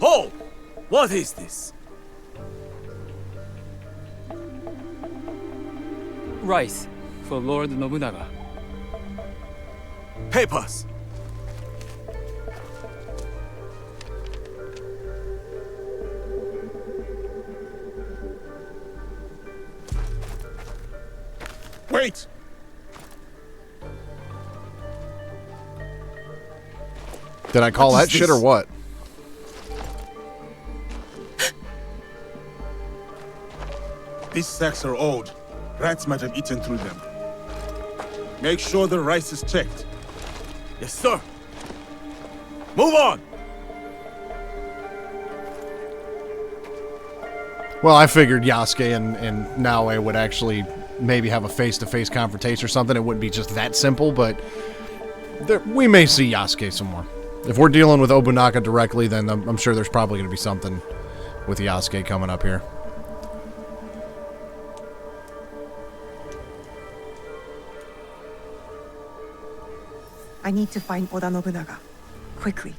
Ho! What is this? Rice for Lord Nobunaga. Papers! Wait! Did I call that shit or what? These sacks are old. Rats might have eaten through them. Make sure the rice is checked. Yes, sir. Move on! Well, I figured Yasuke and Naoe would actually maybe have a face-to-face confrontation or something. It wouldn't be just that simple, but we may see Yasuke some more. If we're dealing with Nobunaga directly, then I'm sure there's probably going to be something with Yasuke coming up here. I need to find Oda Nobunaga. Quickly.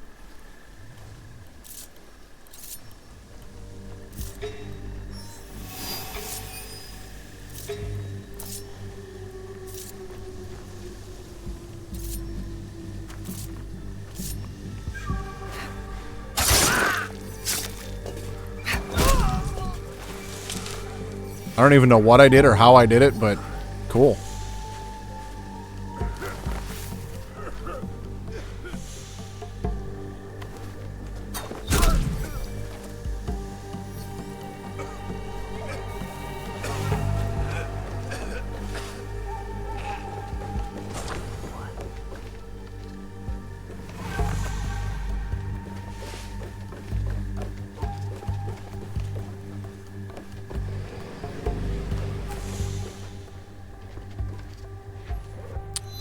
I don't even know what I did or how I did it, but cool.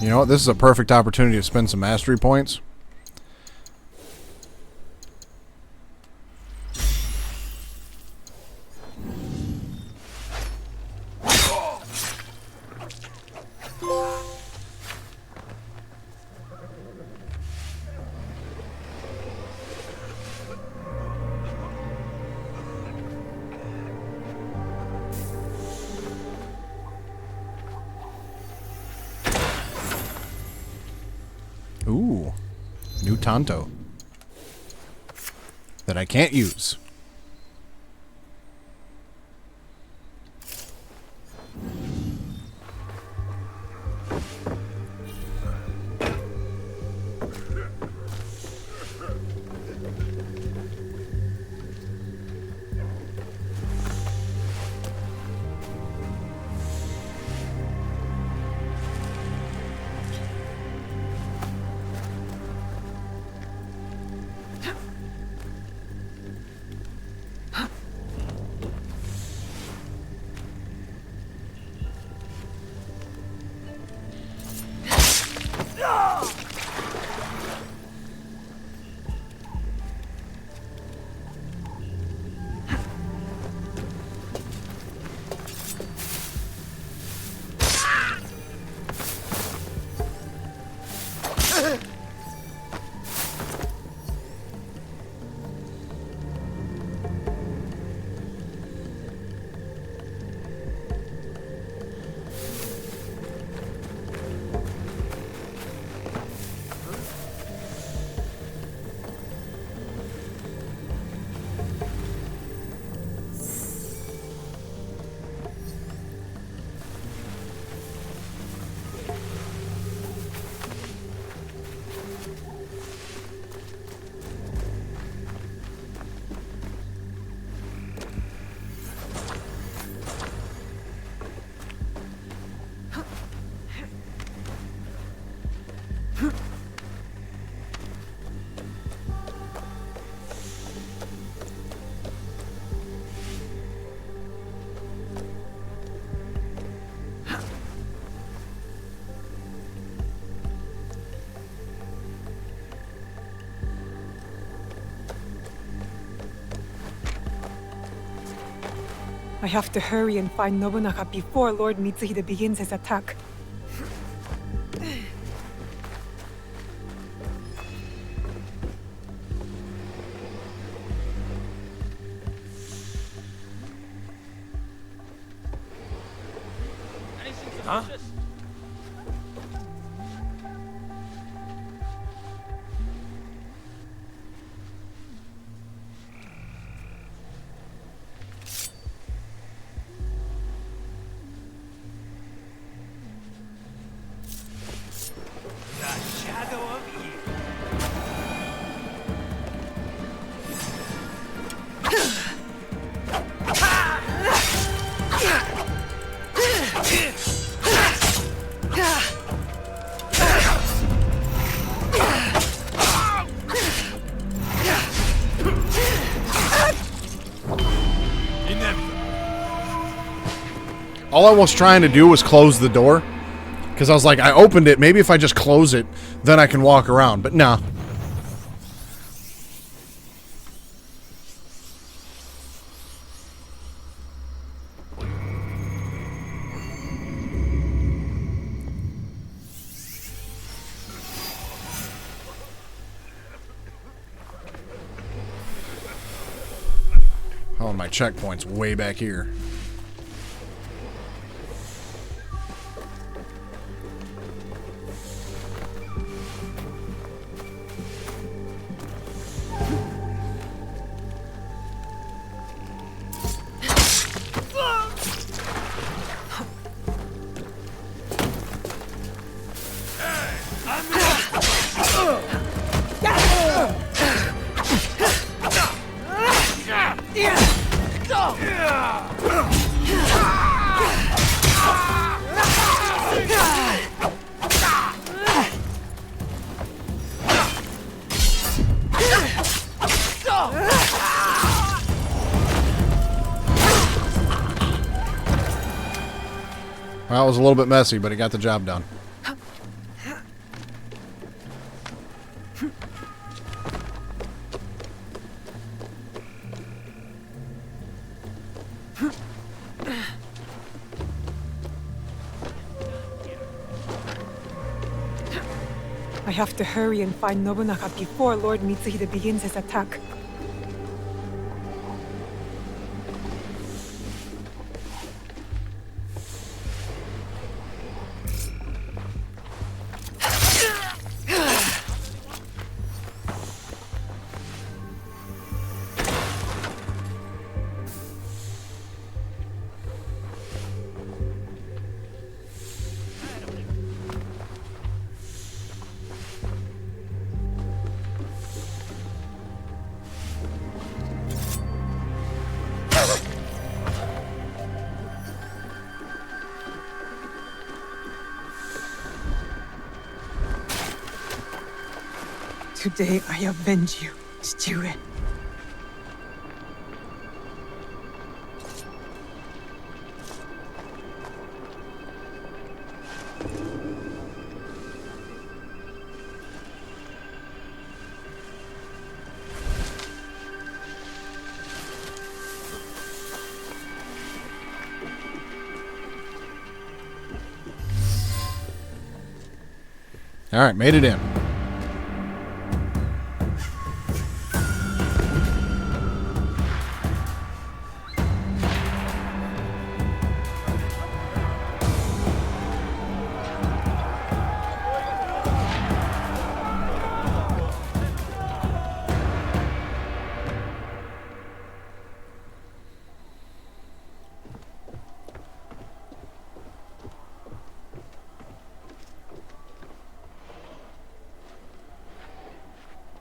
You know what? This is a perfect opportunity to spend some mastery points. Ooh, new Tanto that I can't use. I have to hurry and find Nobunaga before Lord Mitsuhide begins his attack. Huh? all I was trying to do was close the door. Because I was like, I opened it. Maybe if I just close it, then I can walk around. But nah. Oh, my checkpoint's way back here. Well, it was a little bit messy, but it got the job done. I have to hurry and find Nobunaga before Lord Mitsuhide begins his attack. Today I avenge you, Stewart. All right, made it in.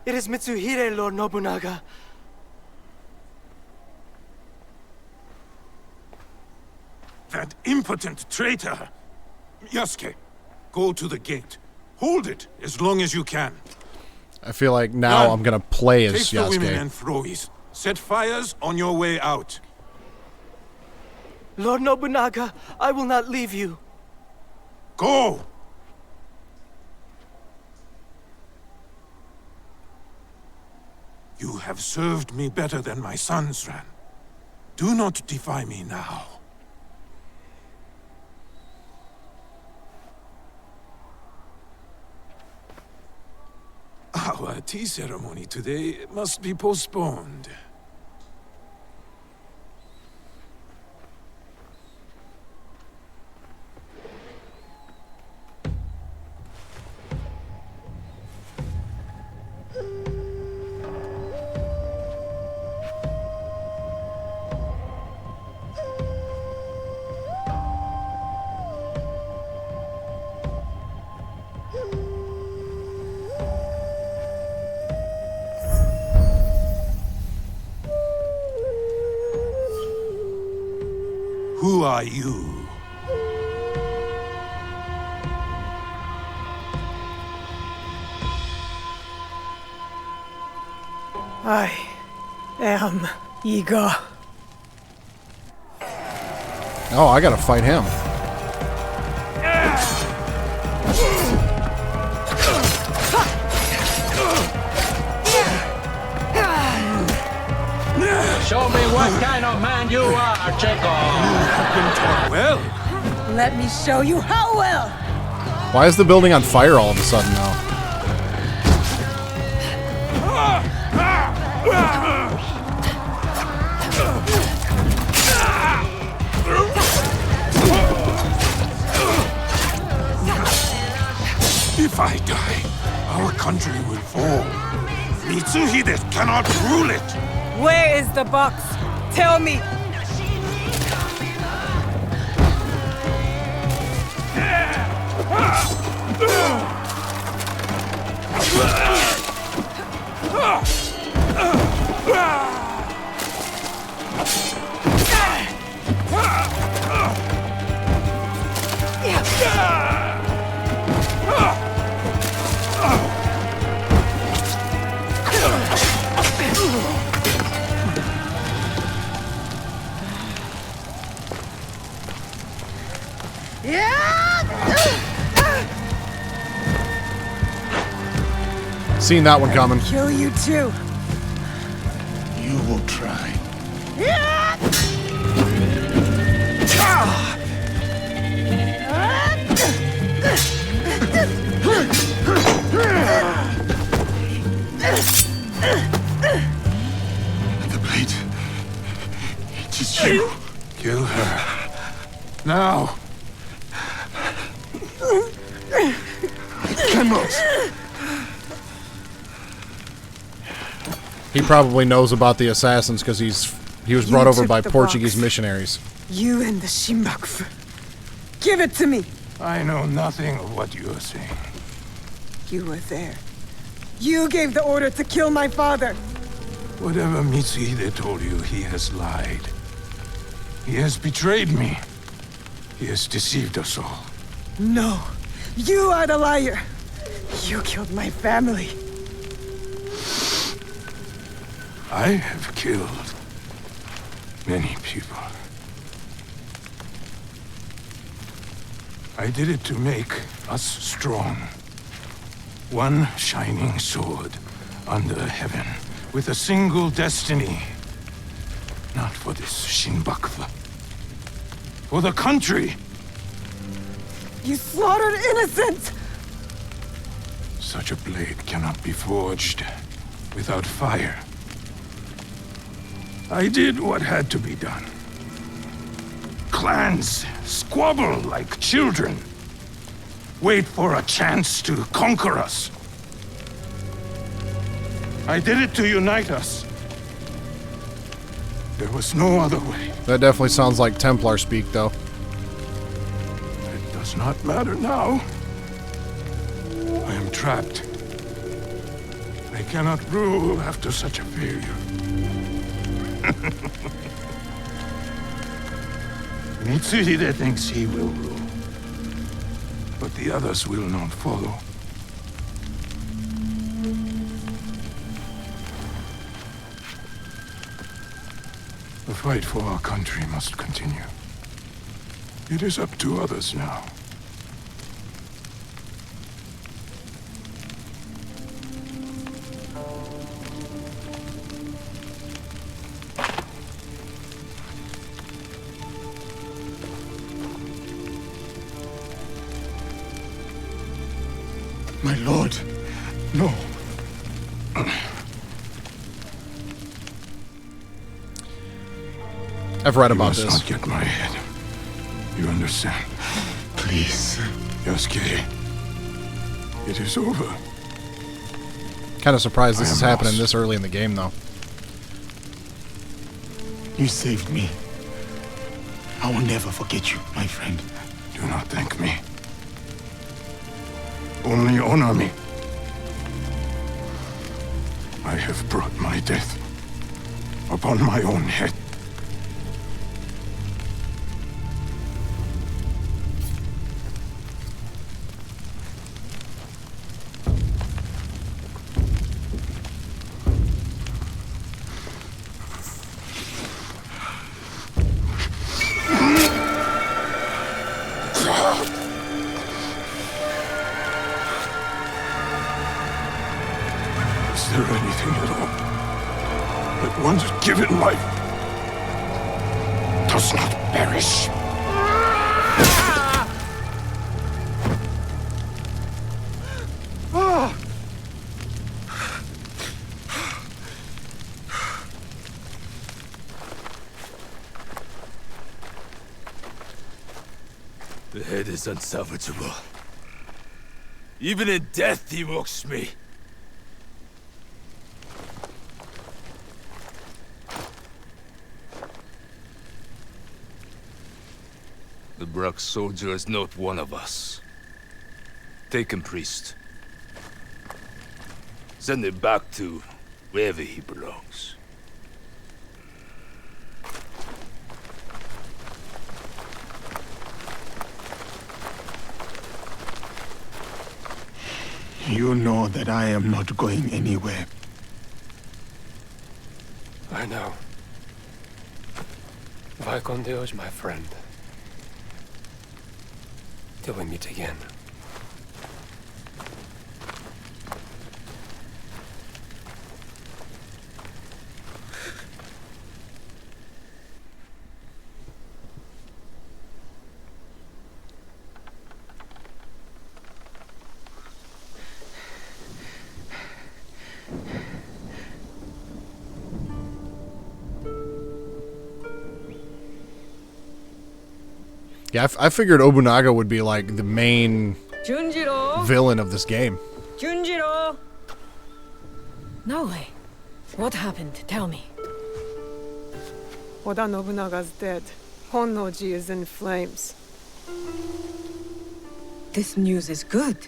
It is Mitsuhide, Lord Nobunaga. That impotent traitor! Yasuke, go to the gate. Hold it as long as you can. I feel like now None. I'm going to play as Take the women Yasuke. and throwies. Set fires on your way out. Lord Nobunaga, I will not leave you. Go! You have served me better than my sons ran. Do not defy me now. Our tea ceremony today must be postponed. Who are you? I am Iga. Oh, I gotta fight him. Show me what kind of man you are, Chekhov. Well, Let me show you how well. Why is the building on fire all of a sudden now? If I die, our country will fall. Mitsuhide cannot rule it. Where is the box? Tell me. Seen that one coming. Kill you too. You will try. The blade. It is you. Kill her. Now. I cannot. He probably knows about the assassins because he was brought over by Portuguese missionaries. You and the Shimbakfu. Give it to me. I know nothing of what you are saying. You were there. You gave the order to kill my father. Whatever Mitsuhide told you, he has lied. He has betrayed me. He has deceived us all. No. You are the liar. You killed my family. I have killed many people. I did it to make us strong. One shining sword under heaven, with a single destiny. Not for this Shinbakfa. For the country! You slaughtered innocents! Such a blade cannot be forged without fire. I did what had to be done. Clans squabble like children. Wait for a chance to conquer us. I did it to unite us. There was no other way. That definitely sounds like Templar speak, though. It does not matter now. I am trapped. I cannot rule after such a failure. Mitsuhide thinks he will rule, but the others will not follow. The fight for our country must continue. It is up to others now. My lord, no. I've read about you this. must not get my head. You understand? Please. Yasuke. It is over. Kind of surprised this I is am happening lost. this early in the game, though. You saved me. I will never forget you, my friend. Do not thank me. Only honor me. I have brought my death upon my own head. anything at all. But once given life, does not perish. The head is unsalvageable. Even in death, he mocks me. The Brack soldier is not one of us. Take him, priest. Send him back to wherever he belongs. You know that I am not going anywhere. I know. Va con Dios, my friend. Till we meet again. Yeah, I figured Obunaga would be like the main Junjiro! villain of this game. Junjiro! No way. What happened? Tell me. Oda Nobunaga's dead. Honnoji is in flames. This news is good.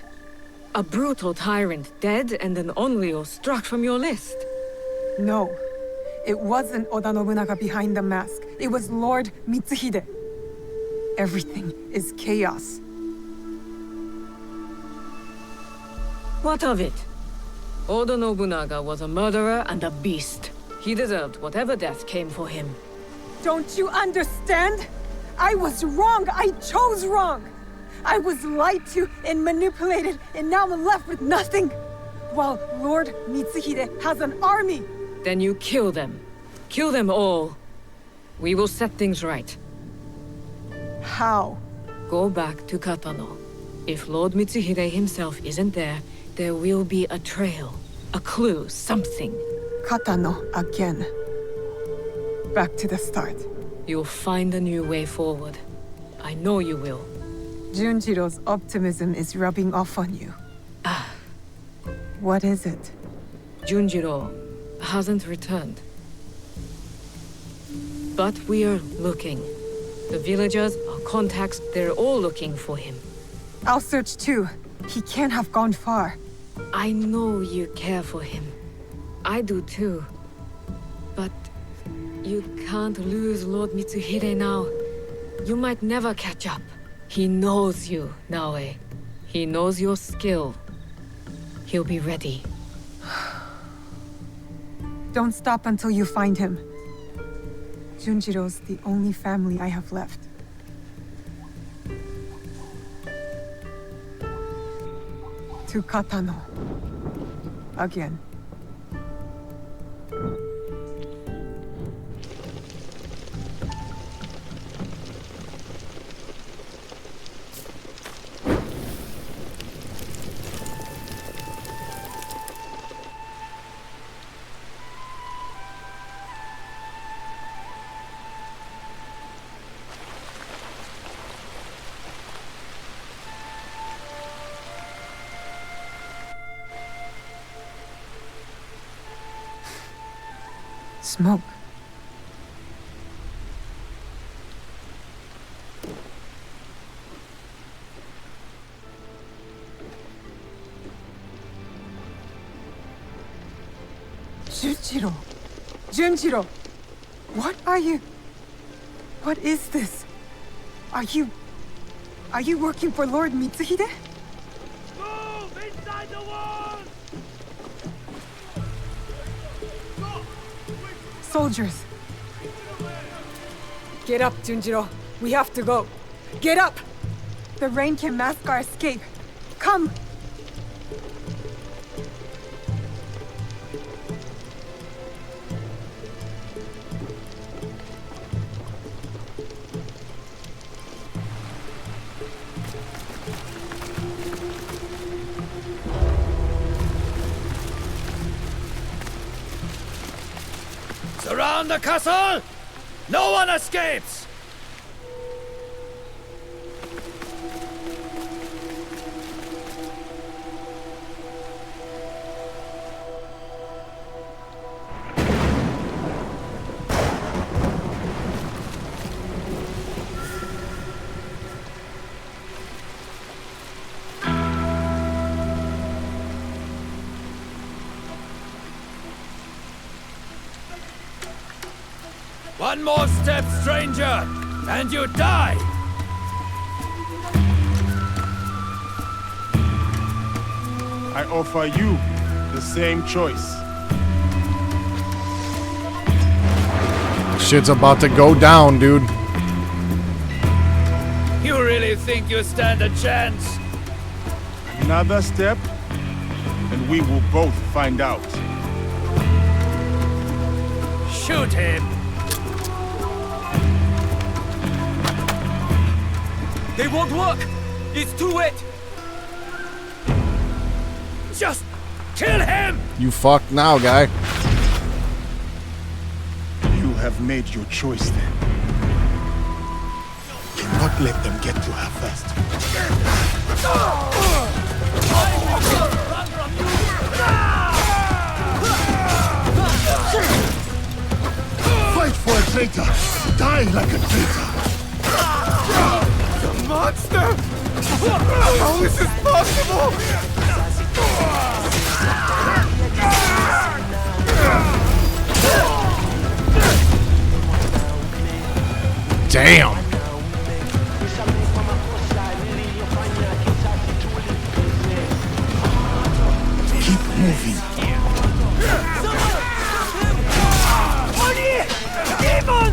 A brutal tyrant dead and an Onryo struck from your list. No. It wasn't Oda Nobunaga behind the mask. It was Lord Mitsuhide. Everything is chaos. What of it? Oda Nobunaga was a murderer and a beast. He deserved whatever death came for him. Don't you understand? I was wrong. I chose wrong. I was lied to and manipulated, and now I'm left with nothing. While Lord Mitsuhide has an army. Then you kill them. Kill them all. We will set things right. How? Go back to Katano. If Lord Mitsuhide himself isn't there, there will be a trail, a clue, something. Katano again. Back to the start. You'll find a new way forward. I know you will. Junjiro's optimism is rubbing off on you. What is it? Junjiro hasn't returned. But we are looking. The villagers, our contacts, they're all looking for him. I'll search too. He can't have gone far. I know you care for him. I do too. But you can't lose Lord Mitsuhide now. You might never catch up. He knows you, Naoe. He knows your skill. He'll be ready. Don't stop until you find him. Junjiro's the only family I have left. To Katano. Again. Smoke. Junjiro! Junjiro! What are you... What is this? Are you working for Lord Mitsuhide? Move inside the walls! Soldiers! Get up, Junjiro. We have to go. Get up! The rain can mask our escape. Come! Around the castle, no one escapes! One more step, stranger, and you die! I offer you the same choice. Shit's about to go down, dude. You really think you stand a chance? Another step, and we will both find out. Shoot him! They won't work! It's too wet! Just kill him! You fucked now, guy. You have made your choice then. Cannot let them get to her first. Fight for a traitor! Die like a traitor! The monster! How is this possible? Damn! Keep moving. Demon!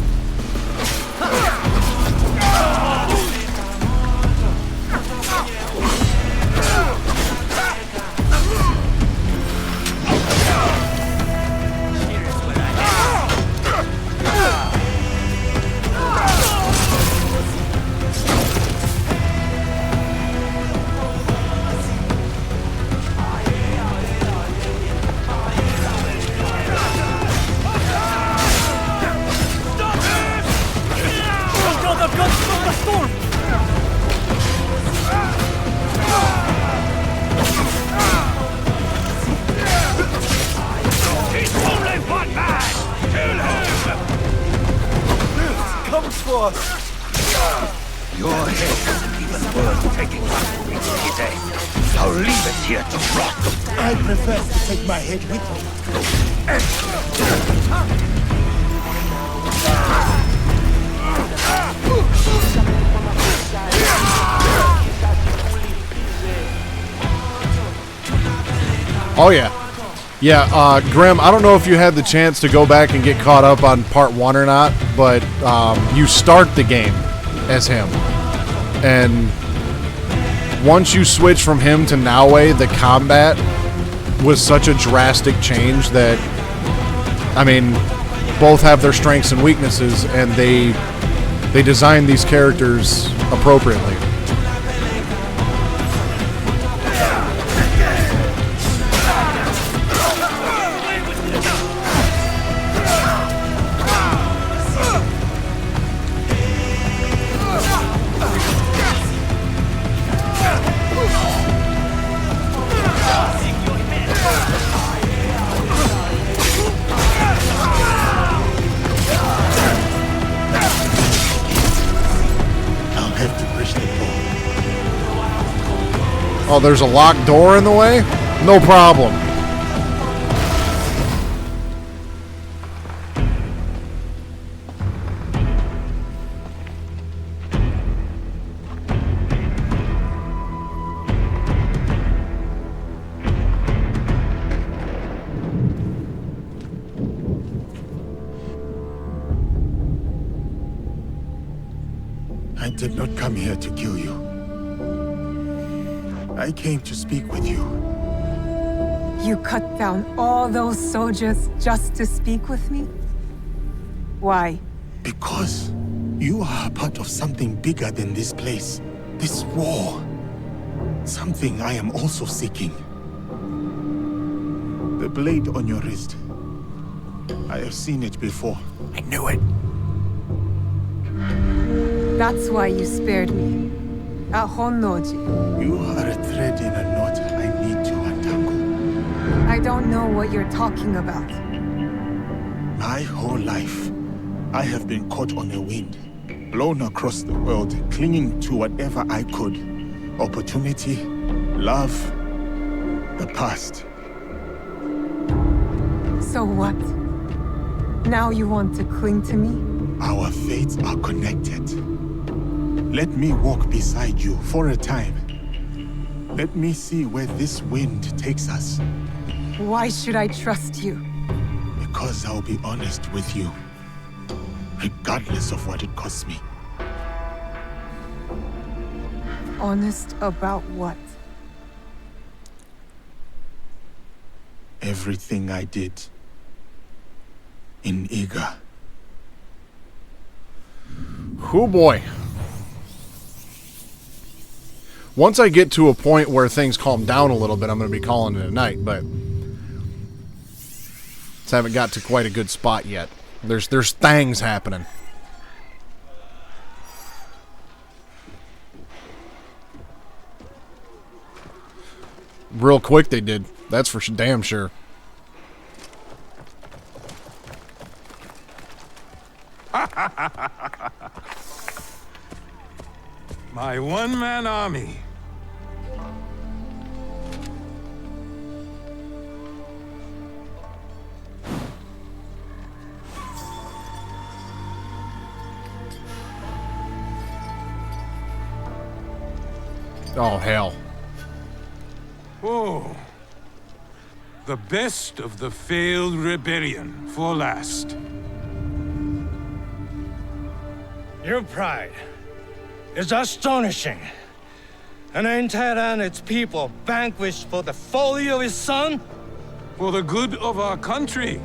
for us. Your head isn't even worth taking back to Italy. I'll leave it here to rot. I prefer to take my head with me. Oh yeah. Yeah, Grim, I don't know if you had the chance to go back and get caught up on part 1 or not, but you start the game as him. And once you switch from him to Naue, the combat was such a drastic change that, I mean, both have their strengths and weaknesses, and they designed these characters appropriately. Oh, there's a locked door in the way? No problem. I did not come here to kill you. I came to speak with you. You cut down all those soldiers just to speak with me? Why? Because you are a part of something bigger than this place. This war. Something I am also seeking. The blade on your wrist. I have seen it before. I knew it. That's why you spared me. At Honnoji. You are a thread in a knot I need to untangle. I don't know what you're talking about. My whole life, I have been caught on a wind, blown across the world, clinging to whatever I could. Opportunity, love, the past. So what? Now you want to cling to me? Our fates are connected. Let me walk beside you for a time. Let me see where this wind takes us. Why should I trust you? Because I'll be honest with you, regardless of what it costs me. Honest about what? Everything I did in Iga. Oh boy. Once I get to a point where things calm down a little bit, I'm going to be calling it a night, but just haven't got to quite a good spot yet. There's things happening. Real quick they did. That's for damn sure. My one-man army. Oh, hell. Oh. The best of the failed rebellion for last. Your pride is astonishing. An empire and its people vanquished for the folly of his son? For the good of our country.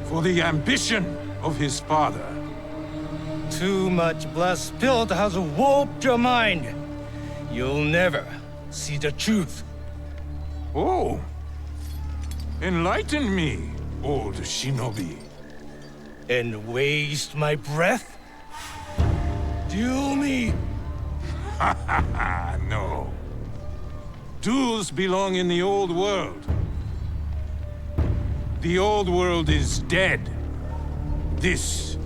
For the ambition of his father. Too much blood spilled has warped your mind. You'll never see the truth. Oh. Enlighten me, old shinobi. And waste my breath? Duel me! Ha ha ha, no. Duels belong in the old world. The old world is dead. This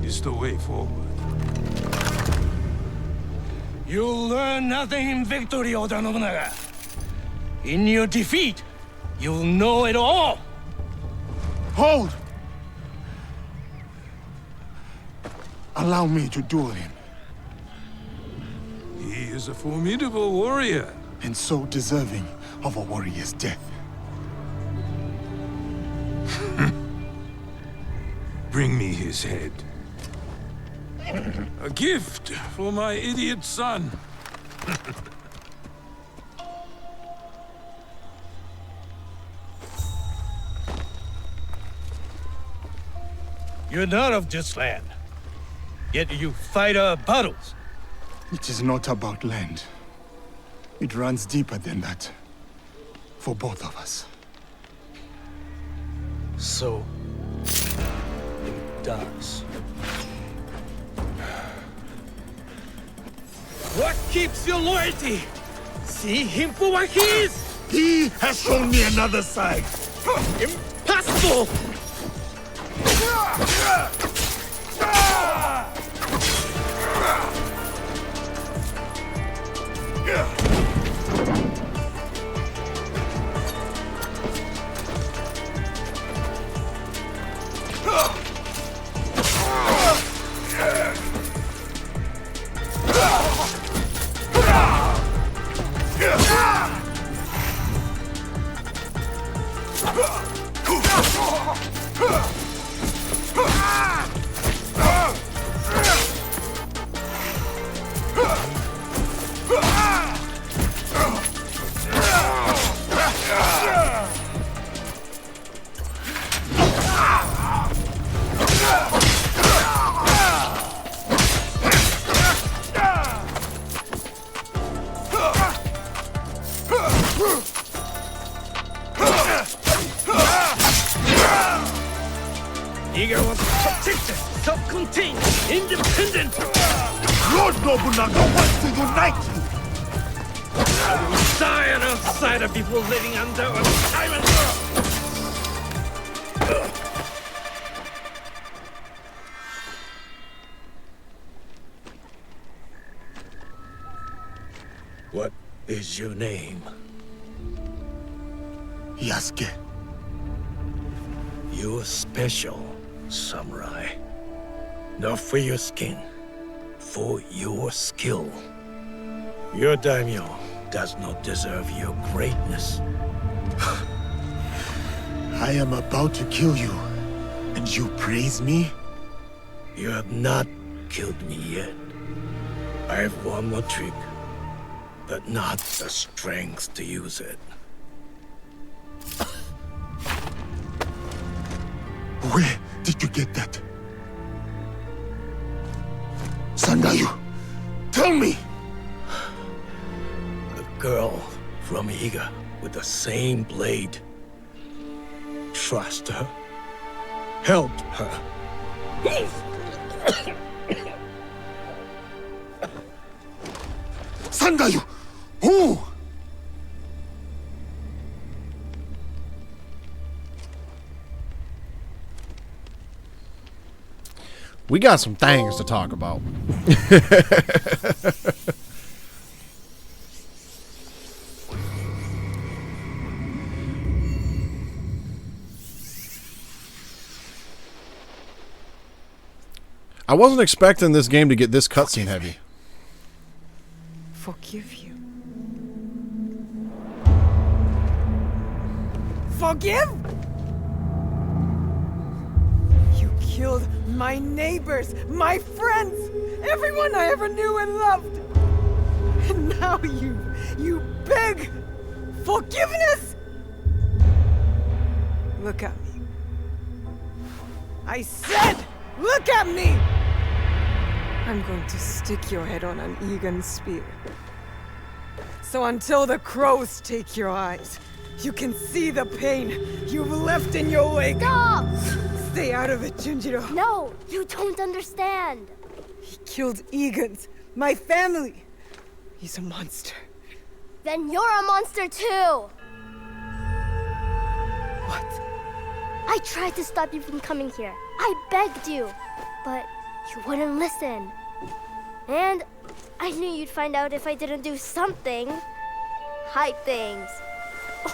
is the way forward. You'll learn nothing in victory, Oda Nobunaga. In your defeat, you'll know it all! Hold! Allow me to duel him. He is a formidable warrior. And so deserving of a warrior's death. Bring me his head. A gift for my idiot son. You're not of this land. Yet you fight our battles. It is not about land. It runs deeper than that. For both of us. So, it does. What keeps your loyalty? See him for what he is! He has shown me another side! Impossible! Iga was protected, self-contained, independent. Lord Nobunaga wants to unite you. I'm tired outside of people living under a tyrant. What is your name? Yasuke. You're special, samurai. Not for your skin, for your skill. Your daimyo does not deserve your greatness. I am about to kill you, and you praise me? You have not killed me yet. I have one more trick, but not the strength to use it. Where did you get that? Sandayu, tell me! A girl from Iga with the same blade. Trust her. Help her. Sandayu! Who? We got some things to talk about. I wasn't expecting this game to get this cutscene heavy. Forgive you. Forgive? You killed my neighbors, my friends, everyone I ever knew and loved. And now you beg forgiveness? Look at me. I said, look at me! I'm going to stick your head on an Egan spear. So until the crows take your eyes, you can see the pain you've left in your wake. Stop! Stay out of it, Junjiro. No, you don't understand. He killed Egans, my family. He's a monster. Then you're a monster too. What? I tried to stop you from coming here. I begged you, but you wouldn't listen. And I knew you'd find out if I didn't do something. Hide things.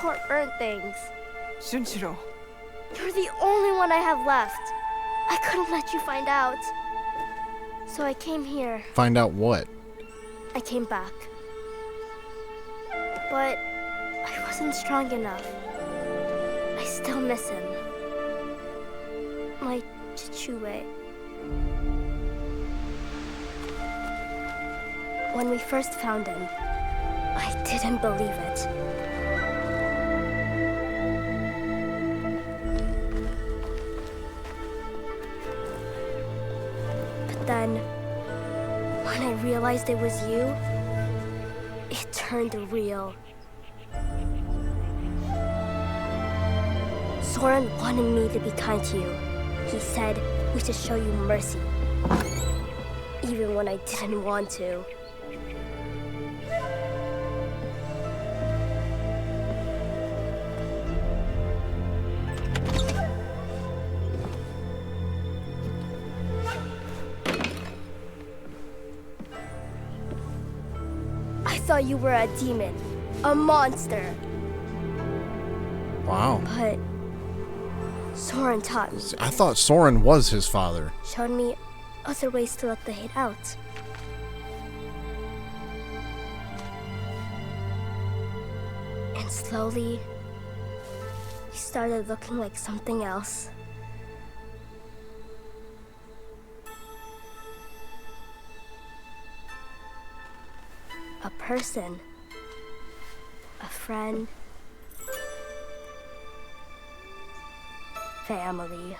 Or earn things. Junjiro. You're the only one I have left. I couldn't let you find out. So I came here. Find out what? I came back. But I wasn't strong enough. I still miss him. My Chichue. When we first found him, I didn't believe it. But then, when I realized it was you, it turned real. Soren wanted me to be kind to you. He said we should show you mercy. Even when I didn't want to. I thought you were a demon. A monster. Wow. But Soren taught me. I thought Soren was his father. Showed me other ways to let the hate out. And slowly, he started looking like something else. A person. A friend. Family.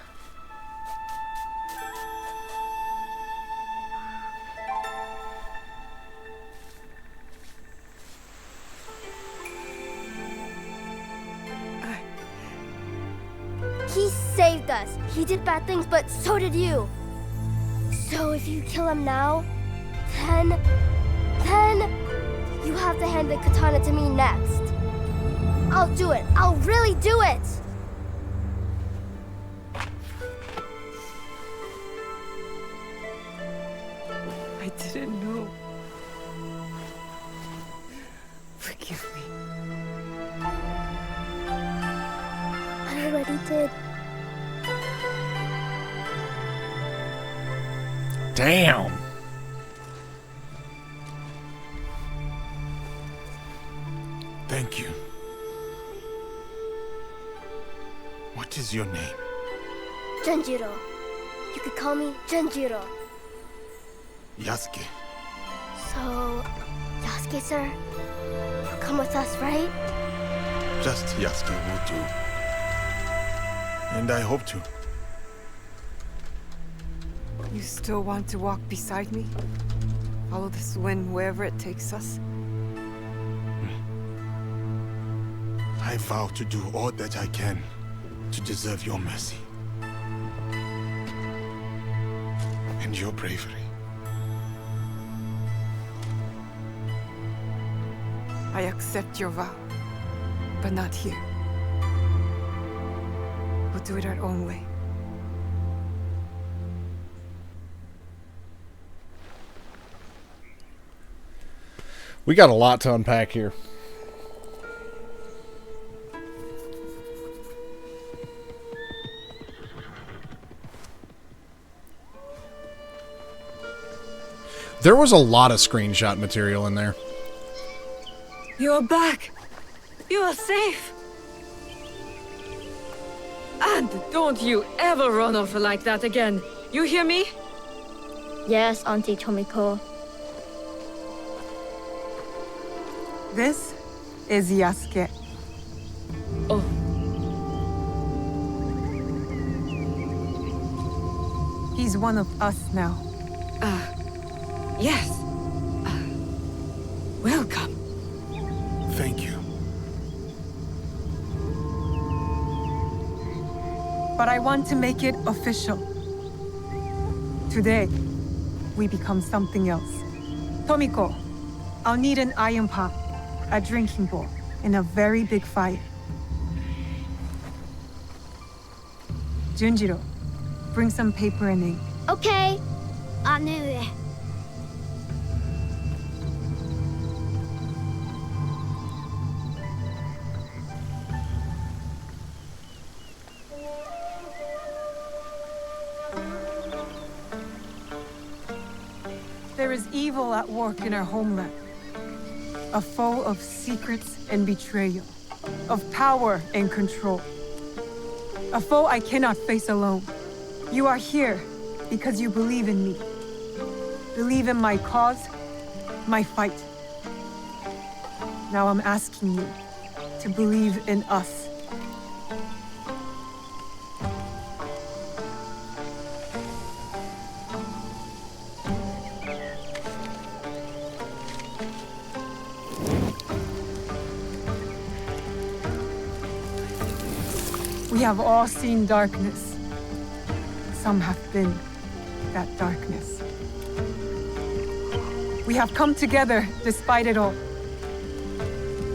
He saved us. He did bad things, but so did you. So if you kill him now, then you have to hand the katana to me next. I'll do it. I'll really do it. I didn't know. Forgive me. I already did. Damn. Thank you. What is your name? Junjiro. You could call me Junjiro. Yasuke. So, Yasuke, sir, you'll come with us, right? Just Yasuke will do. And I hope to. You still want to walk beside me? Follow this wind wherever it takes us? I vow to do all that I can to deserve your mercy. And your bravery. I accept your vow, but not here. We'll do it our own way. We got a lot to unpack here. There was a lot of screenshot material in there. You're back. You are safe. And don't you ever run off like that again. You hear me? Yes, Auntie Tomiko. This is Yasuke. Oh. He's one of us now. Yes. Welcome. Thank you. But I want to make it official. Today, we become something else. Tomiko, I'll need an iron pot, a drinking bowl, and a very big fire. Junjiro, bring some paper and ink. Okay. Anu. There is evil at work in our homeland. A foe of secrets and betrayal. Of power and control. A foe I cannot face alone. You are here because you believe in me. Believe in my cause, my fight. Now I'm asking you to believe in us. We have all seen darkness. Some have been that darkness. We have come together despite it all.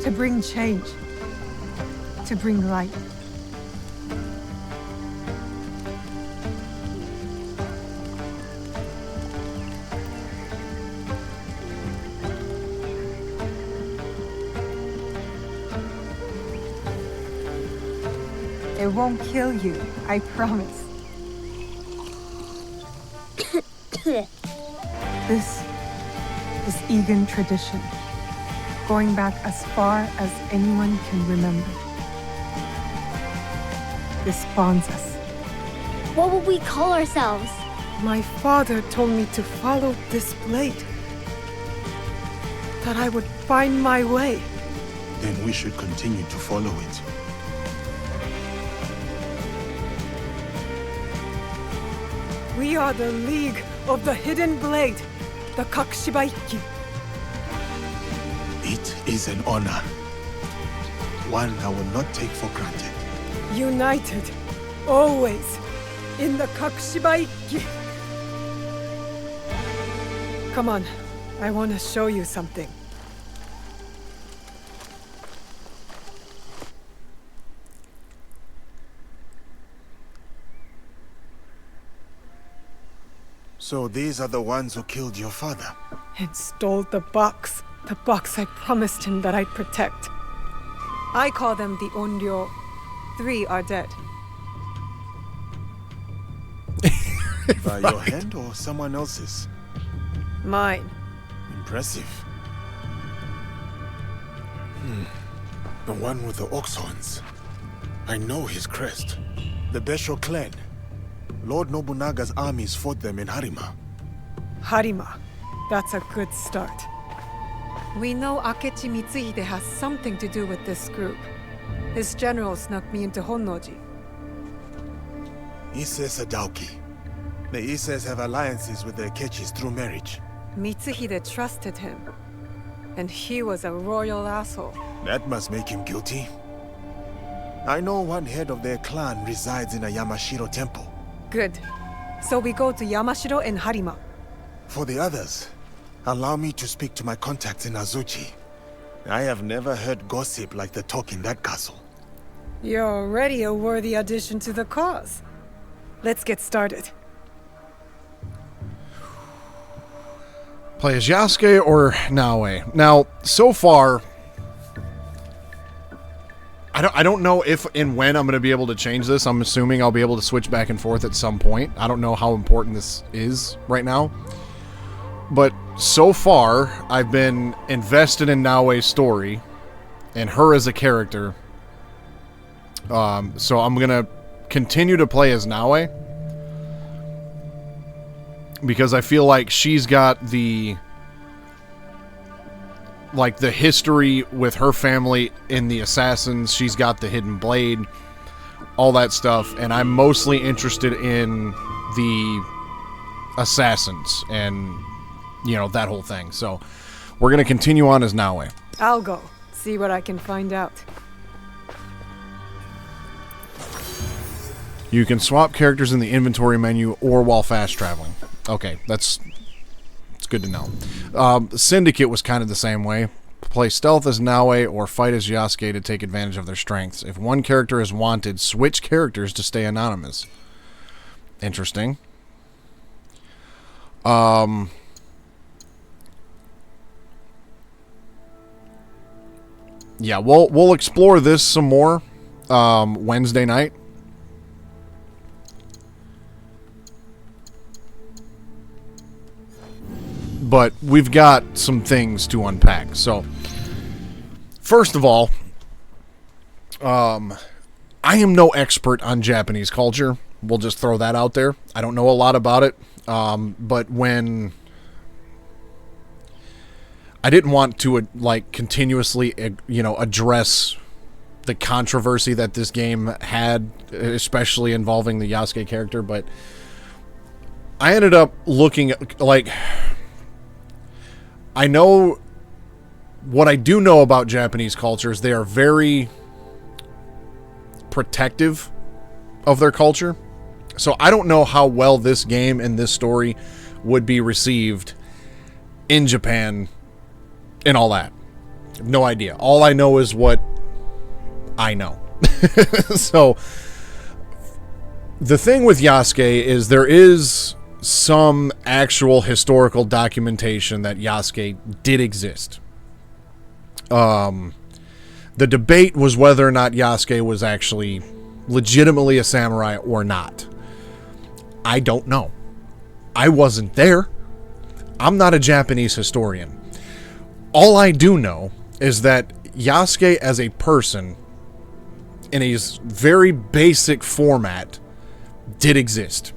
To bring change. To bring light. It won't kill you, I promise. This is Egan tradition, going back as far as anyone can remember. This bonds us. What would we call ourselves? My father told me to follow this blade. That I would find my way. Then we should continue to follow it. We are the League of the Hidden Blade, the Kakushibaiki. It is an honor. One I will not take for granted. United, always. in the Kakushibaiki. Come on, I want to show you something. So these are the ones who killed your father? And stole the box I promised him that I'd protect. I call them the Onryo. 3 are dead. By your hand or someone else's? Mine. Impressive. The one with the ox horns. I know his crest. The Besho clan. Lord Nobunaga's armies fought them in Harima. Harima. That's a good start. We know Akechi Mitsuhide has something to do with this group. His general snuck me into Honnoji. Ise Sadauki. The Ises have alliances with the Akechis through marriage. Mitsuhide trusted him. And he was a royal asshole. That must make him guilty. I know one head of their clan resides in a Yamashiro temple. Good. So we go to Yamashiro and Harima. For the others, allow me to speak to my contacts in Azuchi. I have never heard gossip like the talk in that castle. You're already a worthy addition to the cause. Let's get started. Play as Yasuke or Naoe. Now, so far, I don't know if and when I'm going to be able to change this. I'm assuming I'll be able to switch back and forth at some point. I don't know how important this is right now. But so far, I've been invested in Naoe's story and her as a character. So I'm going to continue to play as Naoe, because I feel like she's got the history with her family in the Assassins. She's got the hidden blade, all that stuff, and I'm mostly interested in the Assassins and, you know, that whole thing. So we're going to continue on as Naoe. I'll go. See what I can find out. You can swap characters in the inventory menu or while fast traveling. Okay, it's good to know. Syndicate was kind of the same way. Play stealth as Naoe or fight as Yasuke to take advantage of their strengths. If one character is wanted, switch characters to stay anonymous. Interesting. Yeah, we'll explore this some more Wednesday night. But we've got some things to unpack. So, first of all, I am no expert on Japanese culture. We'll just throw that out there. I don't know a lot about it. But when I didn't want to continuously, address the controversy that this game had, especially involving the Yasuke character. But I ended up looking I know what I do know about Japanese culture is they are very protective of their culture. So I don't know how well this game and this story would be received in Japan and all that. No idea. All I know is what I know. So the thing with Yasuke is there is some actual historical documentation that Yasuke did exist. The debate was whether or not Yasuke was actually legitimately a samurai or not. I don't know. I wasn't there. I'm not a Japanese historian. All I do know is that Yasuke as a person, in a very basic format, did exist.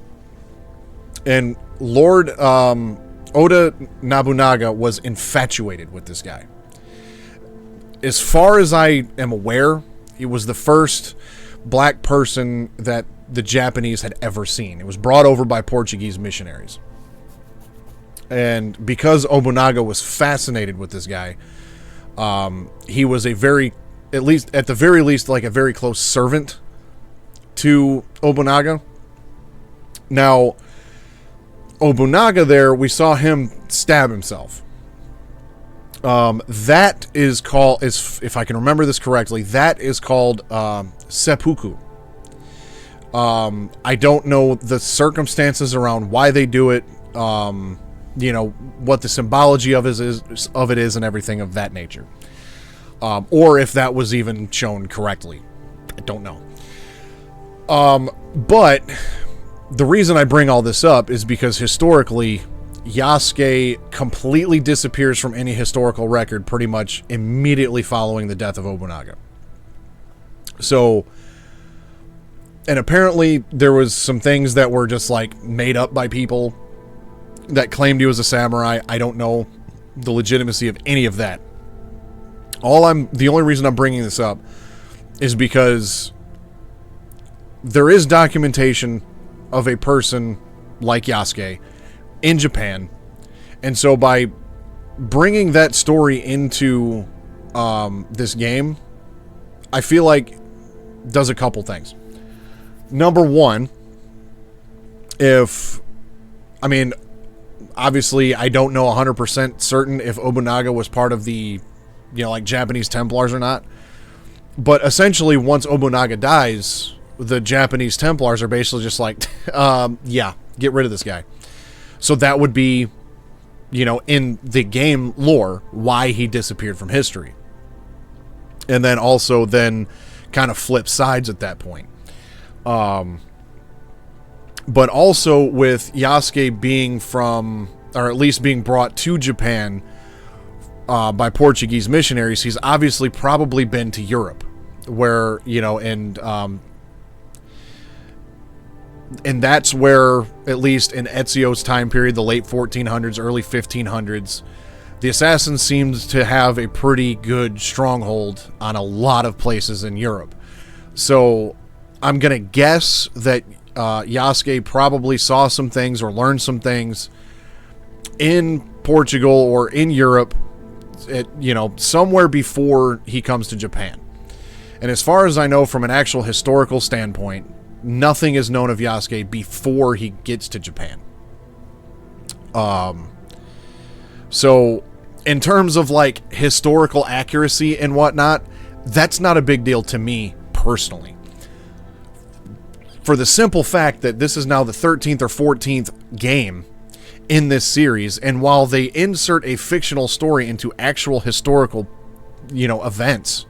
And Lord Oda Nobunaga was infatuated with this guy. As far as I am aware, he was the first black person that the Japanese had ever seen. It was brought over by Portuguese missionaries. And because Obunaga was fascinated with this guy, he was at the very least, like a very close servant to Obunaga. Now, Obunaga there, we saw him stab himself. That is called, if I can remember this correctly, that is called seppuku. I don't know the circumstances around why they do it, what the symbology of it is and everything of that nature. Or if that was even shown correctly. I don't know. But the reason I bring all this up is because historically, Yasuke completely disappears from any historical record pretty much immediately following the death of Obunaga. So, and apparently there was some things that were just like made up by people that claimed he was a samurai. I don't know the legitimacy of any of that. The only reason I'm bringing this up is because there is documentation of a person like Yasuke in Japan, and so by bringing that story into this game, I feel like does a couple things. Number one, obviously I don't know 100% certain if Obunaga was part of the, like Japanese Templars or not, but essentially once Obunaga dies, the Japanese Templars are basically just like, yeah, get rid of this guy. So that would be, in the game lore, why he disappeared from history. And then also kind of flip sides at that point. But also with Yasuke being from, or at least being brought to Japan by Portuguese missionaries, he's obviously probably been to Europe, where, and that's where, at least in Ezio's time period, the late 1400s, early 1500s, the assassins seemed to have a pretty good stronghold on a lot of places in Europe. So I'm going to guess that Yasuke probably saw some things or learned some things in Portugal or in Europe, somewhere before he comes to Japan. And as far as I know, from an actual historical standpoint, nothing is known of Yasuke before he gets to Japan. So in terms of like historical accuracy and whatnot, that's not a big deal to me personally. For the simple fact that this is now the 13th or 14th game in this series, and while they insert a fictional story into actual historical, events,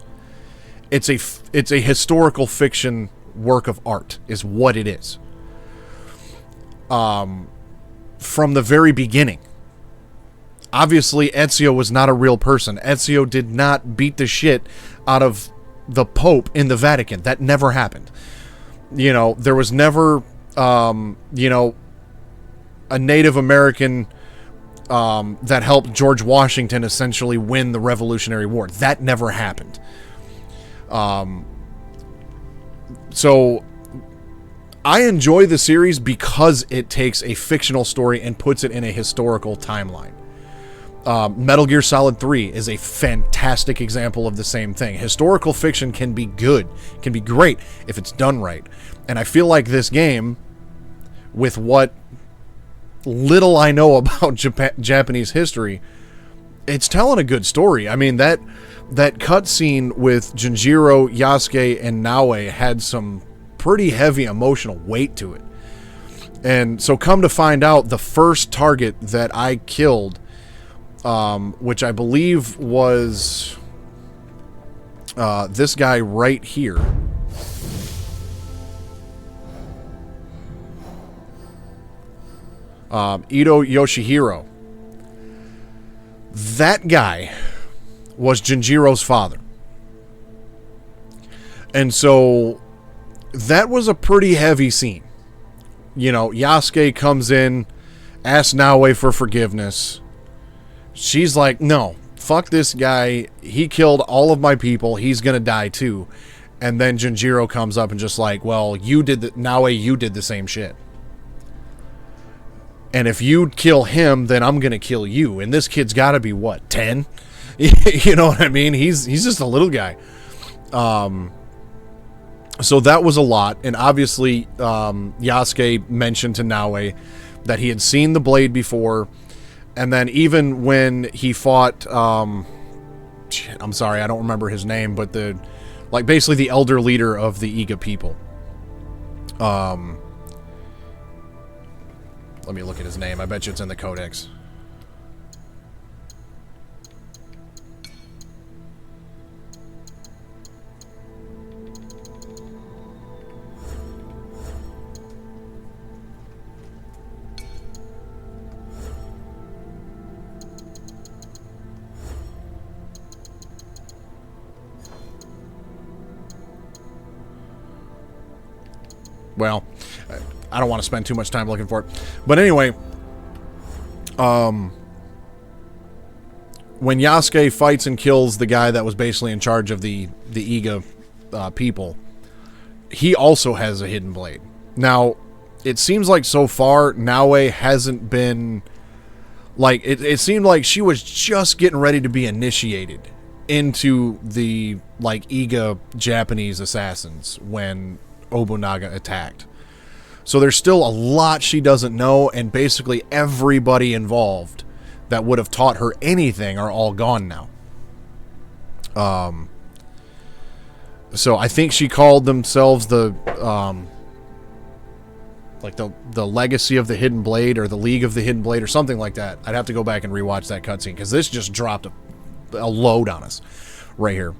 it's a historical fiction work of art is what it is. From the very beginning. Obviously, Ezio was not a real person. Ezio did not beat the shit out of the Pope in the Vatican. That never happened. There was never, a Native American that helped George Washington essentially win the Revolutionary War. That never happened. So I enjoy the series because it takes a fictional story and puts it in a historical timeline. Metal Gear Solid 3 is a fantastic example of the same thing. Historical fiction can be good, can be great if it's done right. And I feel like this game, with what little I know about Japanese history, it's telling a good story. I mean, that cutscene with Junjiro, Yasuke, and Naoe had some pretty heavy emotional weight to it. And so come to find out, the first target that I killed, which I believe was this guy right here. Ito Yoshihiro. That guy was Junjiro's father. And so that was a pretty heavy scene. Yasuke comes in, asks Naoe for forgiveness. She's like, no, fuck this guy. He killed all of my people. He's going to die too. And then Junjiro comes up and just like, well, Naoe, you did the same shit. And if you kill him, then I'm going to kill you. And this kid's got to be, what, 10? You know what I mean? He's just a little guy. So that was a lot, and obviously Yasuke mentioned to Naoe that he had seen the blade before, and then even when he fought, I'm sorry, I don't remember his name, but basically the elder leader of the Iga people. Let me look at his name. I bet you it's in the codex. Well, I don't want to spend too much time looking for it. But anyway, when Yasuke fights and kills the guy that was basically in charge of the Iga people, he also has a hidden blade. Now, it seems like so far, Naoe hasn't been... Like, it seemed like she was just getting ready to be initiated into the, like, Iga Japanese assassins when Obunaga attacked. So there's still a lot she doesn't know, and basically everybody involved that would have taught her anything are all gone now. So I think she called themselves the Legacy of the Hidden Blade, or the League of the Hidden Blade, or something like that. I'd have to go back and rewatch that cutscene, because this just dropped a load on us right here.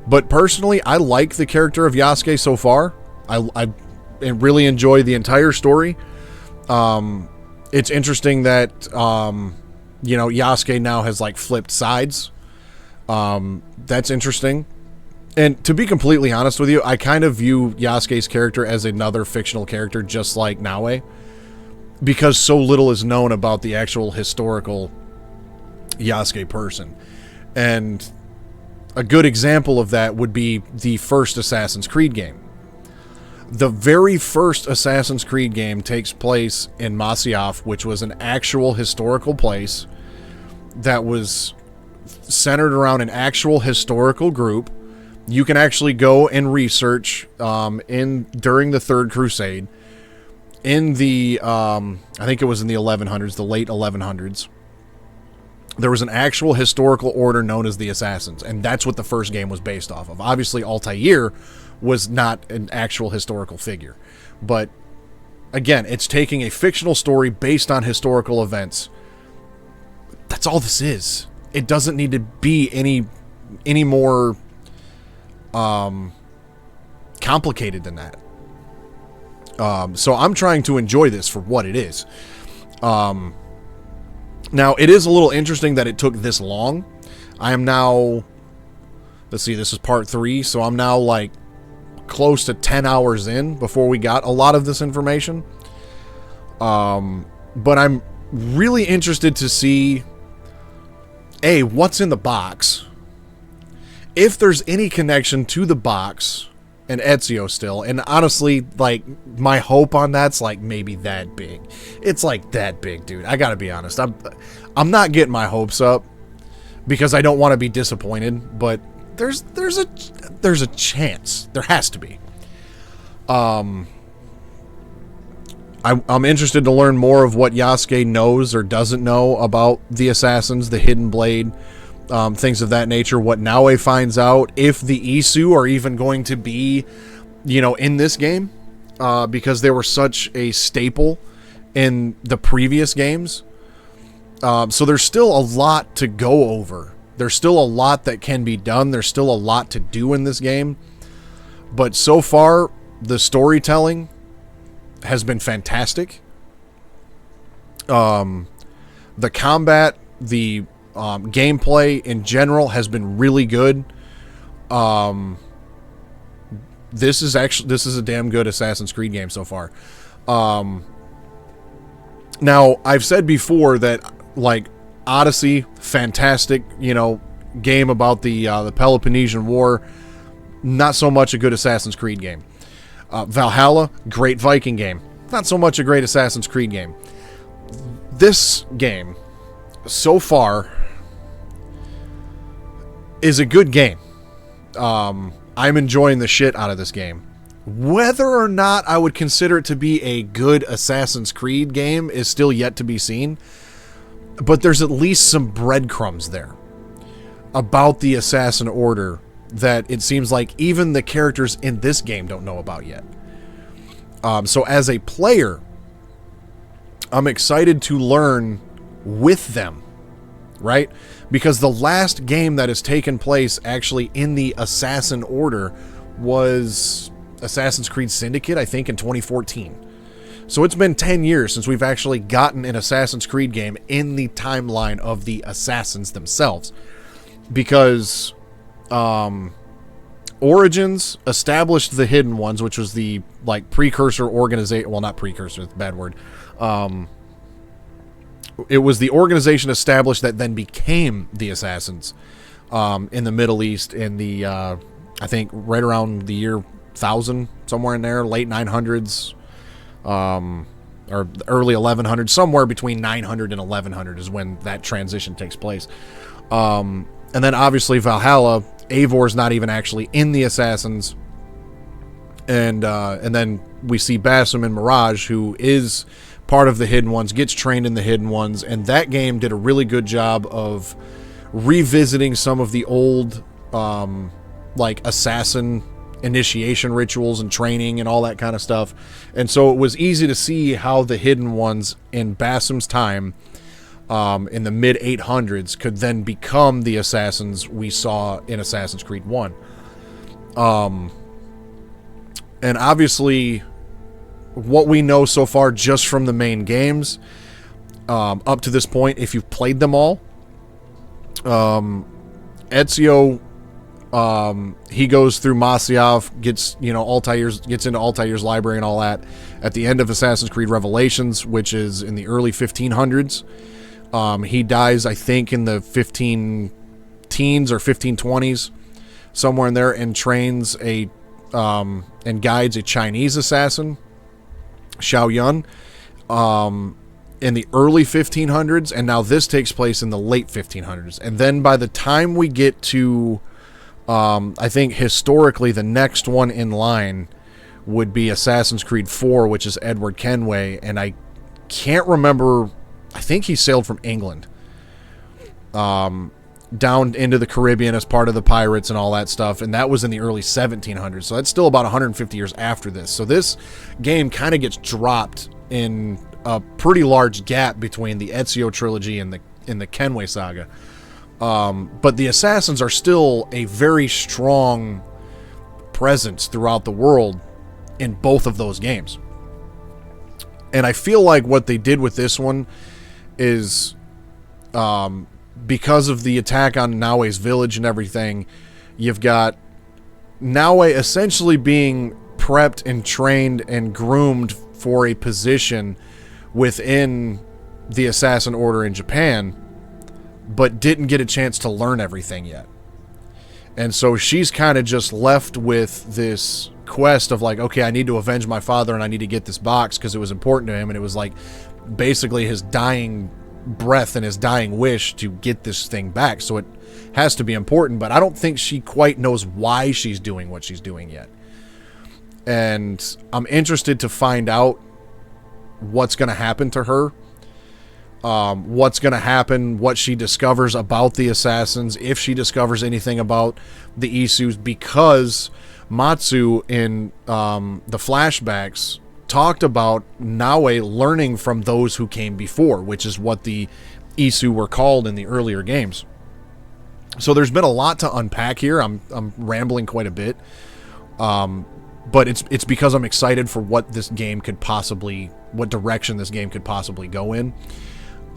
But personally, I like the character of Yasuke so far. I really enjoy the entire story. It's interesting that, Yasuke now has, like, flipped sides. That's interesting. And to be completely honest with you, I kind of view Yasuke's character as another fictional character, just like Naoe, because so little is known about the actual historical Yasuke person. And a good example of that would be the first Assassin's Creed game. The very first Assassin's Creed game takes place in Masyaf, which was an actual historical place that was centered around an actual historical group. You can actually go and research during the Third Crusade in the I think it was in the 1100s, the late 1100s. There was an actual historical order known as the Assassins, and that's what the first game was based off of. Obviously, Altair was not an actual historical figure, but again, it's taking a fictional story based on historical events. That's all this is. It doesn't need to be any more complicated than that. So I'm trying to enjoy this for what it is. Now, it is a little interesting that it took this long. I am now, let's see, this is part 3, so I'm now like close to 10 hours in before we got a lot of this information. But I'm really interested to see, A, what's in the box, if there's any connection to the box and Ezio still. And honestly, like, my hope on that's like maybe that big. It's like that big, dude. I gotta be honest. I'm not getting my hopes up because I don't want to be disappointed, but there's a chance. There has to be. I'm interested to learn more of what Yasuke knows or doesn't know about the assassins, the hidden blade, things of that nature. What Naoe finds out, if the Isu are even going to be, in this game, because they were such a staple in the previous games. So there's still a lot to go over. There's still a lot that can be done. There's still a lot to do in this game. But so far, the storytelling has been fantastic. The combat, the gameplay in general has been really good. This is a damn good Assassin's Creed game so far. Now, I've said before that, like, Odyssey, fantastic, game about the Peloponnesian War. Not so much a good Assassin's Creed game. Valhalla, great Viking game. Not so much a great Assassin's Creed game. This game, so far, is a good game. I'm enjoying the shit out of this game. Whether or not I would consider it to be a good Assassin's Creed game is still yet to be seen. But there's at least some breadcrumbs there about the Assassin Order that it seems like even the characters in this game don't know about yet. So as a player, I'm excited to learn with them, right? Because the last game that has taken place actually in the Assassin Order was Assassin's Creed Syndicate, I think, in 2014. So it's been 10 years since we've actually gotten an Assassin's Creed game in the timeline of the Assassins themselves. Because Origins established the Hidden Ones, which was the like precursor organization. Well, not precursor, it's a bad word. It was the organization established that then became the Assassins in the Middle East in the, I think, right around the year 1000, somewhere in there, late 900s, or early 1100s, somewhere between 900 and 1100 is when that transition takes place. And then obviously Valhalla, Eivor's not even actually in the Assassins. And then we see Basim in Mirage, who is part of the Hidden Ones, gets trained in the Hidden Ones, and that game did a really good job of revisiting some of the old like assassin initiation rituals and training and all that kind of stuff. And so it was easy to see how the Hidden Ones in Basim's time in the mid 800s could then become the assassins we saw in Assassin's Creed 1. And obviously what we know so far just from the main games up to this point, if you've played them all, Ezio, he goes through Masyaf, gets, you know, gets into Altair's library and all that at the end of Assassin's Creed Revelations, which is in the early 1500s. He dies, I think, in the 15 teens or 1520s, somewhere in there, and trains and guides a Chinese assassin, Xiao Yun, in the early 1500s, and now this takes place in the late 1500s. And then by the time we get to, I think historically the next one in line would be Assassin's Creed 4, which is Edward Kenway, and I can't remember. I think he sailed from England down into the Caribbean as part of the pirates and all that stuff, and that was in the early 1700s, so that's still about 150 years after this. So this game kind of gets dropped in a pretty large gap between the Ezio trilogy and the Kenway saga. But the Assassins are still a very strong presence throughout the world in both of those games. And I feel like what they did with this one is, because of the attack on Naoe's village and everything, you've got Naoe essentially being prepped and trained and groomed for a position within the Assassin Order in Japan, but didn't get a chance to learn everything yet. And so she's kind of just left with this quest of like, okay, I need to avenge my father and I need to get this box because it was important to him, and it was like basically his dying breath and his dying wish to get this thing back, so it has to be important. But I don't think she quite knows why she's doing what she's doing yet, and I'm interested to find out what's going to happen to her, what's going to happen, what she discovers about the assassins, if she discovers anything about the Isus, because Matsu in the flashbacks talked about Naoe learning from those who came before, which is what the Isu were called in the earlier games. So there's been a lot to unpack here. I'm rambling quite a bit, but it's because I'm excited for what this game could possibly, what direction this game could possibly go in,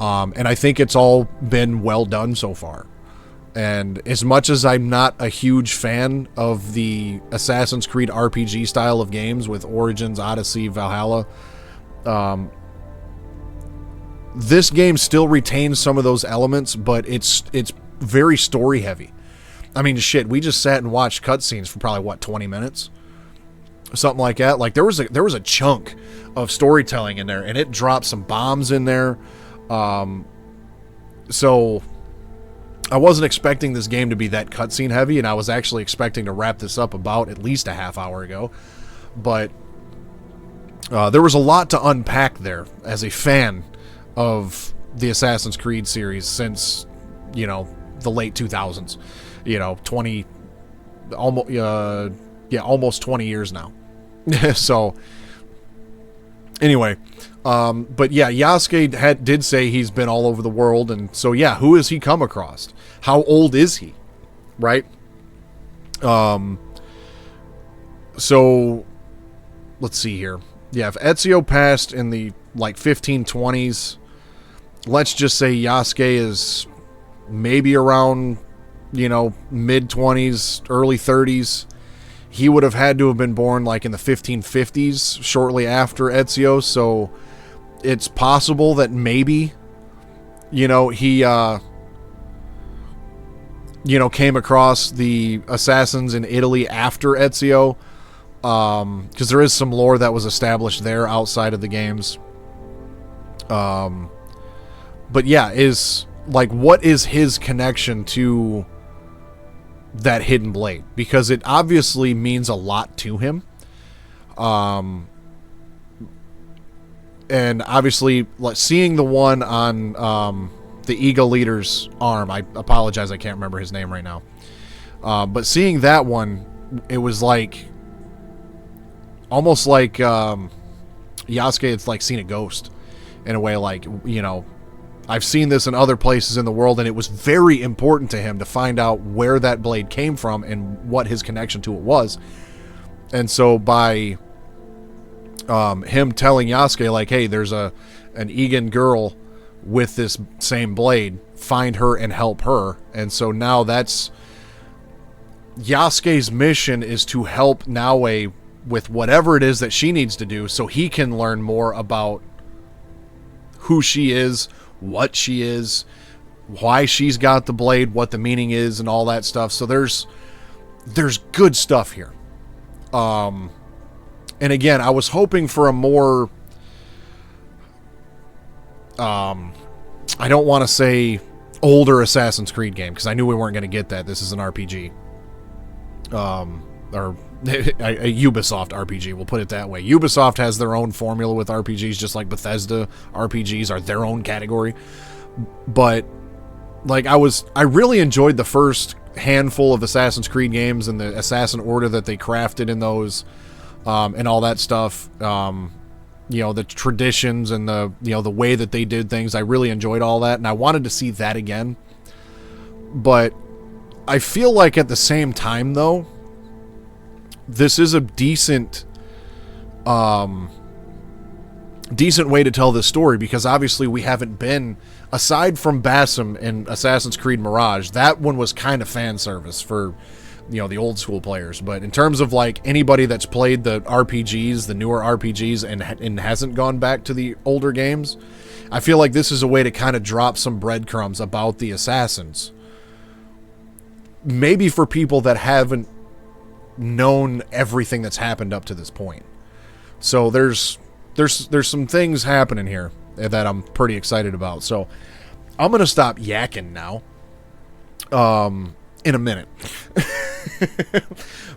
and I think it's all been well done so far. And as much as I'm not a huge fan of the Assassin's Creed RPG style of games with Origins, Odyssey, Valhalla, this game still retains some of those elements, but it's very story heavy. I mean, shit, we just sat and watched cutscenes for probably 20 minutes, something like that. Like there was a chunk of storytelling in there, and it dropped some bombs in there. So I wasn't expecting this game to be that cutscene heavy, and I was actually expecting to wrap this up about at least a half hour ago. But there was a lot to unpack there as a fan of the Assassin's Creed series since, you know, the late 2000s. You know, almost 20 years now. So, anyway, but yeah, Yasuke did say he's been all over the world, and so yeah, who has he come across? How old is he? Right? So, let's see here. Yeah, if Ezio passed in the, like, 1520s, let's just say Yasuke is maybe around, you know, mid-20s, early 30s. He would have had to have been born, like, in the 1550s, shortly after Ezio, so it's possible that maybe, you know, he, came across the assassins in Italy after Ezio, because there is some lore that was established there outside of the games. But yeah, what is his connection to that hidden blade? Because it obviously means a lot to him. And obviously, like, seeing the one on the Eagle leader's arm, I apologize, I can't remember his name right now. But seeing that one, it was like almost like Yasuke had, like, seen a ghost in a way. Like, you know, I've seen this in other places in the world, and it was very important to him to find out where that blade came from and what his connection to it was. And so by him telling Yasuke, like, hey, there's an Egan girl with this same blade, find her and help her. And so now that's Yasuke's mission, is to help Naue with whatever it is that she needs to do so he can learn more about who she is, what she is, why she's got the blade, what the meaning is, and all that stuff. So there's good stuff here. And again, I was hoping for a more I don't want to say older Assassin's Creed game, because I knew we weren't going to get that. This is an RPG. Or a Ubisoft RPG, we'll put it that way. Ubisoft has their own formula with RPGs, just like Bethesda RPGs are their own category. But, like, I really enjoyed the first handful of Assassin's Creed games and the Assassin Order that they crafted in those, and all that stuff. You know, the traditions and the way that they did things. I really enjoyed all that, and I wanted to see that again. But I feel like at the same time, though, this is a decent way to tell this story, because obviously we haven't been, aside from Basim in Assassin's Creed Mirage, that one was kind of fan service for, you know, the old school players. But in terms of, like, anybody that's played the RPGs, the newer RPGs, and hasn't gone back to the older games, I feel like this is a way to kind of drop some breadcrumbs about the assassins. Maybe for people that haven't known everything that's happened up to this point. So there's some things happening here that I'm pretty excited about. So I'm gonna stop yakking now. In a minute.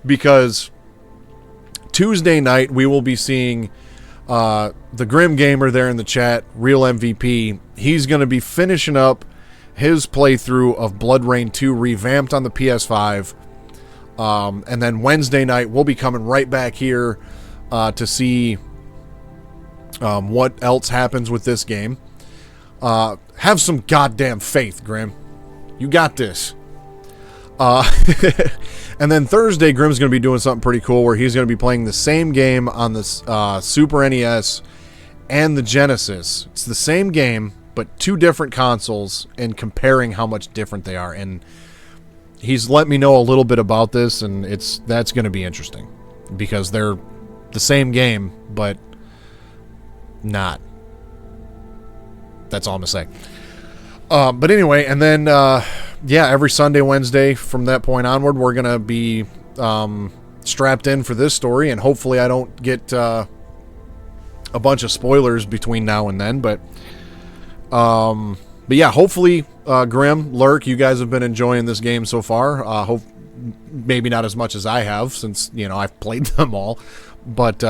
Because Tuesday night we will be seeing the Grim Gamer there in the chat, Real MVP. He's going to be finishing up his playthrough of Blood Rain 2 revamped on the PS5. And then Wednesday night we'll be coming right back here to see what else happens with this game. Have some goddamn faith, Grim. You got this. And then Thursday, Grim's going to be doing something pretty cool where he's going to be playing the same game on the Super NES and the Genesis. It's the same game, but two different consoles, and comparing how much different they are. And he's let me know a little bit about this, and that's going to be interesting because they're the same game, but not. That's all I'm going to say. But anyway, and then, every Sunday, Wednesday, from that point onward, we're going to be strapped in for this story, and hopefully I don't get a bunch of spoilers between now and then, but But yeah, hopefully, Grim, Lurk, you guys have been enjoying this game so far. Maybe not as much as I have, since, you know, I've played them all. But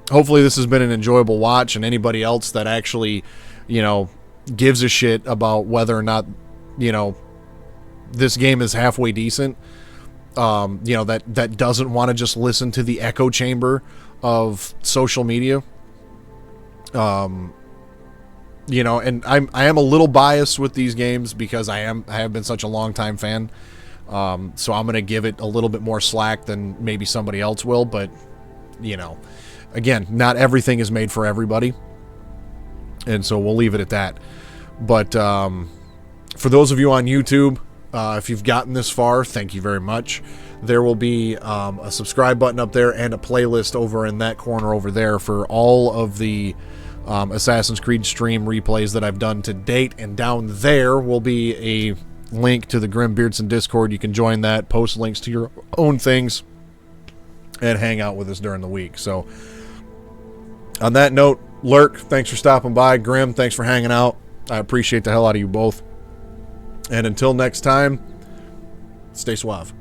hopefully this has been an enjoyable watch, and anybody else that actually, you know, gives a shit about whether or not, you know, this game is halfway decent, you know, that doesn't want to just listen to the echo chamber of social media. You know, and I am a little biased with these games because I have been such a long time fan. So I'm going to give it a little bit more slack than maybe somebody else will, but you know, again, not everything is made for everybody. And so we'll leave it at that. But for those of you on YouTube, if you've gotten this far, thank you very much. There will be a subscribe button up there and a playlist over in that corner over there for all of the Assassin's Creed stream replays that I've done to date. And down there will be a link to the Grim Beardson Discord. You can join that, post links to your own things, and hang out with us during the week. So on that note, Lurk, thanks for stopping by. Grim, thanks for hanging out. I appreciate the hell out of you both. And until next time, stay suave.